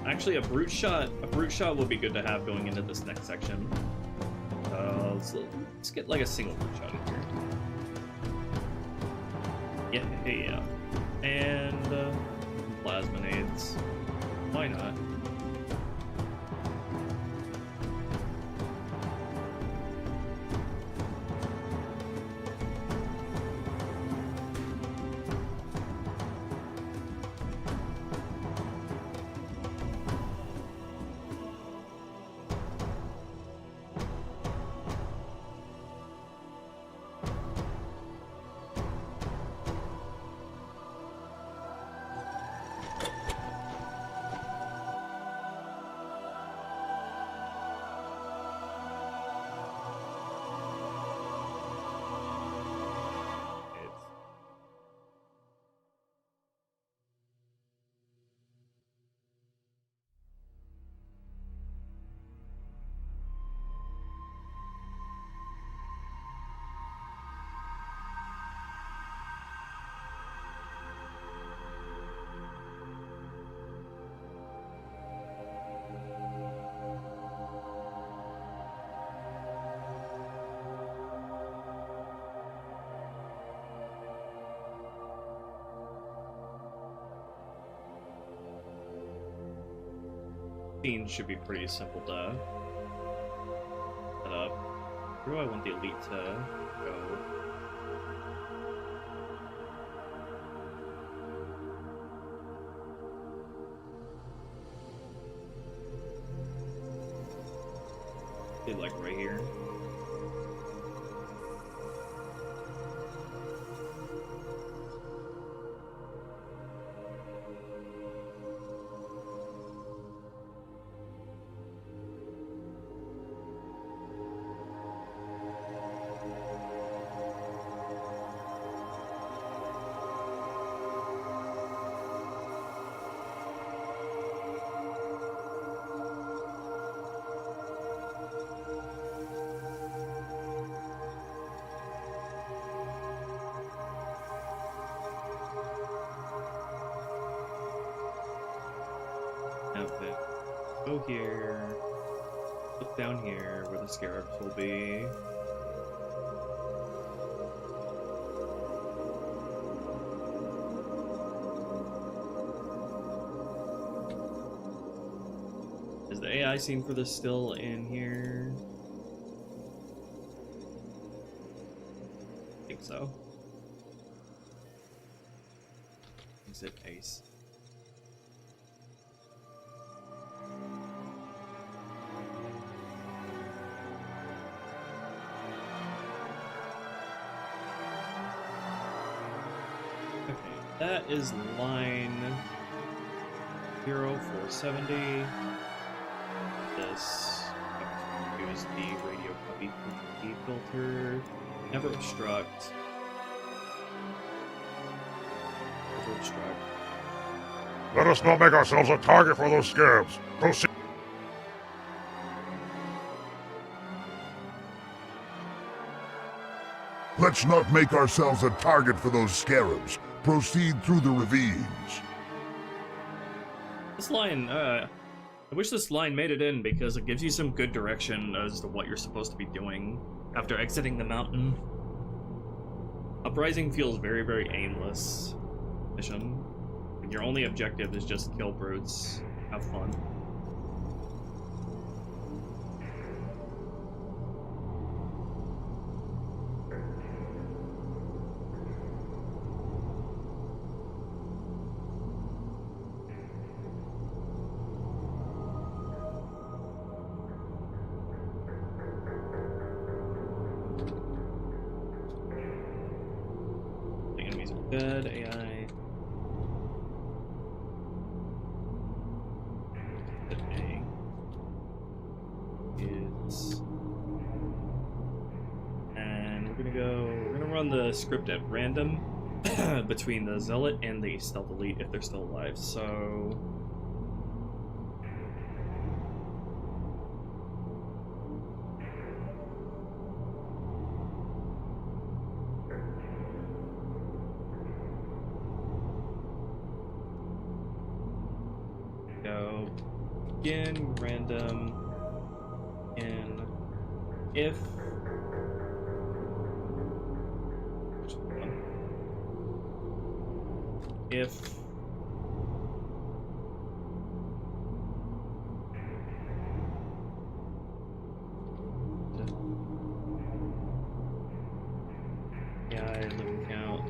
Actually, a brute shot would be good to have going into this next section. Let's get like a single brute shot in here. Yeah. And plasma nades. Why not? Scene should be pretty simple to set up. Where do I want the elite to go? Maybe like right here. here. Look down here where the scarabs will be. Is the AI scene for this still in here? I think so. Exit Ace. Okay, that is line 0470. This use the radio copy filter. Never obstruct. Never obstruct. Let us not make ourselves a target for those scarabs. Proceed. Let's not make ourselves a target for those scarabs. Proceed through the ravines. This line, I wish this line made it in because it gives you some good direction as to what you're supposed to be doing after exiting the mountain. Uprising feels very, very aimless mission. Your only objective is just kill brutes, have fun. The enemies are dead, AI. The script at random between the Zealot and the Stealth Elite if they're still alive, so... Go again, random, and if AI living count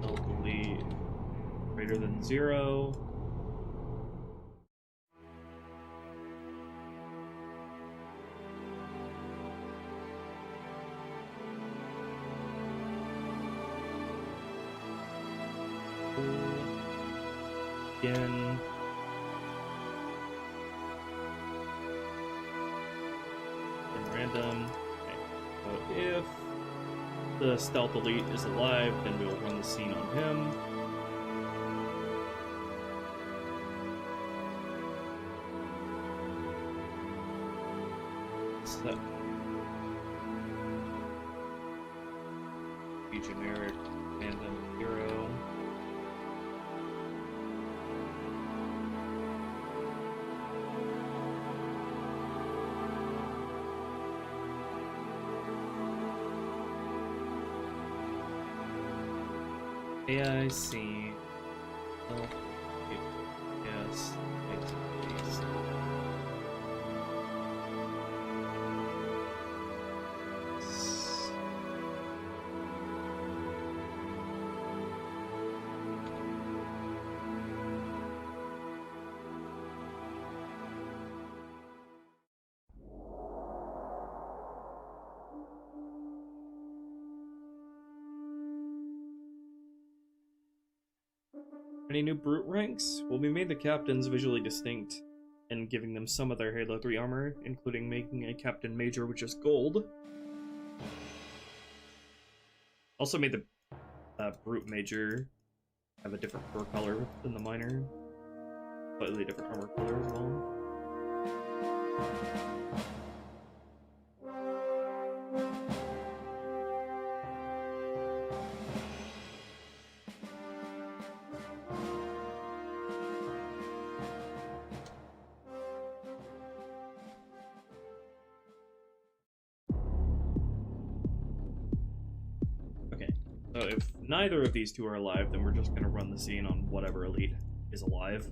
delete greater than 0, again. And random. Okay. So if the Stealth Elite is alive, then we will run the scene on him. Set. Be generic, random, 0. AI scene. Oh, yes. Any new brute ranks? Well, we made the captains visually distinct and giving them some of their Halo 3 armor, including making a Captain Major, which is gold. Also made the brute Major have a different fur color than the minor. Slightly different armor color as well. So if neither of these two are alive, then we're just gonna run the scene on whatever elite is alive.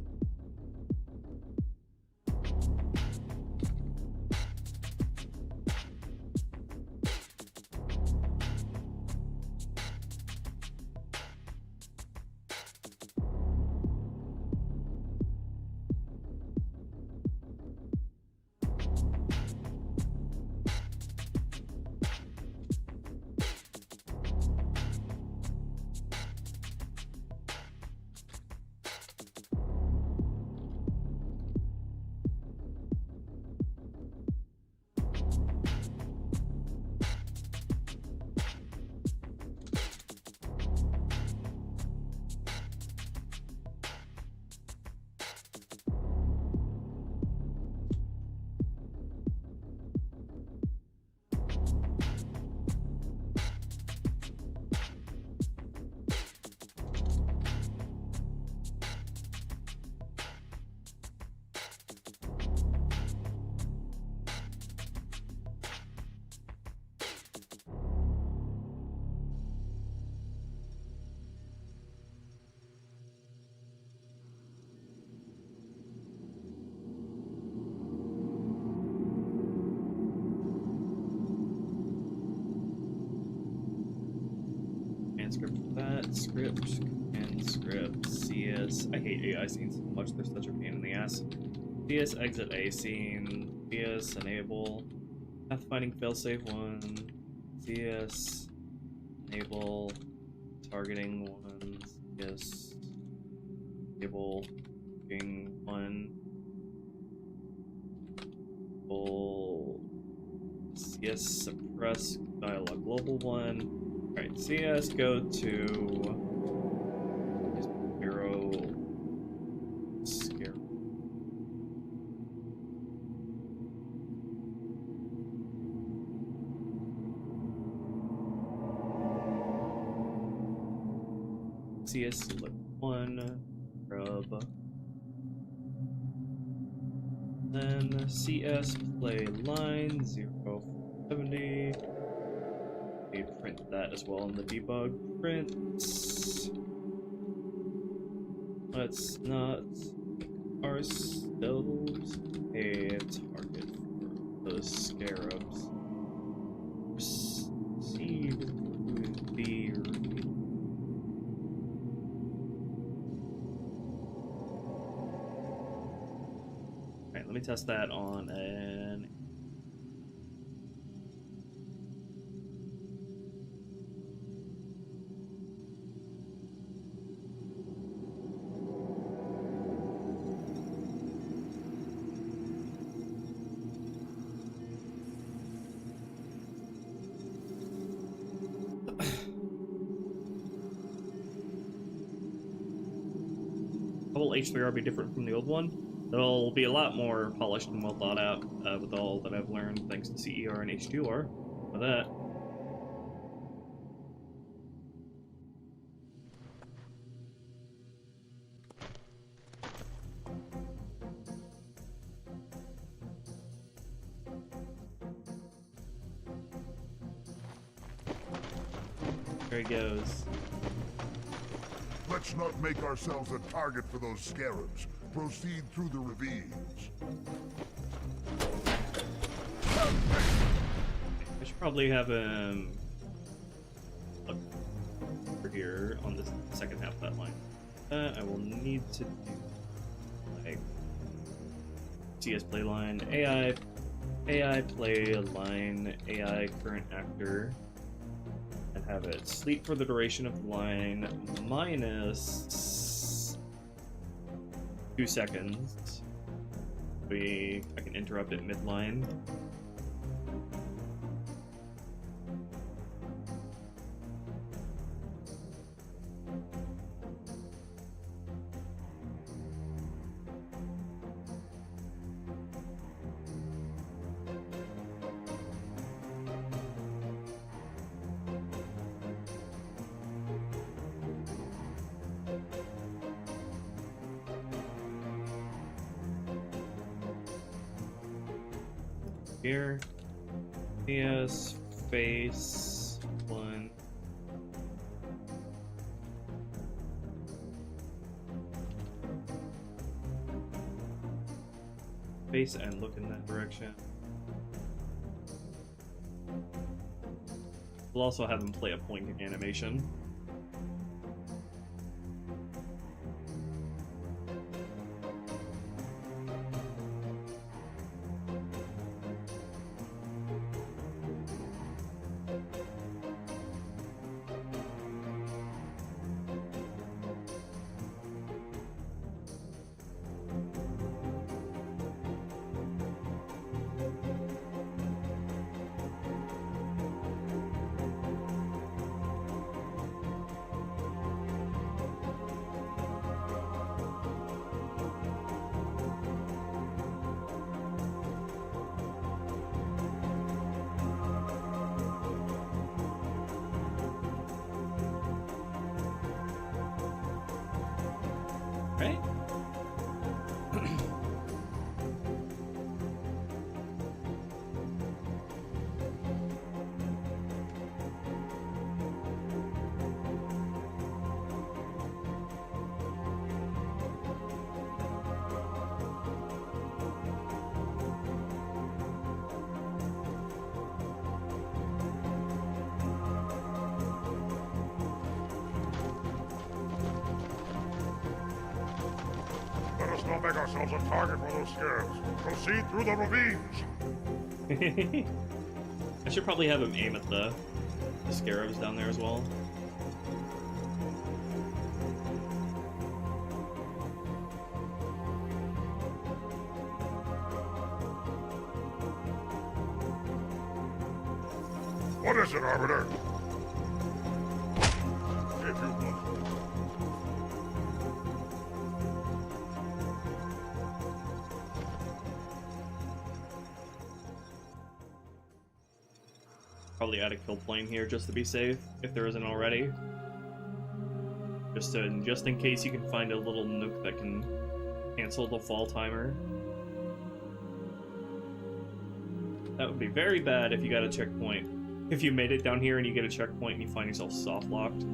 Script that, script, and script, CS. I hate AI scenes so much, they're such a pain in the ass. CS exit A scene, CS enable, pathfinding failsafe 1, CS enable, targeting 1, CS enable, ping 1, full, CS suppress, dialogue global 1. Alright, CS go to Bureau Scare. CS select 1, grub. Then CS play line 070. Print that as well in the debug. Print. Let's not make ourselves a target for those scarabs. Proceed with the review. Alright, let me test that on an H3R be different from the old one? It'll be a lot more polished and well thought out with all that I've learned thanks to CER and H2R. For that. There he goes. Let's not make ourselves a target for those scarabs. Proceed through the ravines. I should probably have him look over here on the second half of that line. I will need to do like CS play line, AI play line, AI current actor. And have it sleep for the duration of the line minus 2 seconds. I can interrupt it mid-line. Here, PS face 1, face and look in that direction. We'll also have him play a pointing animation. Right? Let us not make ourselves a target for those scarabs. Proceed through the ravines. I should probably have him aim at the scarabs down there as well. What is it, Arbiter? If you must. Probably add a kill plane here just to be safe, if there isn't already. Just in case you can find a little nook that can cancel the fall timer. That would be very bad if you got a checkpoint. If you made it down here and you get a checkpoint and you find yourself soft locked.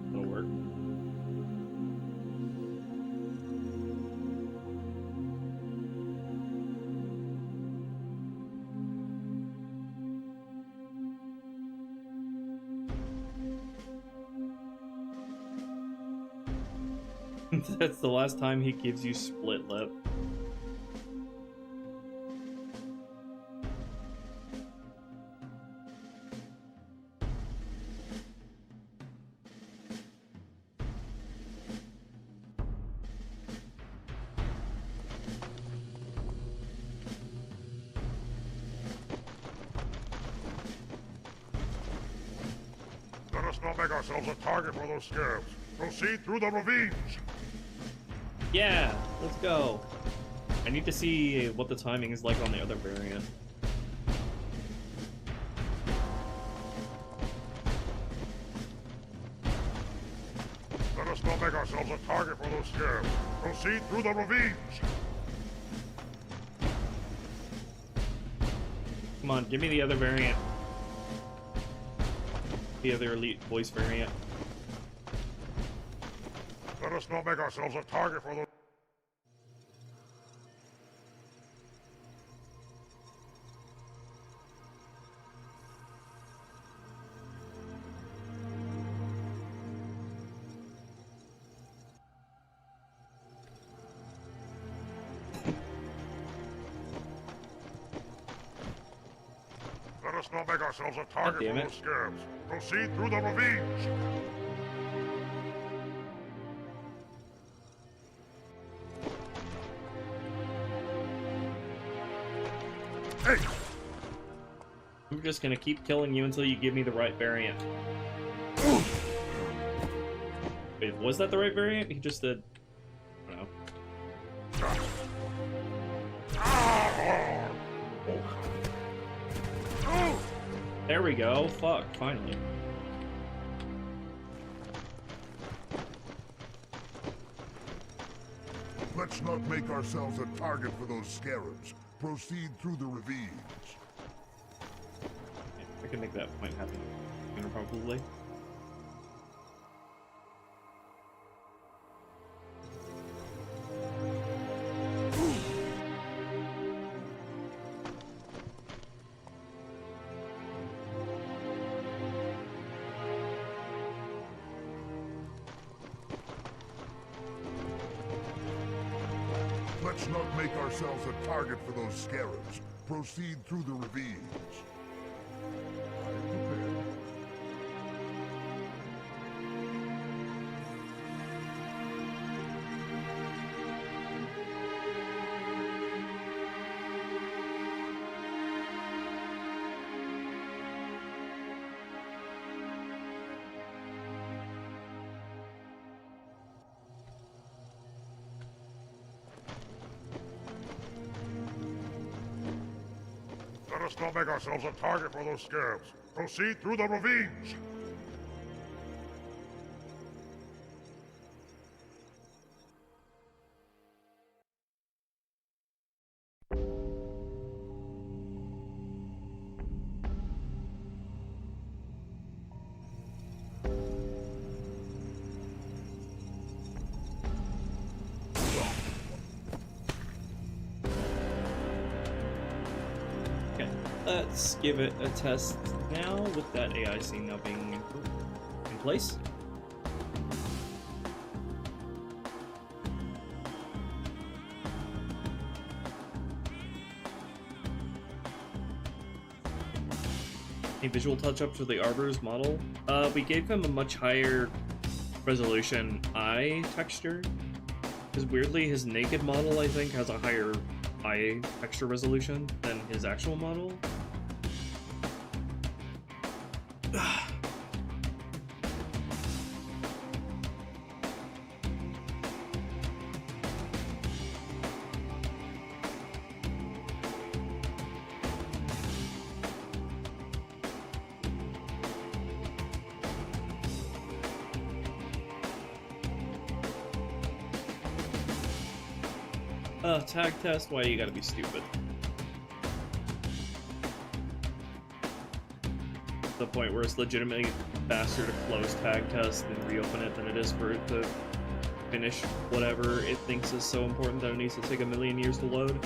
That'll work. That's the last time he gives you split lip. Let us not make ourselves a target for those scarabs. Proceed through the ravines. Yeah, let's go. I need to see what the timing is like on the other variant. Let us not make ourselves a target for those scarabs. Proceed through the ravines. Come on, give me the other variant. The other elite voice variant. Let us not make ourselves a target for those... Let us not make ourselves a target damn for it. those scarabs. Proceed through the ravines. Hey! I'm just gonna keep killing you until you give me the right variant. Wait, was that the right variant? He just did... I don't know. There we go. Fuck, finally. Let's not make ourselves a target for those scarabs. Proceed through the ravines. Yeah, I can make that point happen sooner, probably. Let's not make ourselves a target for those scarabs. Proceed through the ravines. I am prepared. Let us not make ourselves a target for those scarabs. Proceed through the ravines. Let's give it a test now with that AI scene now being in place. A visual touch-up to the Arbor's model. We gave him a much higher resolution eye texture. Because weirdly, his naked model, I think, has a higher eye texture resolution than his actual model. Tag test? Why you gotta be stupid? The point where it's legitimately faster to close tag test and reopen it than it is for it to finish whatever it thinks is so important that it needs to take a million years to load.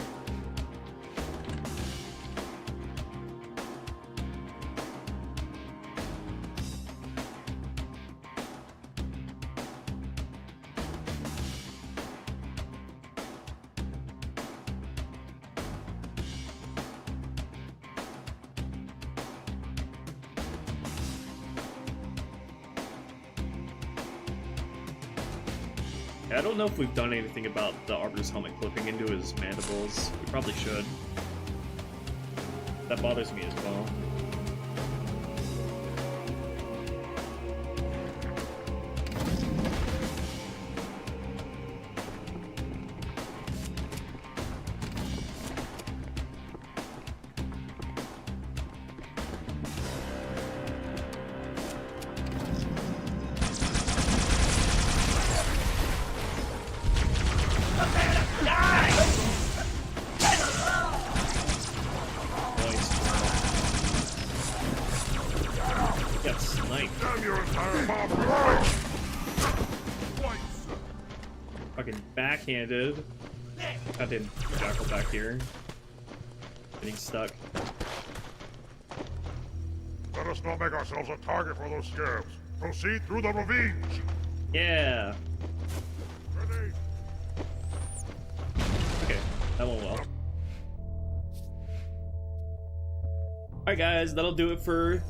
I don't know if we've done anything about the Arbor's helmet clipping into his mandibles. We probably should. That bothers me as well. Fucking backhanded. Goddamn jackal back here. Getting stuck. Let us not make ourselves a target for those scarabs. Proceed through the ravines. Yeah. Ready. Okay, that went well. Alright guys, that'll do it for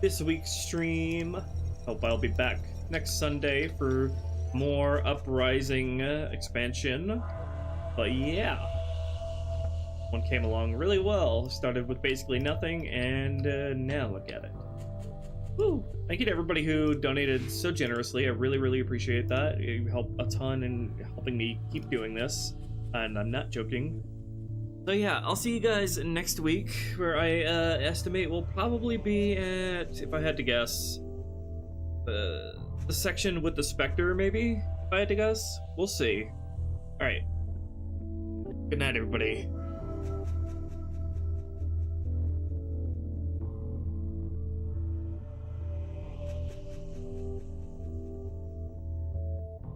this week's stream. Hope I'll be back next Sunday for more Uprising expansion. But yeah, one came along really well. Started with basically nothing, and now look at it. Woo! Thank you to everybody who donated so generously. I really, really appreciate that. You helped a ton in helping me keep doing this, and I'm not joking. So yeah, I'll see you guys next week, where I estimate we'll probably be at, if I had to guess, the section with the Spectre, maybe? If I had to guess? We'll see. Alright. Good night, everybody.